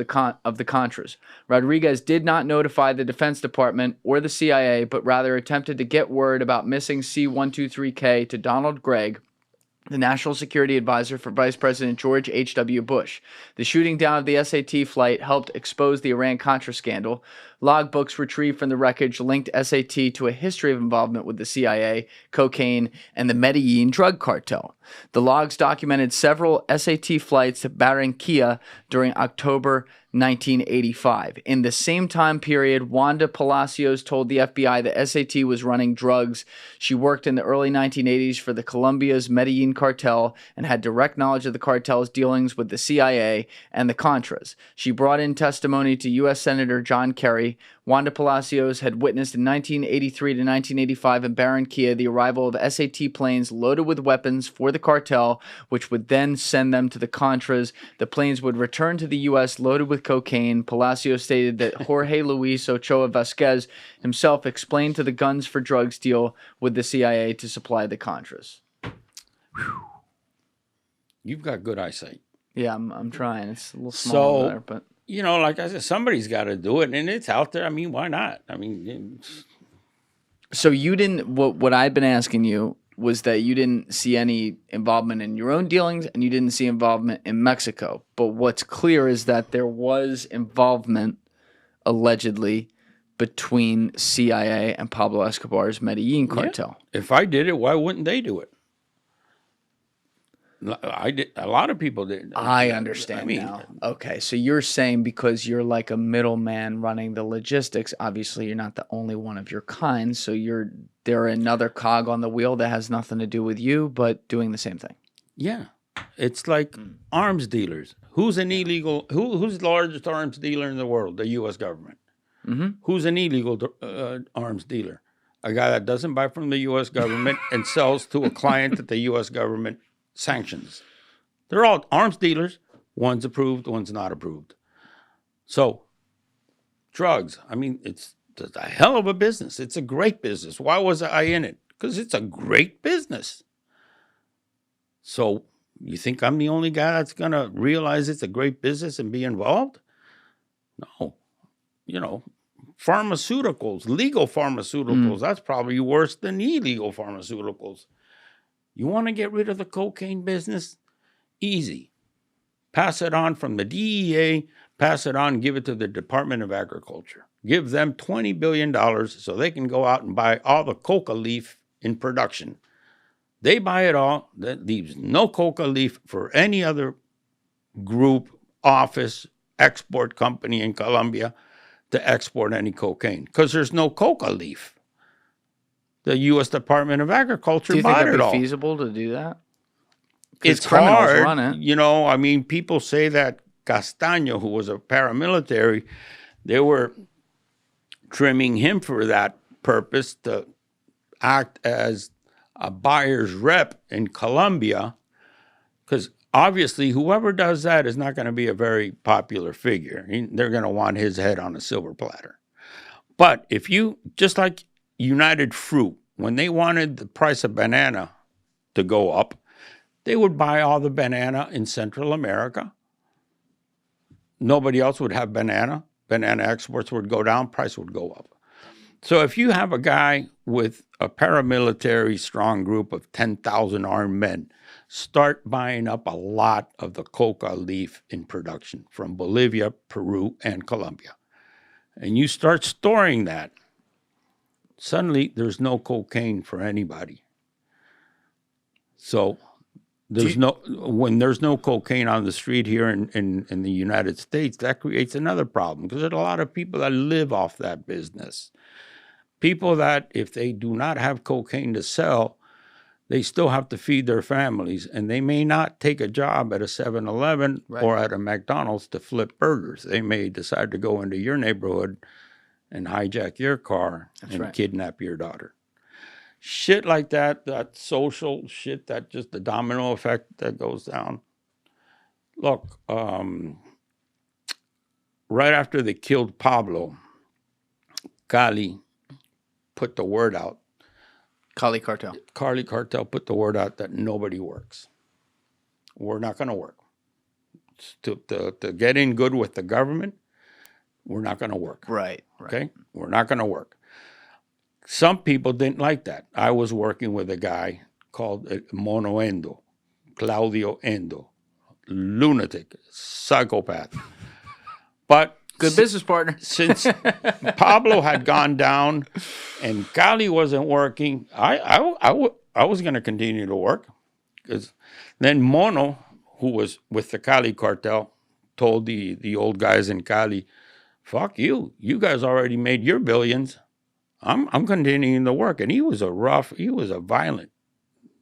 of the Contras. Rodriguez did not notify the Defense Department or the CIA, but rather attempted to get word about missing C-123K to Donald Gregg, the National Security Advisor for Vice President George H.W. Bush. The shooting down of the SAT flight helped expose the Iran-Contra scandal. Logbooks retrieved from the wreckage linked SAT to a history of involvement with the CIA, cocaine, and the Medellin drug cartel. The logs documented several SAT flights to Barranquilla during October 1985. In the same time period, Wanda Palacios told the FBI that SAT was running drugs. She worked in the early 1980s for the Colombia's Medellin Cartel and had direct knowledge of the cartel's dealings with the CIA and the Contras. She brought in testimony to U.S. Senator John Kerry. Wanda Palacios had witnessed in 1983 to 1985 in Barranquilla the arrival of SAT planes loaded with weapons for the cartel, which would then send them to the Contras. The planes would return to the U.S. loaded with cocaine. Palacios stated that Jorge Luis Ochoa Vasquez himself explained to the Guns for Drugs deal with the CIA to supply the Contras. You've got good eyesight. Yeah, I'm trying. It's a little small there, but you know, like I said, somebody's got to do it, and it's out there. I mean, why not? I mean, so you didn't. What I've been asking you was that you didn't see any involvement in your own dealings, and you didn't see involvement in Mexico. But what's clear is that there was involvement, allegedly, between CIA and Pablo Escobar's Medellin cartel. Yeah. If I did it, why wouldn't they do it? I did. A lot of people did. I understand now. Okay, so you're saying because you're like a middleman running the logistics, obviously you're not the only one of your kind, so they're another cog on the wheel that has nothing to do with you, but doing the same thing. Yeah. It's like arms dealers. Who's an illegal, who's the largest arms dealer in the world? The U.S. government. Mm-hmm. Who's an illegal arms dealer? A guy that doesn't buy from the U.S. government and sells to a client that the U.S. government sanctions. They're all arms dealers. One's approved, one's not approved. So, drugs. I mean, it's a hell of a business. It's a great business. Why was I in it? Because it's a great business. So, you think I'm the only guy that's going to realize it's a great business and be involved? No. You know, pharmaceuticals, legal pharmaceuticals, that's probably worse than illegal pharmaceuticals. You want to get rid of the cocaine business? Easy. Pass it on from the DEA, pass it on, give it to the Department of Agriculture. Give them $20 billion so they can go out and buy all the coca leaf in production. They buy it all. That leaves no coca leaf for any other group, office, export company in Colombia to export any cocaine because there's no coca leaf. The U.S. Department of Agriculture bought it all. Do you think it'd be feasible to do that? It's hard. Run it. You know, I mean, people say that Castaño, who was a paramilitary, they were trimming him for that purpose to act as a buyer's rep in Colombia, because obviously whoever does that is not going to be a very popular figure. They're going to want his head on a silver platter. But if you, just like United Fruit, when they wanted the price of banana to go up, they would buy all the banana in Central America. Nobody else would have banana. Banana exports would go down, price would go up. So if you have a guy with a paramilitary strong group of 10,000 armed men, start buying up a lot of the coca leaf in production from Bolivia, Peru, and Colombia. And you start storing that, suddenly there's no cocaine for anybody. So when there's no cocaine on the street here in the United States, that creates another problem because there's a lot of people that live off that business. People that, if they do not have cocaine to sell, they still have to feed their families, and they may not take a job at a 7-Eleven or at a McDonald's to flip burgers. They may decide to go into your neighborhood and hijack your car and kidnap your daughter. Shit like that, that social shit, that just the domino effect that goes down. Look, right after they killed Pablo, Cali put the word out. Cartel. Cartel put the word out that nobody works. We're not going to work. To get in good with the government, we're not going to work. Right. Okay? We're not going to work. Some people didn't like that. I was working with a guy called Mono Endo, Claudio Endo, lunatic, psychopath. But good business partner. Since Pablo had gone down and Cali wasn't working, I was going to continue to work. Because then Mono, who was with the Cali cartel, told the old guys in Cali, fuck you. You guys already made your billions. I'm continuing to work. And he was a violent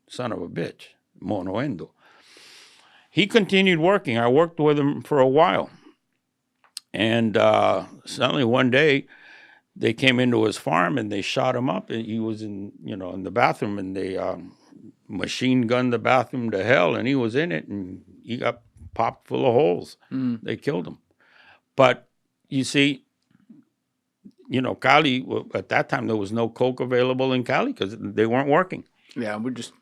son of a bitch, Mono Endo. He continued working. I worked with him for a while. And suddenly one day, they came into his farm and they shot him up. And he was in the bathroom, and they machine gunned the bathroom to hell. And he was in it, and he got popped full of holes. They killed him. But you see, Cali, at that time, there was no coke available in Cali because they weren't working. Yeah, we just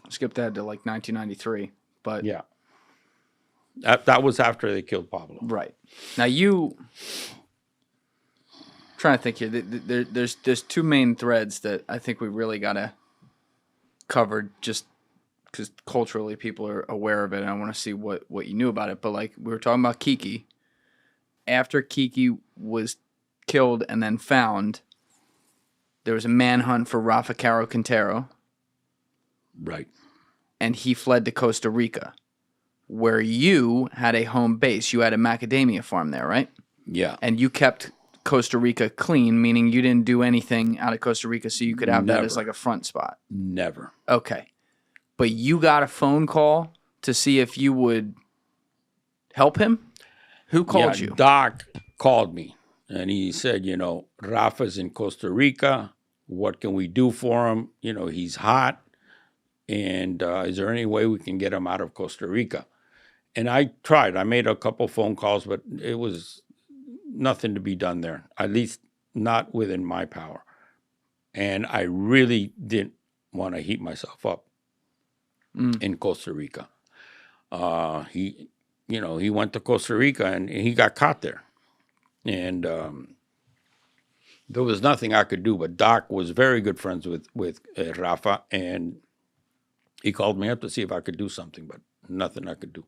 skipped that to like 1993. But yeah. That was after they killed Pablo. Right. Now trying to think here. There's two main threads that I think we really got to cover just because culturally people are aware of it, and I want to see what you knew about it. But like we were talking about Kiki. After Kiki was killed and then found, there was a manhunt for Rafael Quintero. Right. And he fled to Costa Rica, where you had a home base. You had a macadamia farm there, right? Yeah. And you kept Costa Rica clean, meaning you didn't do anything out of Costa Rica so you could have that as like a front spot. Never. Okay. But you got a phone call to see if you would help him? Who called you? Doc called me, and he said, Rafa's in Costa Rica. What can we do for him? He's hot. And is there any way we can get him out of Costa Rica? And I tried. I made a couple phone calls, but it was nothing to be done there, at least not within my power. And I really didn't want to heat myself up in Costa Rica. He went to Costa Rica and he got caught there. And there was nothing I could do, but Doc was very good friends with Rafa, and he called me up to see if I could do something, but nothing I could do.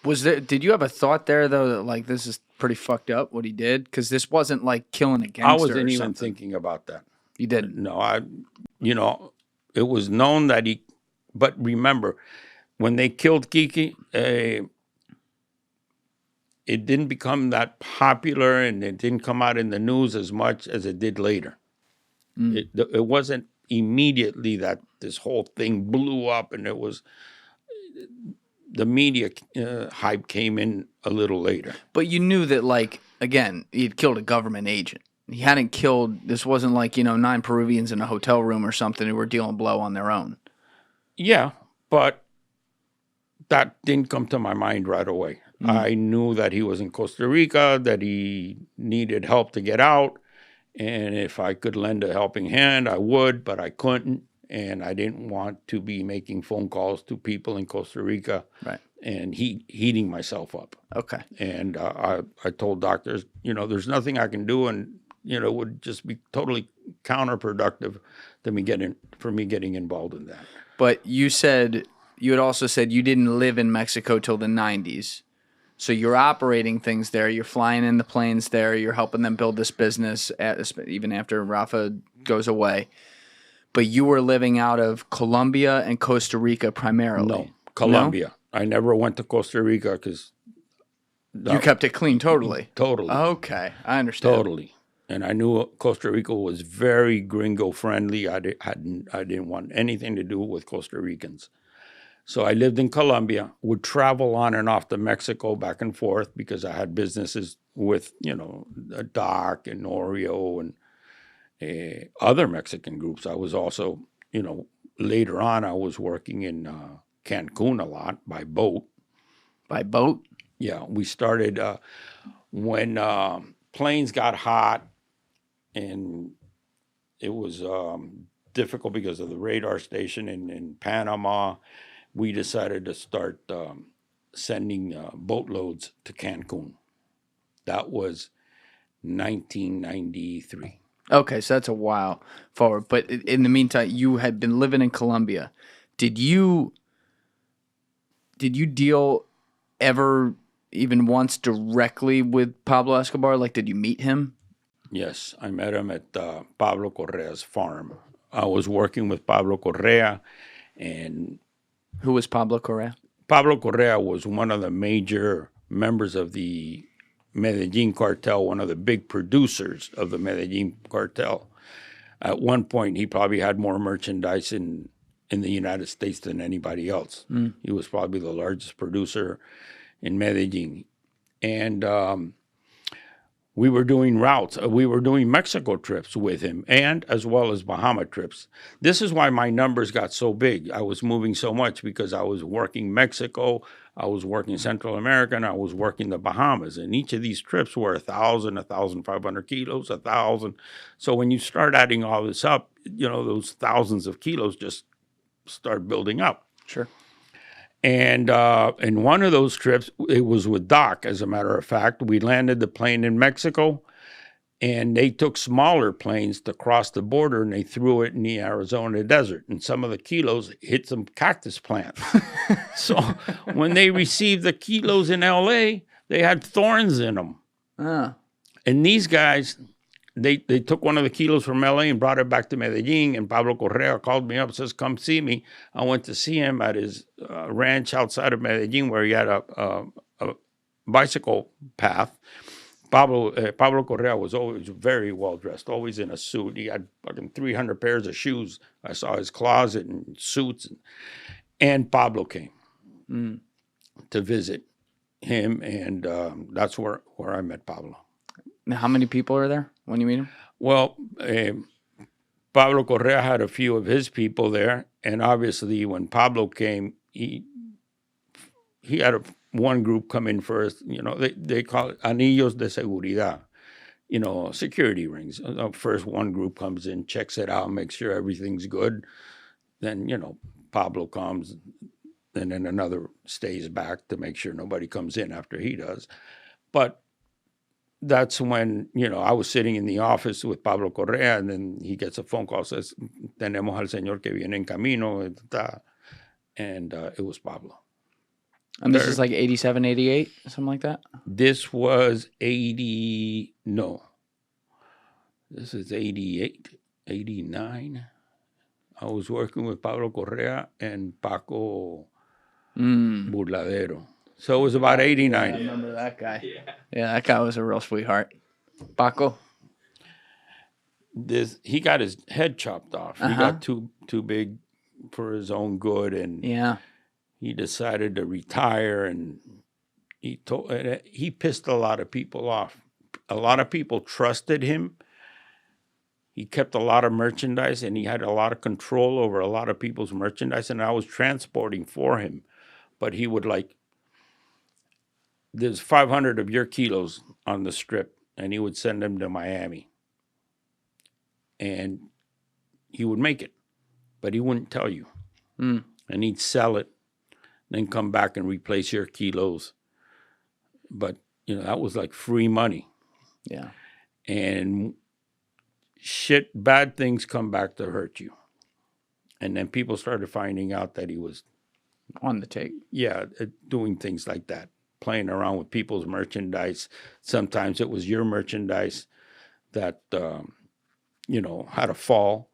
Did you have a thought there, though, that like this is pretty fucked up what he did? Because this wasn't like killing a gangster. I wasn't even thinking about that. You didn't? No, it was known that but remember, when they killed Kiki, it didn't become that popular and it didn't come out in the news as much as it did later. It wasn't immediately that this whole thing blew up, and it was the media hype came in a little later. But you knew that, like, again, he had killed a government agent. He hadn't killed, this wasn't like, 9 Peruvians in a hotel room or something who were dealing blow on their own. Yeah, but that didn't come to my mind right away. I knew that he was in Costa Rica, that he needed help to get out, and if I could lend a helping hand, I would, but I couldn't, and I didn't want to be making phone calls to people in Costa Rica and heating myself up. Okay. And I told doctors, there's nothing I can do, and it would just be totally counterproductive for me getting involved in that. But you had also said you didn't live in Mexico till the 90s. So you're operating things there. You're flying in the planes there. You're helping them build this business even after Rafa goes away. But you were living out of Colombia and Costa Rica primarily. No, Colombia. No? I never went to Costa Rica because... You kept it clean totally? Totally. Okay, I understand. Totally. And I knew Costa Rica was very gringo friendly. I didn't want anything to do with Costa Ricans. So I lived in Colombia, would travel on and off to Mexico back and forth because I had businesses with, Doc and Oreo and other Mexican groups. I was also, later on, I was working in Cancun a lot by boat. By boat? Yeah, we started when planes got hot and it was difficult because of the radar station in Panama. We decided to start sending boatloads to Cancun. That was 1993. Okay, so that's a while forward. But in the meantime, you had been living in Colombia. Did you deal ever even once directly with Pablo Escobar? Like, did you meet him? Yes, I met him at Pablo Correa's farm. I was working with Pablo Correa, and Who was Pablo Correa? Pablo Correa was one of the major members of the Medellin Cartel, one of the big producers of the Medellin Cartel. At one point, he probably had more merchandise in the United States than anybody else. He was probably the largest producer in Medellin. And we were doing routes. We were doing Mexico trips with him, and as well as Bahama trips. This is why my numbers got so big. I was moving so much because I was working Mexico, I was working Central America, and I was working the Bahamas. And each of these trips were 1,000, 1,500 kilos, 1,000. So when you start adding all this up, those thousands of kilos just start building up. Sure. And in one of those trips, it was with Doc, as a matter of fact. We landed the plane in Mexico, and they took smaller planes to cross the border, and they threw it in the Arizona desert. And some of the kilos hit some cactus plants. So when they received the kilos in L.A., they had thorns in them. And these guys, they took one of the kilos from LA and brought it back to Medellin, and Pablo Correa called me up and says, come see me. I went to see him at his ranch outside of Medellin where he had a bicycle path. Pablo Correa was always very well-dressed, always in a suit. He had fucking 300 pairs of shoes. I saw his closet and suits. And Pablo came to visit him, and that's where I met Pablo. Now, how many people are there when you meet him? Well, Pablo Correa had a few of his people there, and obviously when Pablo came, he had one group come in first. They call it anillos de seguridad, security rings. First one group comes in, checks it out, makes sure everything's good. Then, Pablo comes, and then another stays back to make sure nobody comes in after he does. But that's when, I was sitting in the office with Pablo Correa, and then he gets a phone call, says, tenemos al señor que viene en camino, and it was Pablo. And this is like 87, 88, something like that? This was 80, no. This is 88, 89. I was working with Pablo Correa and Paco Burladero. So it was about 89. I remember that guy. Yeah, that guy was a real sweetheart. Paco. He got his head chopped off. He got too big for his own good, and he decided to retire. And he pissed a lot of people off. A lot of people trusted him. He kept a lot of merchandise, and he had a lot of control over a lot of people's merchandise. And I was transporting for him, but he would there's 500 of your kilos on the strip, and he would send them to Miami. And he would make it, but he wouldn't tell you. And he'd sell it, then come back and replace your kilos. But, that was like free money. Yeah. And bad things come back to hurt you. And then people started finding out that he was on the take. Yeah, doing things like that. Playing around with people's merchandise. Sometimes it was your merchandise that, had a fall,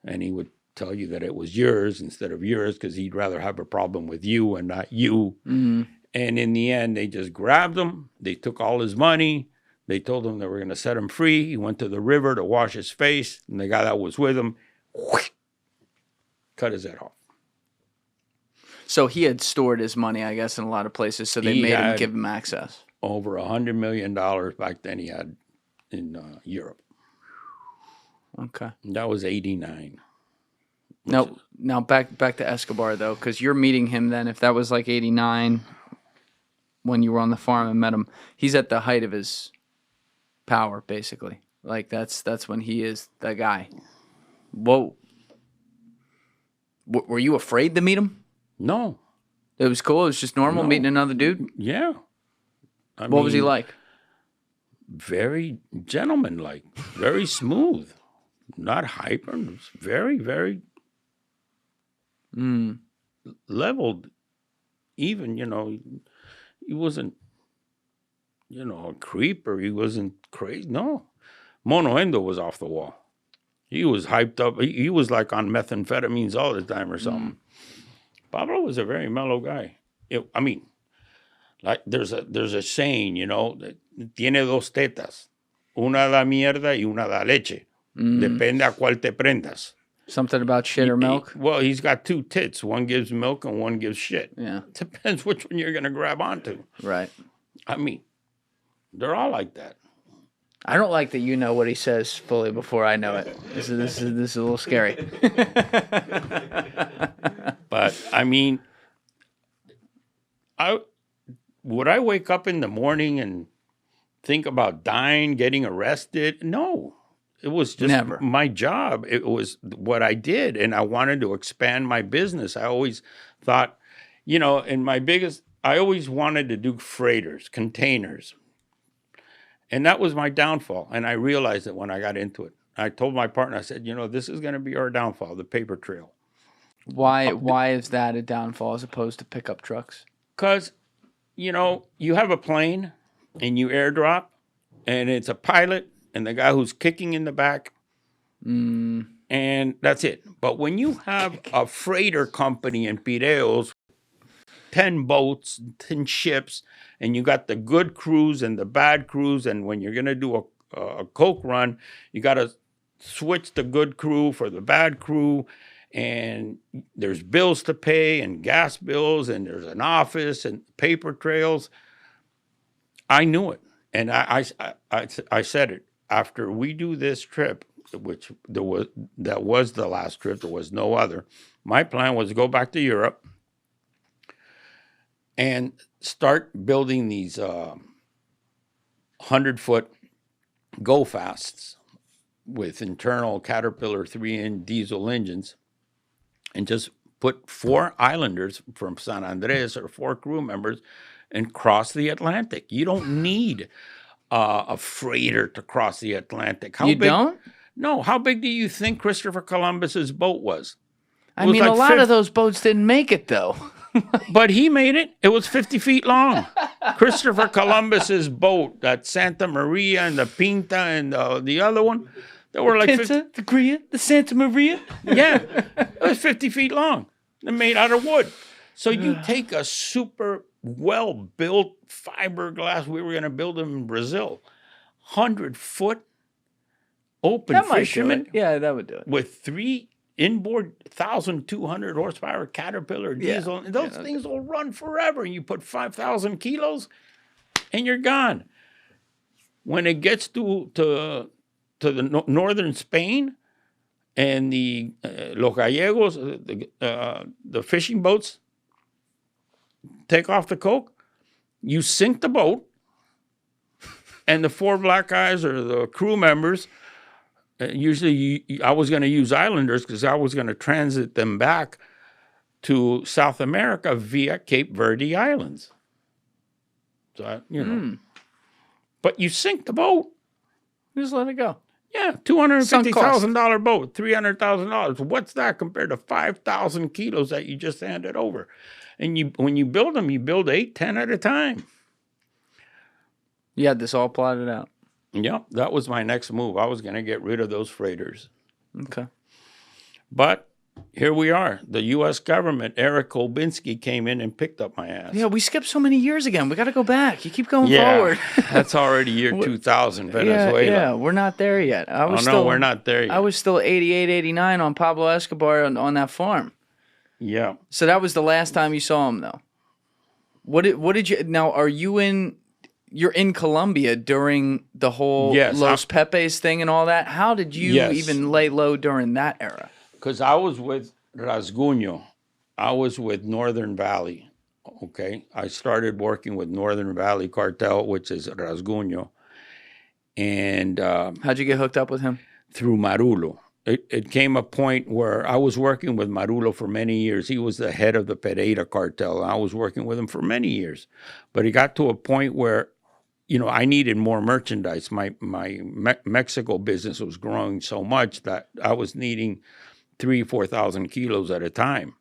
and he would tell you that it was yours instead of yours because he'd rather have a problem with you and not you. And in the end, they just grabbed him. They took all his money. They told him they were going to set him free. He went to the river to wash his face, and the guy that was with him cut his head off. So he had stored his money, I guess, in a lot of places, so they made him give him access. Over $100 million back then he had in Europe. Okay. That was 89. Now back to Escobar, though, because you're meeting him then. If that was like 89 when you were on the farm and met him, he's at the height of his power, basically. Like, that's when he is the guy. Whoa. Were you afraid to meet him? No. It was cool? It was just normal meeting another dude? Yeah. What was he like? Very gentlemanlike, very smooth, not hyper. Very, very leveled. Even, he wasn't, a creep or he wasn't crazy. No. Mono Endo was off the wall. He was hyped up. He was like on methamphetamines all the time or something. Pablo was a very mellow guy. Like there's a saying, tiene dos tetas. Una da mierda y una da leche. Depende a cuál te prendas. Something about shit or milk? Well, he's got two tits. One gives milk and one gives shit. Yeah. Depends which one you're going to grab onto. Right. They're all like that. I don't like that you know what he says fully before I know it. This is a little scary. But, would I wake up in the morning and think about dying, getting arrested? No. It was just Never. My job. It was what I did, and I wanted to expand my business. I always thought, I always wanted to do freighters, containers. And that was my downfall, and I realized it when I got into it. I told my partner, I said, this is going to be our downfall, the paper trail. Why is that a downfall as opposed to pickup trucks? Because, you have a plane, and you airdrop, and it's a pilot, and the guy who's kicking in the back, and that's it. But when you have a freighter company in Piraeus, 10 boats, 10 ships, and you got the good crews and the bad crews, and when you're going to do a coke run, you got to switch the good crew for the bad crew, and there's bills to pay and gas bills, and there's an office and paper trails. I knew it, and I said it. After we do this trip, which that was the last trip, there was no other, my plan was to go back to Europe and start building these 100-foot go-fasts with internal Caterpillar 3-in diesel engines and just put 4 islanders from San Andres or 4 crew members and cross the Atlantic. You don't need a freighter to cross the Atlantic. Don't? No. How big do you think Christopher Columbus's boat was? A lot of those boats didn't make it, though. But he made it. It was 50 feet long. Christopher Columbus's boat, that Santa Maria and the Pinta and the other one, they were like Pinta, the Gria, the Santa Maria. Yeah, it was 50 feet long. They're made out of wood. So you take a super well-built fiberglass. We were going to build them in Brazil. 100-foot open fisherman. Yeah, that would do it. With 3 inboard 1,200 horsepower Caterpillar diesel. And those things will run forever. You put 5,000 kilos and you're gone. When it gets to the northern Spain and the Los Gallegos, the fishing boats, take off the coke, you sink the boat, and the 4 black guys or the crew members, usually I was going to use islanders because I was going to transit them back to South America via Cape Verde Islands. So, But you sink the boat. Just let it go. Yeah, $250,000 boat, $300,000. What's that compared to 5,000 kilos that you just handed over? And when you build them, you build 8, 10 at a time. You had this all plotted out. Yep, that was my next move. I was going to get rid of those freighters. Okay. But here we are. The U.S. government, Eric Kolbinski, came in and picked up my ass. Yeah, we skipped so many years again. We got to go back. You keep going forward. That's already year 2000, Venezuela. Yeah, we're not there yet. We're not there yet. I was still 88, 89 on Pablo Escobar on that farm. Yeah. So that was the last time you saw him, though. What did you? Now, are you in? You're in Colombia during the whole Los Pepes thing and all that. How did you even lay low during that era? Because I was with Rasguño. I was with Northern Valley. Okay. I started working with Northern Valley Cartel, which is Rasguño. And how'd you get hooked up with him? Through Marulo. It came a point where I was working with Marulo for many years. He was the head of the Pereira cartel. I was working with him for many years. But it got to a point where, I needed more merchandise. My Mexico business was growing so much that I was needing 3,000-4,000 kilos at a time.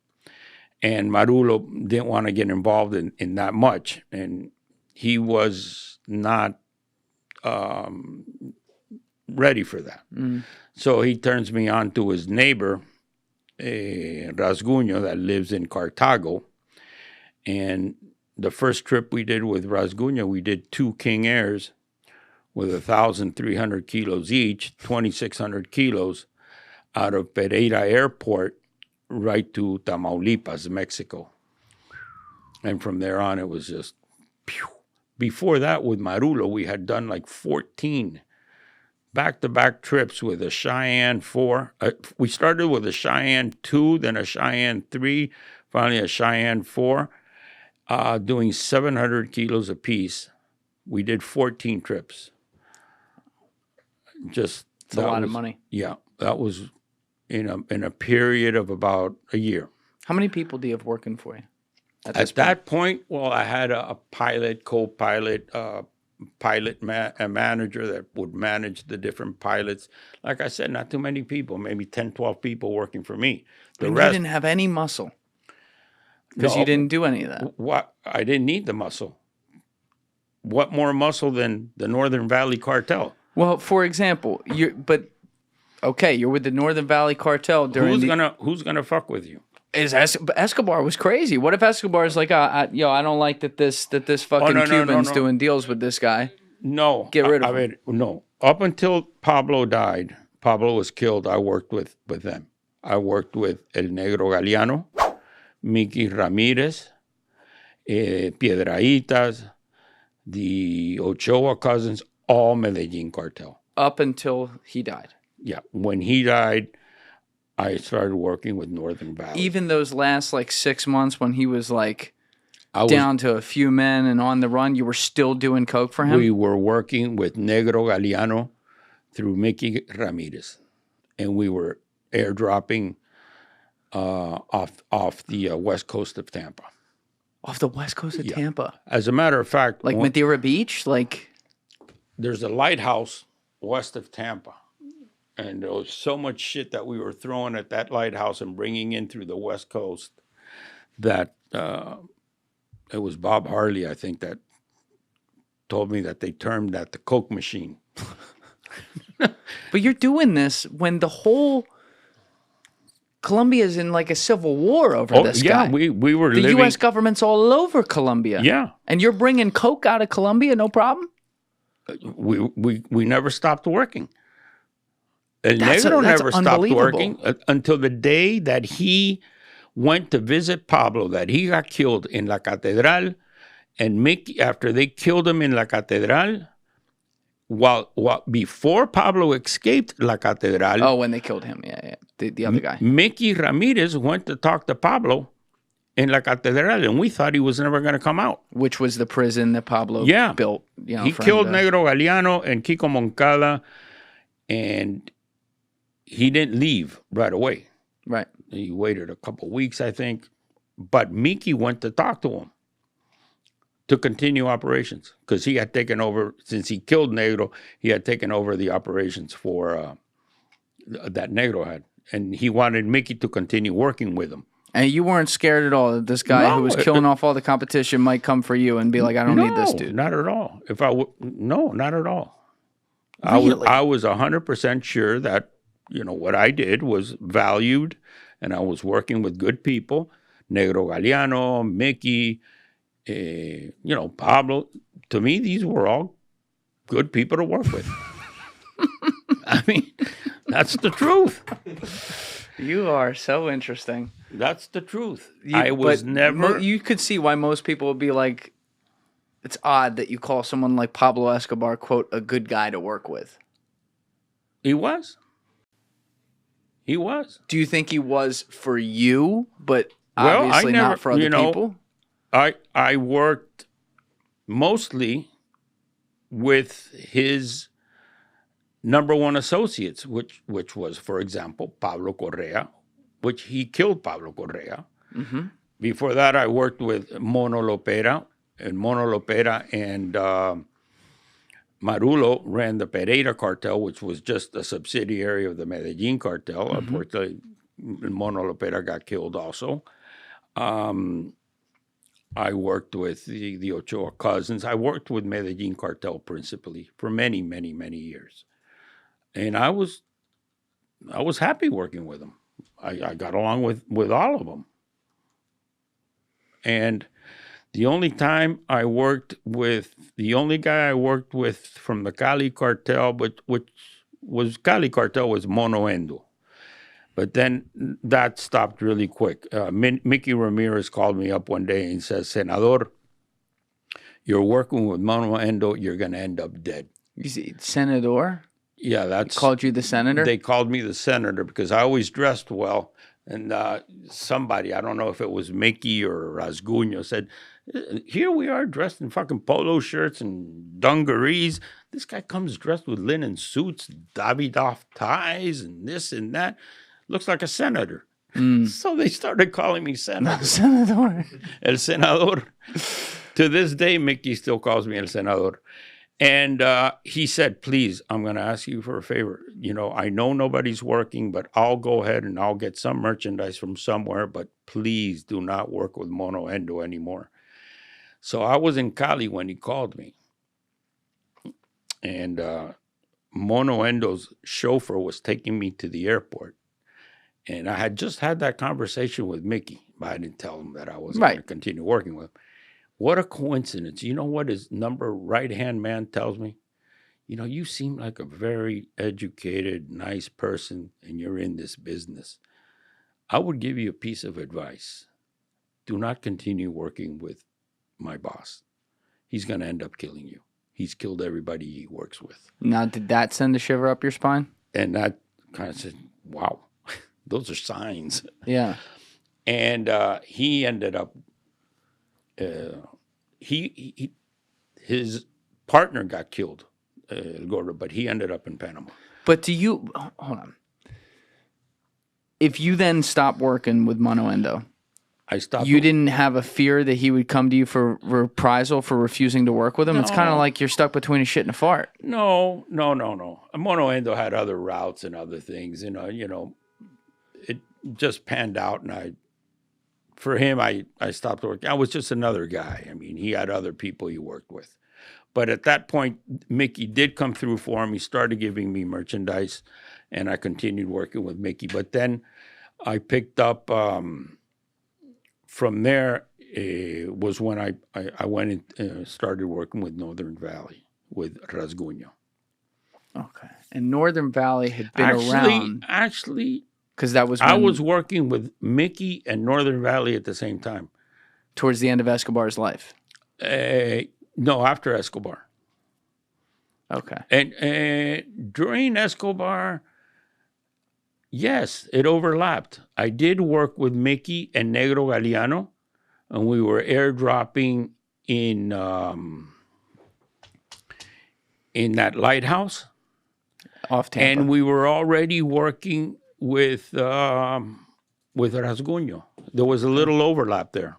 And Marulo didn't want to get involved in that much. And he was not ready for that. Mm. So he turns me on to his neighbor, Rasguño, that lives in Cartago. And the first trip we did with Rasguño, we did 2 King Airs with 1,300 kilos each, 2,600 kilos out of Pereira Airport right to Tamaulipas, Mexico. And from there on, it was just, pew. Before that, with Marulo, we had done like 14 back-to-back trips with a Cheyenne 4. We started with a Cheyenne 2, then a Cheyenne 3, finally a Cheyenne 4, doing 700 kilos apiece. We did 14 trips. It's a lot of money. Yeah, that was in a period of about a year. How many people do you have working for you? At that point, well, I had a pilot, co-pilot, a manager that would manage the different pilots. Like I said, not too many people, maybe 10, 12 people working for me. The rest, you didn't have any muscle because you didn't do any of that. What? I didn't need the muscle. What more muscle than the Northern Valley Cartel? Well, for example, you're with the Northern Valley Cartel during who's gonna fuck with you? Escobar was crazy. What if Escobar's like, I don't like that this fucking Cuban's doing deals with this guy? No. Get rid of him. No. Up until Pablo died, Pablo was killed, I worked with them. I worked with El Negro Galeano, Mickey Ramirez, Piedrahitas, the Ochoa cousins, all Medellin Cartel. Up until he died. Yeah. When he died, I started working with Northern Valley. Even those last 6 months when he was down to a few men and on the run, you were still doing coke for him? We were working with Negro Galeano through Mickey Ramirez. And we were airdropping off the west coast of Tampa. Off the west coast of Tampa? As a matter of fact... Madeira Beach? There's a lighthouse west of Tampa. And there was so much shit that we were throwing at that lighthouse and bringing in through the West Coast that it was Bob Harley, I think, that told me that they termed that the Coke machine. But you're doing this when the whole Colombia is in a civil war over this guy. Yeah, we were the U.S. government's all over Colombia. Yeah. And you're bringing coke out of Colombia, no problem? We never stopped working. El Negro never stopped working until the day that he went to visit Pablo, that he got killed in La Catedral. And Mickey, after they killed him in La Catedral, before Pablo escaped La Catedral. Oh, when they killed him, yeah. The other guy. Mickey Ramirez went to talk to Pablo in La Catedral, and we thought he was never going to come out. Which was the prison that Pablo built. He killed Negro Galeano and Kiko Moncada, and he didn't leave right away. Right. He waited a couple of weeks, I think. But Mickey went to talk to him to continue operations because he had taken over, since he killed Negro, he had taken over the operations for that Negro had. And he wanted Mickey to continue working with him. And you weren't scared at all that this guy who was killing off all the competition might come for you and be like, I don't need this dude. Not at all. No, not at all. Really? I was 100% sure that, what I did was valued and I was working with good people, Negro Galeano, Mickey, Pablo. To me, these were all good people to work with. I mean, that's the truth. You are so interesting. That's the truth. I was never... You could see why most people would be like, it's odd that you call someone like Pablo Escobar, quote, a good guy to work with. He was. He was. Do you think he was for you, but obviously not for other people? I worked mostly with his number one associates, which was, for example, Pablo Correa, which he killed Pablo Correa. Mm-hmm. Before that, I worked with Mono Lopera, and Marulo ran the Pereira Cartel, which was just a subsidiary of the Medellin Cartel. Mm-hmm. Unfortunately, Mono Lopera got killed also. I worked with the Ochoa cousins. I worked with Medellin Cartel principally for many, many, many years. And I was happy working with them. I got along with all of them. And the only guy I worked with from the Cali Cartel, which was Cali Cartel, was Mono Endo. But then that stopped really quick. Mickey Ramirez called me up one day and says, Senador, you're working with Mono Endo, you're going to end up dead. You see, Senador? Yeah, that's... They called you the senator? They called me the senator because I always dressed well. And somebody, I don't know if it was Mickey or Rasguño, said, here we are dressed in fucking polo shirts and dungarees. This guy comes dressed with linen suits, Davidoff ties, and this and that. Looks like a senator. So they started calling me senator. Senador. El Senador. To this day, Mickey still calls me El Senador. And he said, please, I'm going to ask you for a favor. I know nobody's working, but I'll go ahead and I'll get some merchandise from somewhere, but please do not work with Mono Endo anymore. So I was in Cali when he called me. And Mono Endo's chauffeur was taking me to the airport. And I had just had that conversation with Mickey, but I didn't tell him that I wasn't going to continue working with him. What a coincidence. You know what his right-hand man tells me? You seem like a very educated, nice person, and you're in this business. I would give you a piece of advice. Do not continue working with my boss. He's going to end up killing you. He's killed everybody he works with. Now, did that send a shiver up your spine? And that kind of said, wow, those are signs. Yeah. And he ended up... his partner got killed, Gordo, but he ended up in Panama. But hold on. If you then stopped working with Mono Endo, I stopped. You didn't have a fear that he would come to you for reprisal for refusing to work with him? No. It's kind of like you're stuck between a shit and a fart. No. Mono Endo had other routes and other things. It just panned out, and for him, I stopped working. I was just another guy. I mean, he had other people he worked with. But at that point, Mickey did come through for him. He started giving me merchandise, and I continued working with Mickey. But then I picked up, from there, was when I went and started working with Northern Valley, with Rasguño. Okay. And Northern Valley had been around. Actually... Because that was when, I was working with Mickey and Northern Valley at the same time. Towards the end of Escobar's life? No, after Escobar. Okay. And during Escobar, yes, it overlapped. I did work with Mickey and Negro Galeano, and we were airdropping in that lighthouse. Off Tampa. And we were already working with Rasguño. There was a little overlap there.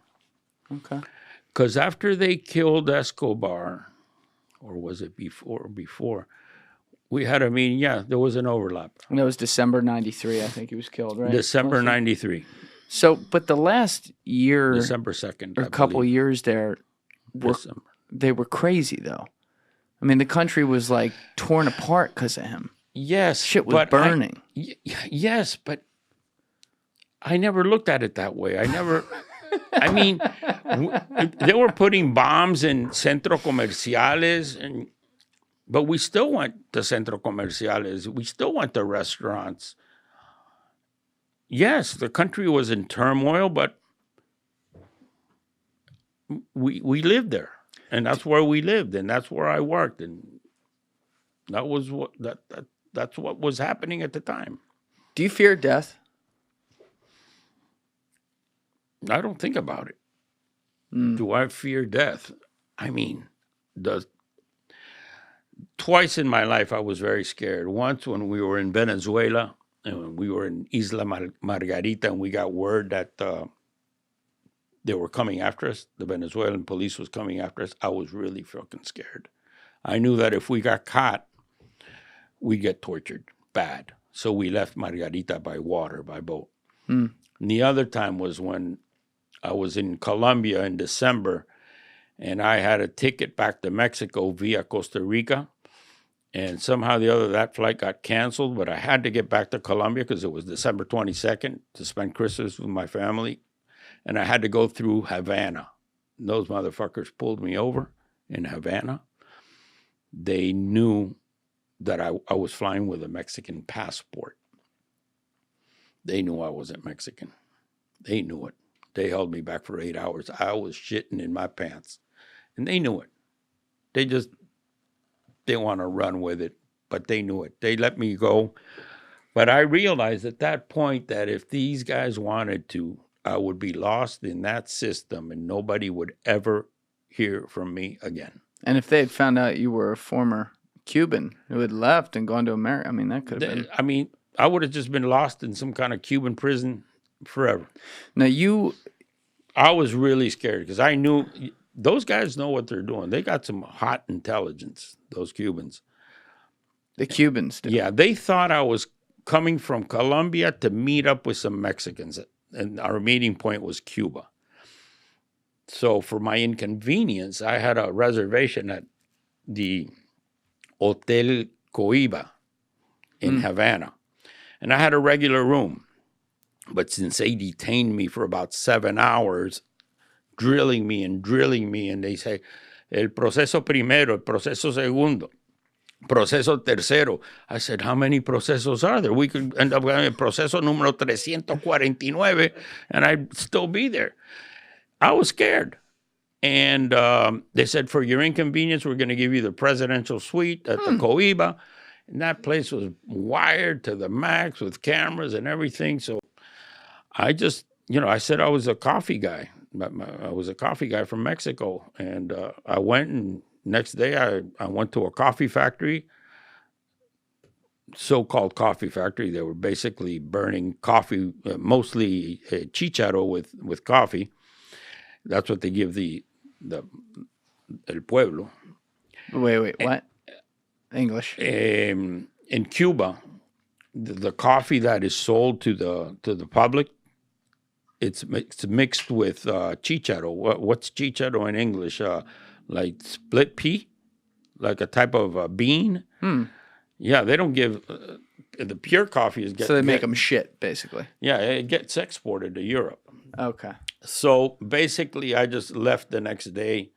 Okay. Because after they killed Escobar, or was it before, we had a meeting. Yeah, there was an overlap. And that was December 93, I think he was killed, right? December 93. So, but the last year... December 2nd, or a couple years there, they were crazy, though. I mean, the country was, like, torn apart because of him. Yes. Shit was burning. Yes, but I never looked at it that way. I mean, they were putting bombs in centro comerciales, but we still went to centro comerciales. We still went to restaurants. Yes, the country was in turmoil, but we lived there, and that's where we lived, and that's where I worked, and that was that's what was happening at the time. Do you fear death? I don't think about it. Do I fear death? I mean, twice in my life I was very scared. Once when we were in Venezuela and we were in Isla Margarita and we got word that they were coming after us. The Venezuelan police was coming after us. I was really fucking scared. I knew that if we got caught, we'd get tortured bad. So we left Margarita by water, by boat. And the other time was when I was in Colombia in December, and I had a ticket back to Mexico via Costa Rica, and somehow the other that flight got canceled, but I had to get back to Colombia because it was December 22nd to spend Christmas with my family, and I had to go through Havana. And those motherfuckers pulled me over in Havana. They knew that I was flying with a Mexican passport. They knew I wasn't Mexican. They knew it. They held me back for 8 hours. I was shitting in my pants. And they knew it. They just didn't want to run with it, but they knew it. They let me go. But I realized at that point that if these guys wanted to, I would be lost in that system and nobody would ever hear from me again. And if they had found out you were a former Cuban who had left and gone to America, I mean, that could have been... I mean, I would have just been lost in some kind of Cuban prison forever. Now, I was really scared because I knew those guys know what they're doing. They got some hot intelligence, those Cubans. The Cubans did. Yeah, they thought I was coming from Colombia to meet up with some Mexicans, and our meeting point was Cuba. So for my inconvenience, I had a reservation at the Hotel Coiba in Havana, and I had a regular room. But since they detained me for about 7 hours, drilling me, and they say, el proceso primero, el proceso segundo, proceso tercero. I said, how many procesos are there? We could end up going proceso número 349, and I'd still be there. I was scared. And they said, for your inconvenience, we're going to give you the presidential suite at the Coiba. And that place was wired to the max with cameras and everything. So I just, I said I was a coffee guy. I was a coffee guy from Mexico. And I went, and next day I went to a coffee factory, so-called coffee factory. They were basically burning coffee, mostly chicharo with coffee. That's what they give el pueblo. Wait, what? English. In Cuba, the coffee that is sold to the public, it's mixed with chicharo. What's chicharo in English? Like split pea, like a type of bean. Yeah, they don't give the pure coffee is so they make them shit, basically. Yeah, it gets exported to Europe. Okay. So basically, I just left the next day,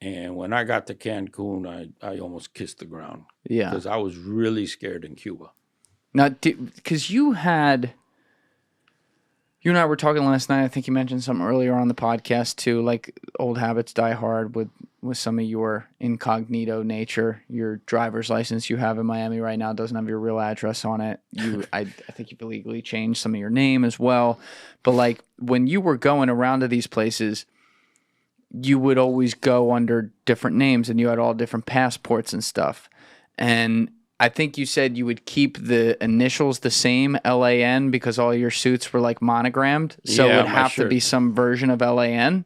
and when I got to Cancun, I almost kissed the ground. Yeah, because I was really scared in Cuba. Now, because you and I were talking last night. I think you mentioned something earlier on the podcast too, like old habits die hard with some of your incognito nature. Your driver's license you have in Miami right now doesn't have your real address on it. I think you've illegally changed some of your name as well. But like when you were going around to these places, you would always go under different names, and you had all different passports and stuff. And I think you said you would keep the initials the same, LAN, because all your suits were like monogrammed. So it would have to be some version of LAN.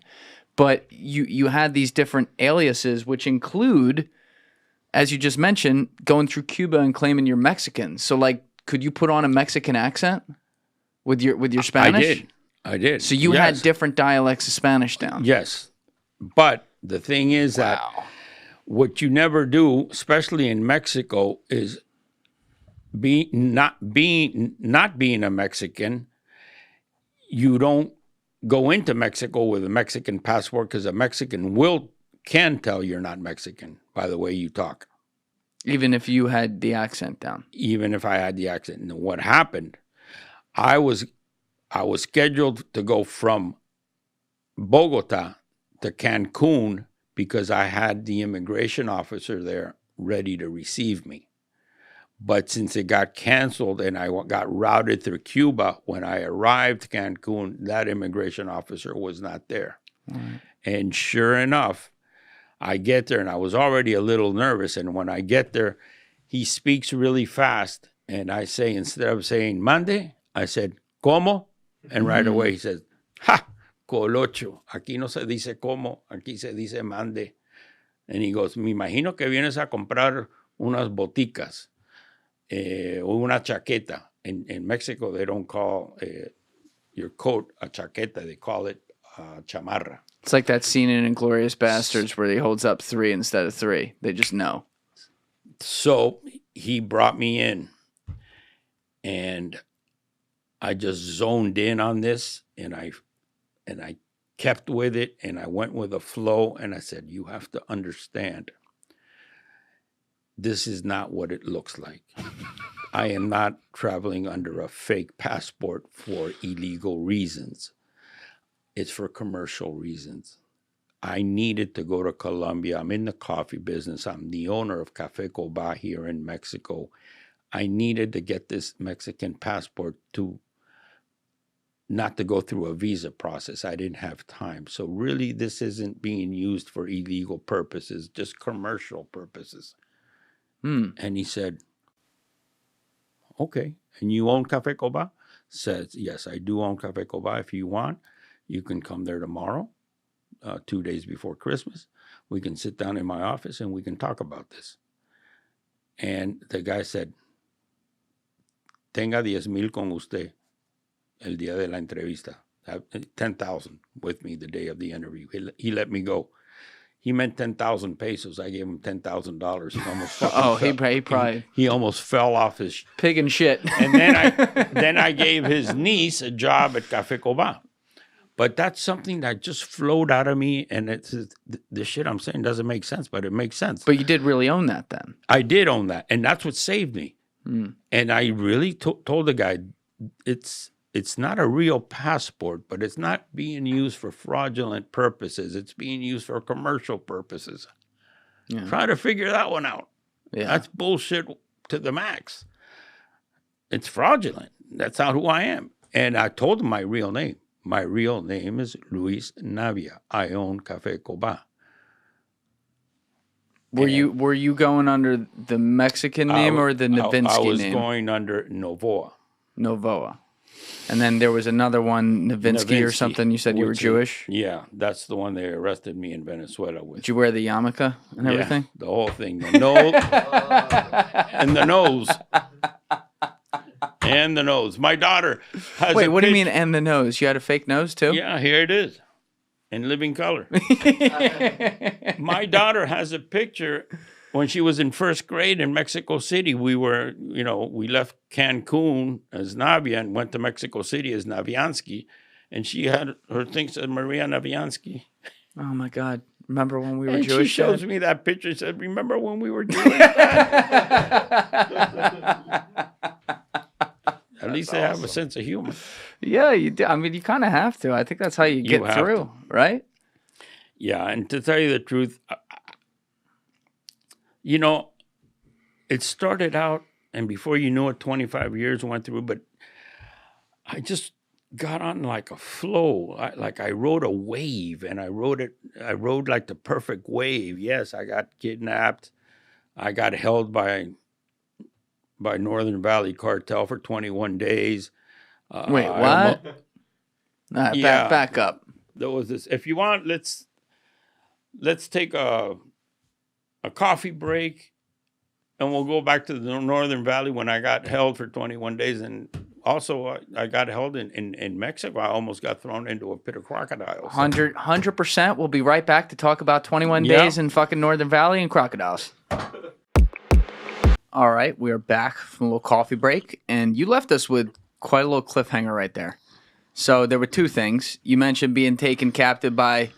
But you had these different aliases, which include, as you just mentioned, going through Cuba and claiming you're Mexican. So like, could you put on a Mexican accent with your Spanish? I did. So you had different dialects of Spanish down. Yes. But the thing is that what you never do, especially in Mexico, is not being a Mexican you don't go into Mexico with a Mexican passport because a Mexican can tell you're not Mexican by the way you talk. Even if you had the accent down. Even if I had the accent. And what happened, I was scheduled to go from Bogota to Cancun because I had the immigration officer there ready to receive me. But since it got canceled and I got routed through Cuba, when I arrived Cancun, that immigration officer was not there. Right. And sure enough, I get there, and I was already a little nervous. And when I get there, he speaks really fast. And I say, instead of saying mande, I said, ¿cómo? And right away he says, ha, colocho. Aquí no se dice cómo, aquí se dice mande. And he goes, me imagino que vienes a comprar unas boticas o una chaqueta. In Mexico, they don't call your coat a chaqueta. They call it chamarra. It's like that scene in Inglourious Bastards where he holds up 3 instead of 3. They just know. So he brought me in, and I just zoned in on this, and I kept with it, and I went with the flow, and I said, you have to understand, this is not what it looks like. I am not traveling under a fake passport for illegal reasons. It's for commercial reasons. I needed to go to Colombia. I'm in the coffee business. I'm the owner of Café Coba here in Mexico. I needed to get this Mexican passport not to go through a visa process. I didn't have time. So really, this isn't being used for illegal purposes, just commercial purposes. And he said, okay, and you own Café Coba? Says, yes, I do own Café Coba. If you want, you can come there tomorrow, 2 days before Christmas. We can sit down in my office and we can talk about this. And the guy said, tenga 10,000 con usted el día de la entrevista. 10,000 with me the day of the interview. He let me go. He meant 10,000 pesos. I gave him $10,000. He almost he almost fell off his pig and shit. And then I gave his niece a job at Café Coba. But that's something that just flowed out of me, and the shit I'm saying doesn't make sense, but it makes sense. But you did really own that then. I did own that, and that's what saved me. And I really told the guy, it's not a real passport, but it's not being used for fraudulent purposes. It's being used for commercial purposes. Yeah. Try to figure that one out. Yeah. That's bullshit to the max. It's fraudulent. That's not who I am. And I told him my real name. My real name is Luis Navia. I own Café Coba. Were you going under the Mexican name or the Novinsky name? I was going under Novoa. Novoa. And then there was another one, Novinsky or something. You said you were Jewish? Yeah, that's the one they arrested me in Venezuela with. Did you wear the yarmulke and everything? The whole thing. The nose. And the nose. And the nose. My daughter has Wait, what do you mean, and the nose? You had a fake nose, too? Yeah, here it is. In living color. My daughter has a picture when she was in first grade in Mexico City. We left Cancun as Navia and went to Mexico City as Naviansky. And she had her thing said Maria Naviansky. Oh, my God. Remember when we were and Jewish? She shows me that picture and said, remember when we were Jewish? At least they have a sense of humor. Yeah, you do. I mean, you kind of have to. I think that's how you get through, right? Yeah, and to tell you the truth, it started out, and before you knew it, 25 years went through, but I just got on like a flow. I rode a wave, and I rode like the perfect wave. Yes, I got kidnapped. I got held by Northern Valley Cartel for 21 days. Wait, what? Back up. There was this. If you want, let's take a coffee break, and we'll go back to the Northern Valley when I got held for 21 days. And also, I got held in Mexico. I almost got thrown into a pit of crocodiles. 100%. We'll be right back to talk about 21 days in fucking Northern Valley and crocodiles. All right, we are back from a little coffee break, and you left us with quite a little cliffhanger right there. So there were two things. You mentioned being taken captive by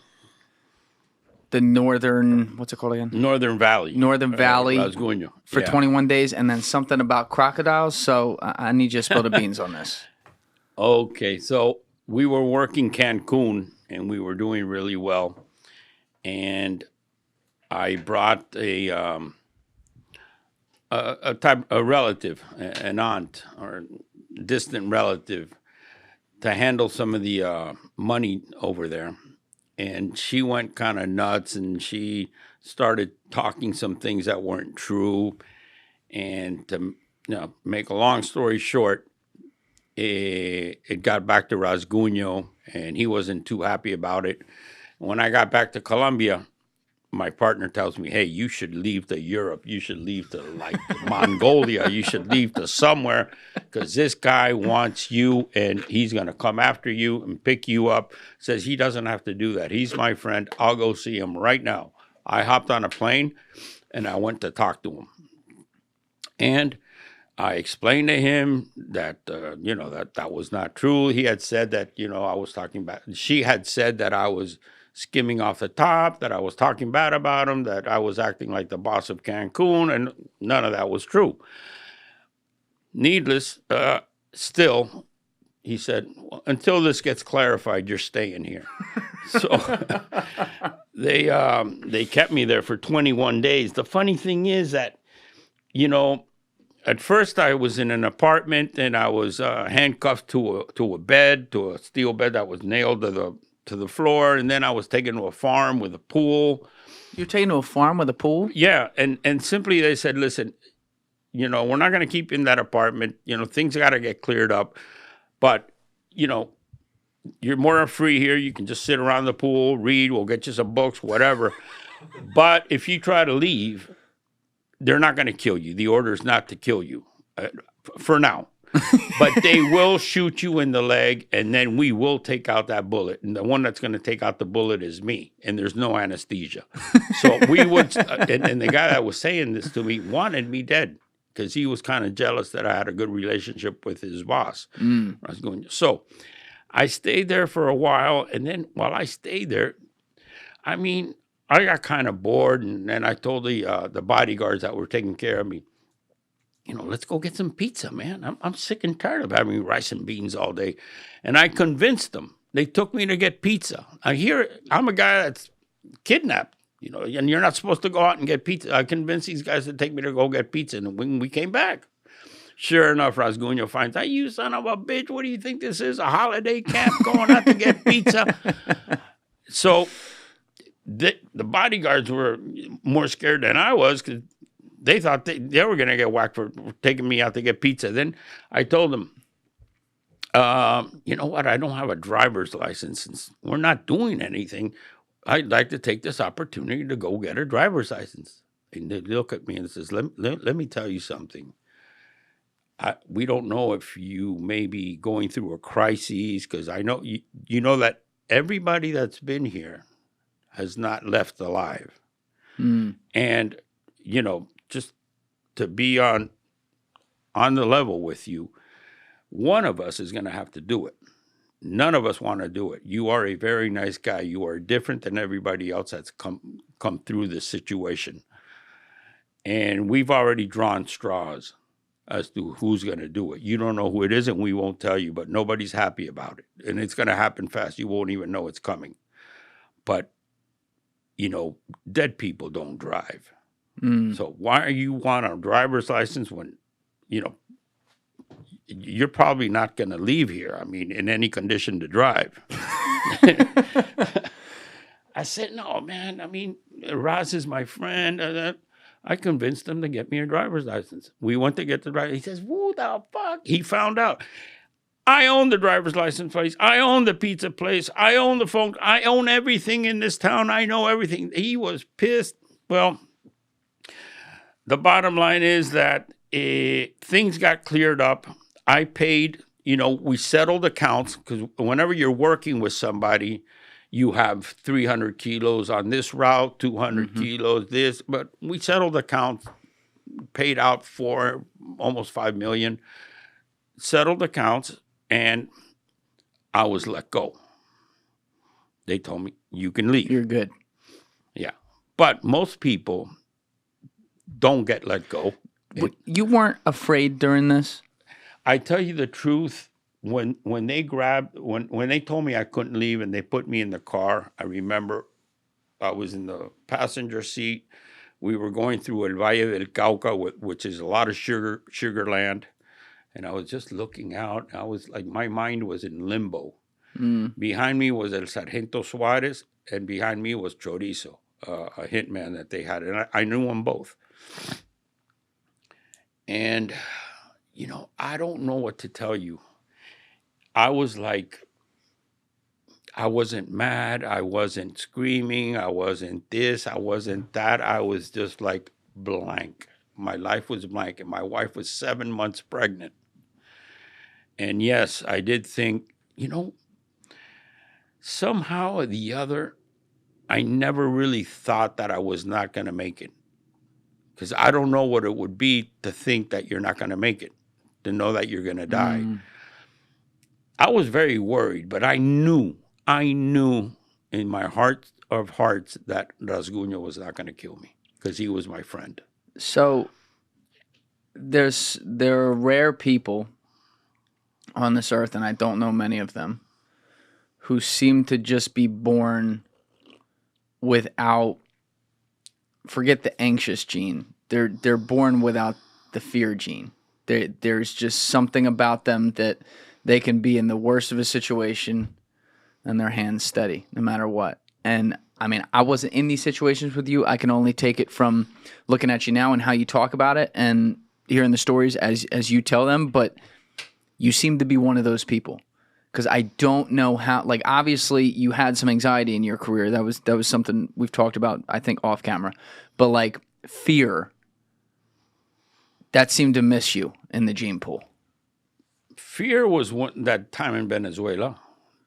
the northern, what's it called again? Northern Valley. Northern Valley Rasguño. for Yeah. 21 days, and then something about crocodiles. So I need you to spill the beans on this. Okay, so we were working Cancun, and we were doing really well. And I brought a relative, an aunt or distant relative, to handle some of the money over there. And she went kind of nuts, and she started talking some things that weren't true. And to make a long story short, it got back to Rasguño, and he wasn't too happy about it. When I got back to Colombia, my partner tells me, hey, you should leave to Europe. You should leave to, like, Mongolia. You should leave to somewhere, because this guy wants you, and he's going to come after you and pick you up. Says he doesn't have to do that. He's my friend. I'll go see him right now. I hopped on a plane, and I went to talk to him. And I explained to him that, that was not true. He had said that, I was talking about, she had said that I was skimming off the top, that I was talking bad about him, that I was acting like the boss of Cancun, and none of that was true. Needless, still, he said, well, until this gets clarified, you're staying here. So they kept me there for 21 days. The funny thing is that, at first I was in an apartment, and I was handcuffed to a bed, to a steel bed that was nailed to the floor, and then I was taken to a farm with a pool. You're taken to a farm with a pool? Yeah, and simply they said, listen, we're not going to keep you in that apartment. Things got to get cleared up, but you're more free here. You can just sit around the pool, read. We'll get you some books, whatever. But if you try to leave, they're not going to kill you. The order is not to kill you for now. But they will shoot you in the leg, and then we will take out that bullet. And the one that's going to take out the bullet is me, and there's no anesthesia. So we would, and the guy that was saying this to me wanted me dead, because he was kind of jealous that I had a good relationship with his boss. So I stayed there for a while, and then while I stayed there, I got kind of bored, and then I told the bodyguards that were taking care of me, let's go get some pizza, man. I'm sick and tired of having rice and beans all day. And I convinced them. They took me to get pizza. I'm a guy that's kidnapped, and you're not supposed to go out and get pizza. I convinced these guys to take me to go get pizza, and when we came back, sure enough, Rasguño finds out, you son of a bitch, what do you think this is, a holiday camp going out to get pizza? So the bodyguards were more scared than I was, because they thought they were going to get whacked for taking me out to get pizza. Then I told them, you know what? I don't have a driver's license. Since we're not doing anything, I'd like to take this opportunity to go get a driver's license. And they look at me and says, let me tell you something. We don't know if you may be going through a crisis, because I know you know that everybody that's been here has not left alive. And, just to be on the level with you, one of us is going to have to do it. None of us want to do it. You are a very nice guy. You are different than everybody else that's come through this situation. And we've already drawn straws as to who's going to do it. You don't know who it is, and we won't tell you, but nobody's happy about it. And it's going to happen fast. You won't even know it's coming. But, dead people don't drive. So why are you want a driver's license when, you're probably not going to leave here, in any condition to drive? I said, no, man, Raz is my friend. I convinced him to get me a driver's license. We went to get the driver. He says, who the fuck? He found out. I own the driver's license place. I own the pizza place. I own the phone. I own everything in this town. I know everything. He was pissed. Well, the bottom line is that things got cleared up. I paid, we settled accounts, because whenever you're working with somebody, you have 300 kilos on this route, 200 kilos, this. But we settled accounts, paid out for almost $5 million, settled accounts, and I was let go. They told me, you can leave. You're good. Yeah. But most people don't get let go. You weren't afraid during this? I tell you the truth, when they told me I couldn't leave and they put me in the car, I remember I was in the passenger seat. We were going through El Valle del Cauca, which is a lot of sugar land. And I was just looking out. I was like, my mind was in limbo. Behind me was El Sargento Suarez, and behind me was Chorizo, a hitman that they had. And I knew them both. And, you know, I don't know what to tell you. I was like, I wasn't mad. I wasn't screaming. I wasn't this. I wasn't that. I was just like blank. My life was blank. And my wife was 7 months pregnant. And yes, I did think, you know, somehow or the other, I never really thought that I was not going to make it. Because I don't know what it would be to think that you're not going to make it, to know that you're going to die. I was very worried, but I knew in my heart of hearts that Rasguño was not going to kill me because he was my friend. So there are rare people on this earth, and I don't know many of them, who seem to just be born without, forget the anxious gene. They're born without the fear gene. There's just something about them that they can be in the worst of a situation and their hands steady no matter what. And I mean, I wasn't in these situations with you. I can only take it from looking at you now and how you talk about it and hearing the stories as you tell them. But you seem to be one of those people. Because I don't know how, like, obviously you had some anxiety in your career. That was something we've talked about, I think, off camera. But, like, fear, that seemed to miss you in the gene pool. Fear was that time in Venezuela.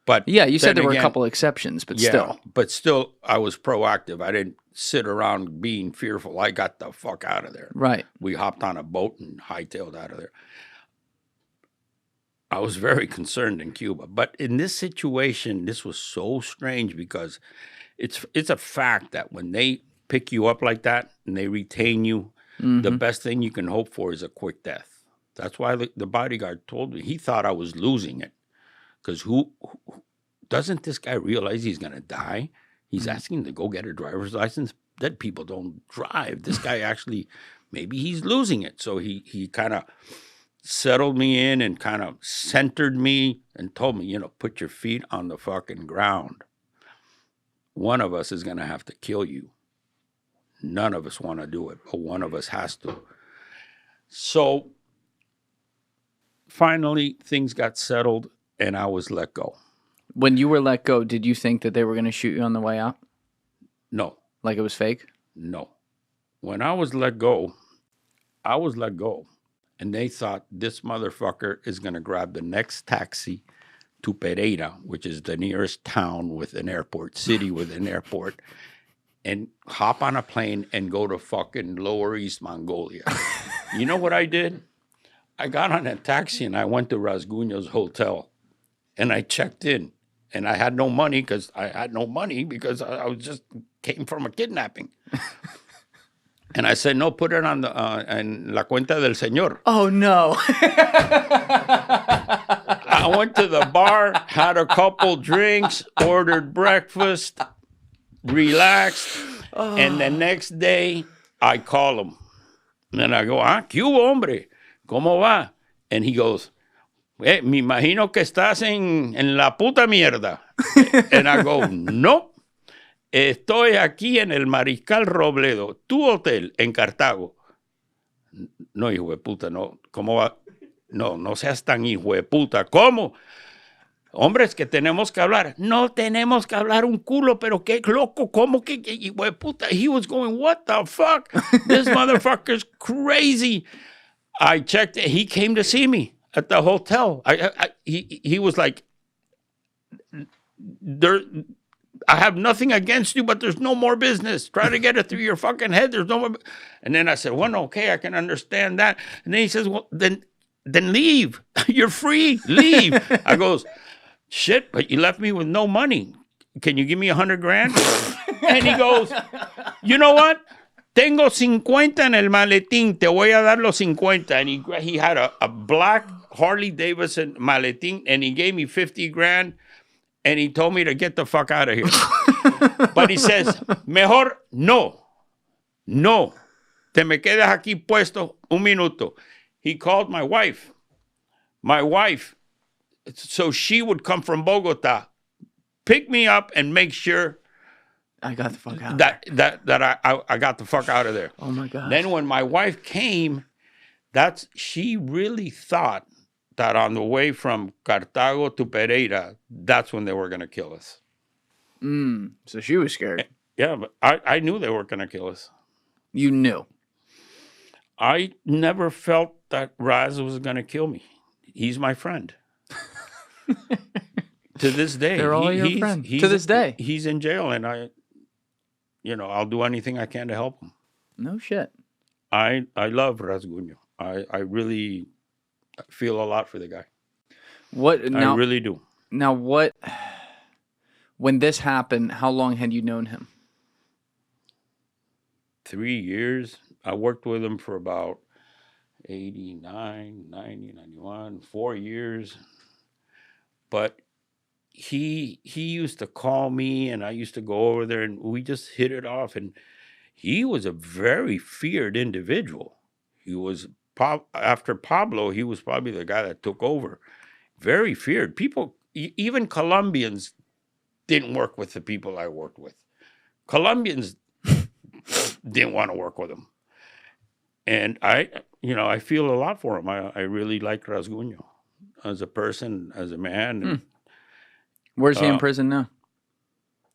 But yeah, you said there were a couple exceptions, but still. But still, I was proactive. I didn't sit around being fearful. I got the fuck out of there. Right. We hopped on a boat and hightailed out of there. I was very concerned in Cuba. But in this situation, this was so strange because it's a fact that when they pick you up like that and they retain you, the best thing you can hope for is a quick death. That's why the bodyguard told me. He thought I was losing it. Because who doesn't this guy realize he's going to die? He's asking to go get a driver's license. Dead people don't drive. This guy actually, maybe he's losing it. So he kind of settled me in and kind of centered me and told me, you know, put your feet on the fucking ground. One of us is going to have to kill you. None of us want to do it, but one of us has to. So finally, things got settled and I was let go. When you were let go, did you think that they were going to shoot you on the way out? No. Like it was fake? No. When I was let go, and they thought this motherfucker is going to grab the next taxi to Pereira, which is the nearest town with an airport, city with an airport, and hop on a plane and go to fucking Lower East Mongolia. You know what I did? I got on a taxi and I went to Rasguño's hotel and I checked in. And I had no money because I was just came from a kidnapping. And I said, no, put it on the en la cuenta del señor. Oh, no. I went to the bar, had a couple drinks, ordered breakfast, relaxed. And the next day, I call him. And I go, ¿qué hubo, hombre? ¿Cómo va? And he goes, me imagino que estás en la puta mierda. And I go, no. Estoy aquí en el Mariscal Robledo, tu hotel en Cartago. No, hijo de puta, no. ¿Cómo va? No seas tan hijo de puta. ¿Cómo? Hombre, es que tenemos que hablar. No tenemos que hablar un culo, pero qué loco. ¿Cómo que hijo de puta? He was going, what the fuck? This motherfucker's crazy. I checked. He came to see me at the hotel. He was like, I have nothing against you, but there's no more business. Try to get it through your fucking head. There's no more. And then I said, well, okay, I can understand that. And then he says, well, then leave. You're free. Leave. I goes, shit, but you left me with no money. Can you give me 100 grand? And he goes, you know what? Tengo 50 en el maletín. Te voy a dar los 50. And he had a black Harley Davidson maletín, and he gave me 50 grand, and he told me to get the fuck out of here. But he says, mejor no. Te me quedas aquí puesto un minuto. He called my wife. So she would come from Bogota, pick me up, and make sure I got the fuck out. that I got the fuck out of there. Oh my God. Then when my wife came, she really thought that on the way from Cartago to Pereira, that's when they were going to kill us. So she was scared. Yeah, but I knew they were going to kill us. You knew. I never felt that Raz was going to kill me. He's my friend. To this day. They're all your friends. To this day. He's in jail, and I'll do anything I can to help him. No shit. I love Rasguño. I really feel a lot for the guy. I really do. Now, when this happened, how long had you known him? 3 years. I worked with him for about 89, 90, 91, 4 years. But he used to call me, and I used to go over there, and we just hit it off. And he was a very feared individual. He was, after Pablo, he was probably the guy that took over. Very feared. People, even Colombians, didn't work with the people I worked with. Colombians didn't want to work with him. And I feel a lot for him. I really like Rasguño as a person, as a man. Where's he in prison now?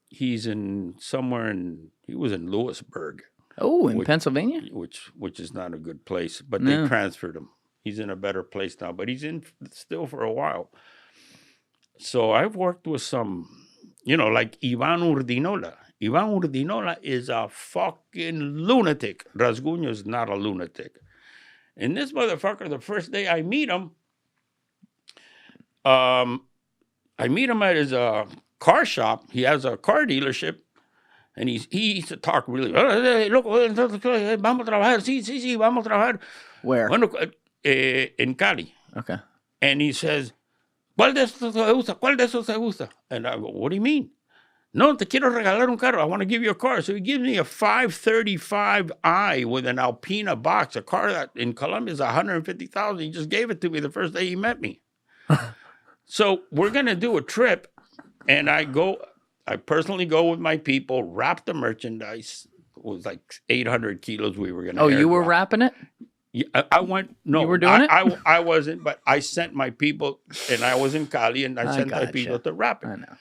He's he was in Lewisburg. Oh, in Pennsylvania? Which is not a good place, but they transferred him. He's in a better place now, but he's in still for a while. So I've worked with some, like Ivan Urdinola. Ivan Urdinola is a fucking lunatic. Rasguño is not a lunatic. And this motherfucker, the first day I meet him, I meet him at his car shop. He has a car dealership. And he used to talk really, look, vamos a trabajar, sí, vamos a trabajar. Where? Bueno, in Cali. Okay. And he says, ¿Cuál de esos te gusta? ¿Cuál de esos te gusta? And I go, what do you mean? No, te quiero regalar un carro. I want to give you a car. So he gives me a 535i with an Alpina box, a car that in Colombia is $150,000. He just gave it to me the first day he met me. So we're going to do a trip, and I personally go with my people, wrap the merchandise. It was like 800 kilos we were going to Oh, you were wrapping it? Yeah, I went. No, you were doing it? I wasn't, but I sent my people, and I was in Cali, and I sent my people to wrap it. I know.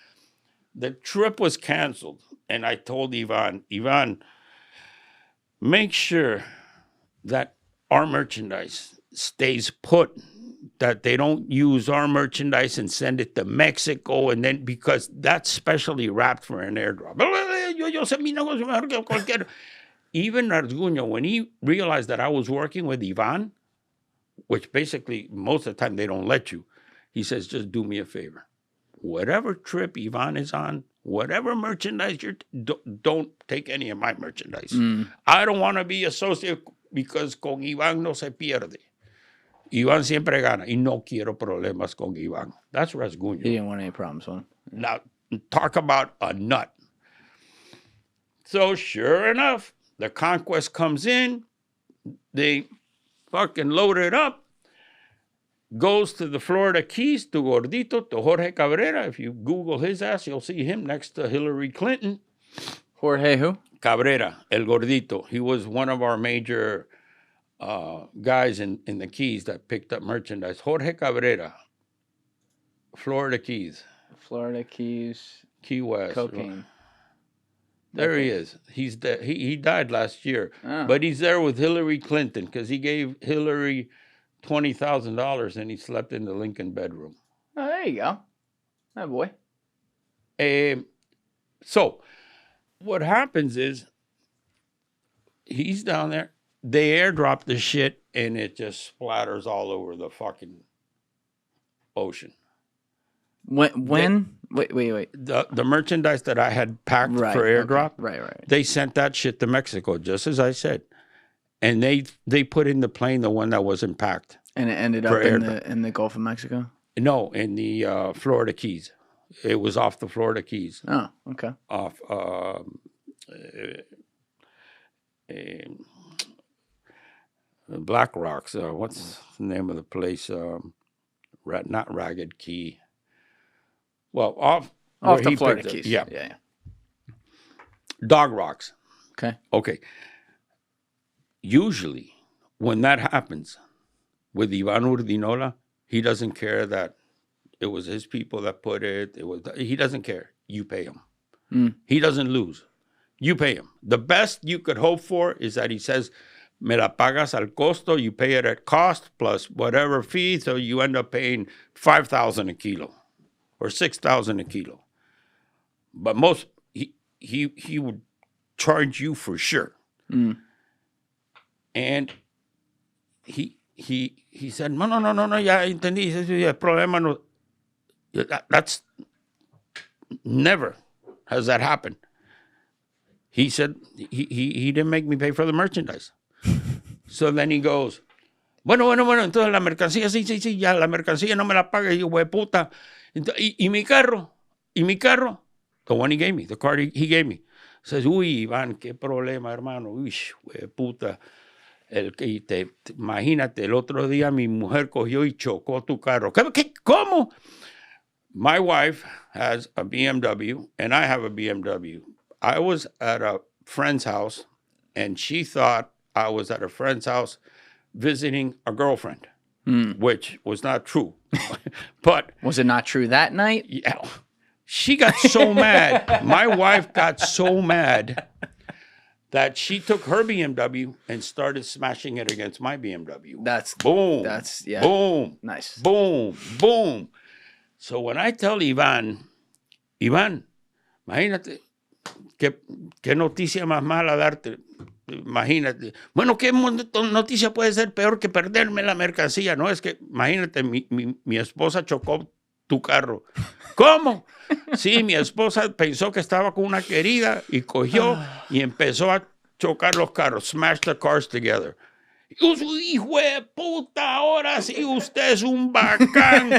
The trip was canceled, and I told Ivan, make sure that our merchandise stays put, that they don't use our merchandise and send it to Mexico, and then because that's specially wrapped for an airdrop. Even Rasguño, when he realized that I was working with Ivan, which basically most of the time they don't let you, he says, just do me a favor. Whatever trip Ivan is on, whatever merchandise don't take any of my merchandise. I don't want to be associated because con Ivan no se pierde. Ivan siempre gana. Y no quiero problemas con Ivan. That's Rasguño. He didn't want any problems with him. Now, talk about a nut. So sure enough, the conquest comes in. They fucking load it up. Goes to the Florida Keys, to Gordito, to Jorge Cabrera. If you Google his ass, you'll see him next to Hillary Clinton. Jorge who? Cabrera, El Gordito. He was one of our major guys in the Keys that picked up merchandise. Jorge Cabrera, Florida Keys. Florida Keys. Key West. Cocaine. There he is. He's he died last year. Oh. But he's there with Hillary Clinton because he gave Hillary $20,000 and he slept in the Lincoln bedroom. Oh, there you go. Oh, boy. So what happens is he's down there. They airdrop the shit and it just splatters all over the fucking ocean. When? Wait. The merchandise that I had packed Right. for airdrop, Okay. Right. they sent that shit to Mexico, just as I said. And they put in the plane the one that wasn't packed. And it ended For up airdrop. in the Gulf of Mexico? No, in the Florida Keys. It was off the Florida Keys. Oh, okay. Off Black Rocks. What's the name of the place? Not Ragged Key. Well, off Off the he Florida picked it. Keys. Yeah. Dog Rocks. Okay. Usually, when that happens with Ivan Urdinola, he doesn't care that it was his people that put it. He doesn't care. You pay him. He doesn't lose. You pay him. The best you could hope for is that he says, "Me la pagas al costo." You pay it at cost plus whatever fee, so you end up paying $5,000 a kilo or $6,000 a kilo. But most he would charge you for sure. And he said, no, ya entendí, el problema no. That's never has that happened. He said he didn't make me pay for the merchandise. So then he goes, bueno, entonces la mercancía, sí, ya la mercancía no me la paga, yo, güey, puta. Y mi carro, the one he gave me, the card he gave me. Says, uy, Iván, qué problema, hermano, uy, güey, puta. Imagínate, el otro día mi mujer cogió y chocó tu carro. ¿Qué? ¿Cómo? My wife has a BMW, and I have a BMW. I was at a friend's house, and she thought I was at a friend's house visiting a girlfriend, which was not true. But Was it not true that night? yeah, she got so mad. My wife got so mad that she took her BMW and started smashing it against my BMW. Boom. Boom. Nice. Boom. So when I tell Iván, imagínate, qué noticia más mala darte. Imagínate. Bueno, ¿qué noticia puede ser peor que perderme la mercancía? No, es que, imagínate, mi esposa chocó tu carro. ¿Cómo? Sí, mi esposa pensó que estaba con una querida y cogió y empezó a chocar los carros. Smash the cars together. Hijo de puta, ahora sí usted es un bacán.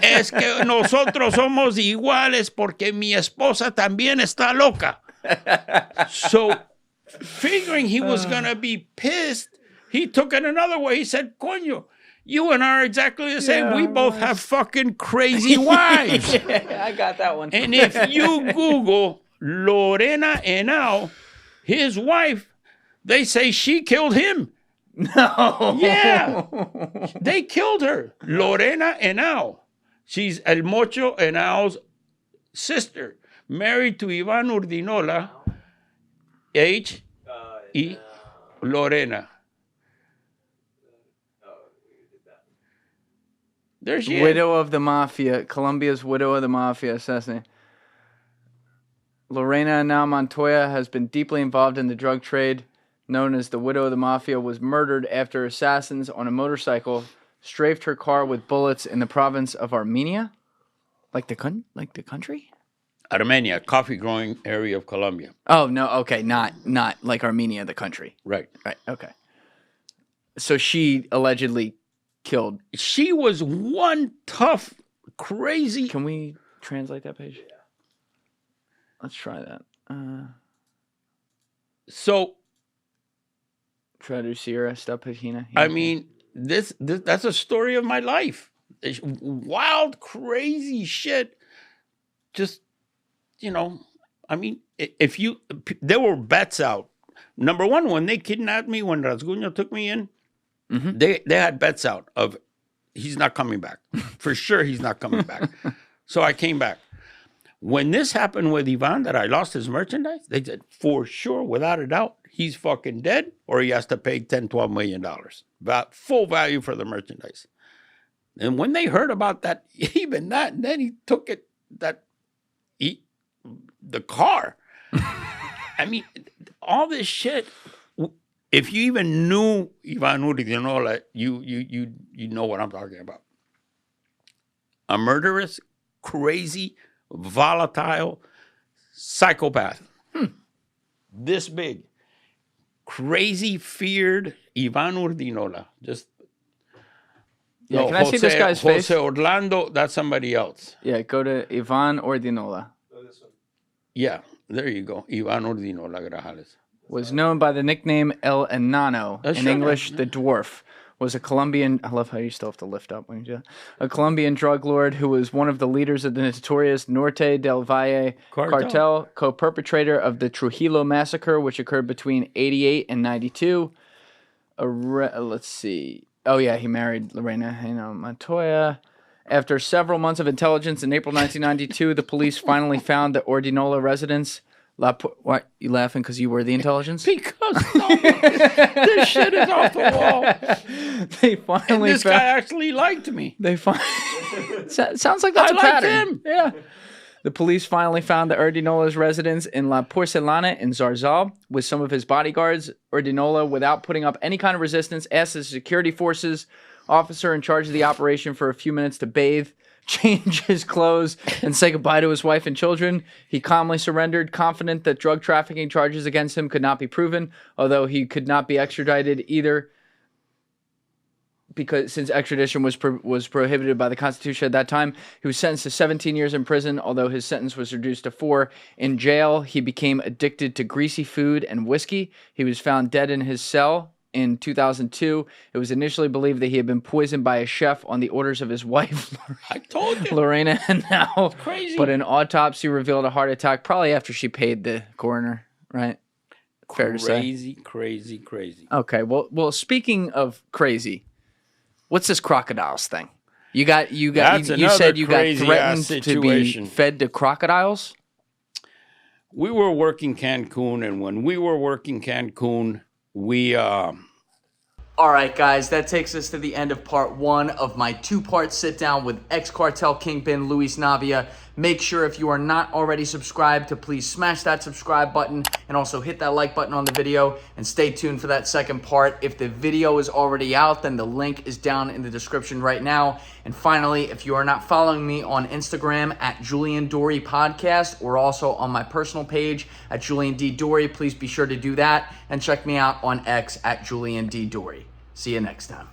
Es que nosotros somos iguales porque mi esposa también está loca. So, figuring he was going to be pissed, he took it another way. He said, coño, you and I are exactly the same. We both have fucking crazy wives. I got that one. And if you Google Lorena Henao, his wife, they say she killed him. No. Yeah. They killed her. Lorena Henao. She's El Mocho Henao's sister, married to Ivan Urdinola, H.E. Lorena. There she is. Widow of the Mafia. Colombia's widow of the Mafia assassin. Lorena Henao Montoya has been deeply involved in the drug trade. Known as the Widow of the Mafia, was murdered after assassins on a motorcycle strafed her car with bullets in the province of Armenia. Like the country? Armenia, coffee growing area of Colombia. Oh, no, okay, not like Armenia, the country. Right. Right, okay. So she allegedly killed. She was one tough, crazy. Can we translate that page? Yeah. Let's try that. So, Traducira esta página. I mean, this that's a story of my life. It's wild, crazy shit. Just, I mean, there were bets out. Number one, when they kidnapped me, when Rasguño took me in, they had bets out of he's not coming back. For sure, he's not coming back. So I came back. When this happened with Ivan, that I lost his merchandise, they said, for sure, without a doubt, he's fucking dead or he has to pay $10, $12 million. Full value for the merchandise. And when they heard about that, even that, and then he took the car. I mean, all this shit, if you even knew Ivan Urdinola, you know what I'm talking about. A murderous crazy, volatile psychopath. This big. Crazy, feared Ivan Urdinola. Just Yeah, can I see this guy's face? Jose Orlando, that's somebody else. Yeah, go to Ivan Urdinola. Yeah, there you go. Ivan Urdinola Grajales. Was known by the nickname El Enano, in sure. English, the Dwarf. Was a Colombian, I love how you still have to lift up when you do that. A Colombian drug lord who was one of the leaders of the notorious Norte del Valle cartel, co-perpetrator of the Trujillo massacre, which occurred between 88 and 92. Let's see. Oh, yeah, he married Lorena Montoya. After several months of intelligence in April 1992, the police finally found the Ordinola residence. What? You laughing because you were the intelligence? Because this shit is off the wall. They finally And this guy actually liked me. Sounds like that's I a pattern. liked him. Yeah. The police finally found the Urdinola's residence in La Porcelana in Zarzal with some of his bodyguards. Urdinola, without putting up any kind of resistance, asked the security forces officer in charge of the operation for a few minutes to bathe, change his clothes, and say goodbye to his wife and children. He calmly surrendered, confident that drug trafficking charges against him could not be proven, although he could not be extradited either, because since extradition was prohibited by the Constitution at that time. He was sentenced to 17 years in prison, although his sentence was reduced to 4. In jail, he became addicted to greasy food and whiskey. He was found dead in his cell in 2002. It was initially believed that he had been poisoned by a chef on the orders of his wife, I told you. Lorena, and now, Crazy. but an autopsy revealed a heart attack, probably after she paid the coroner, right? Fair to say. Crazy. Okay, well, speaking of crazy, what's this crocodiles thing? You That's said another you got crazy threatened ass to be situation. fed to crocodiles? We were working Cancun, and when we were working Cancun, we All right, guys, that takes us to the end of part 1 of my 2-part sit-down with ex-cartel kingpin Luis Navia. Make sure, if you are not already subscribed, to please smash that subscribe button and also hit that like button on the video, and stay tuned for that second part. If the video is already out, then the link is down in the description right now. And finally, if you are not following me on Instagram at Julian Dory Podcast, or also on my personal page at Julian D. Dory, please be sure to do that, and check me out on X at Julian D. Dory. See you next time.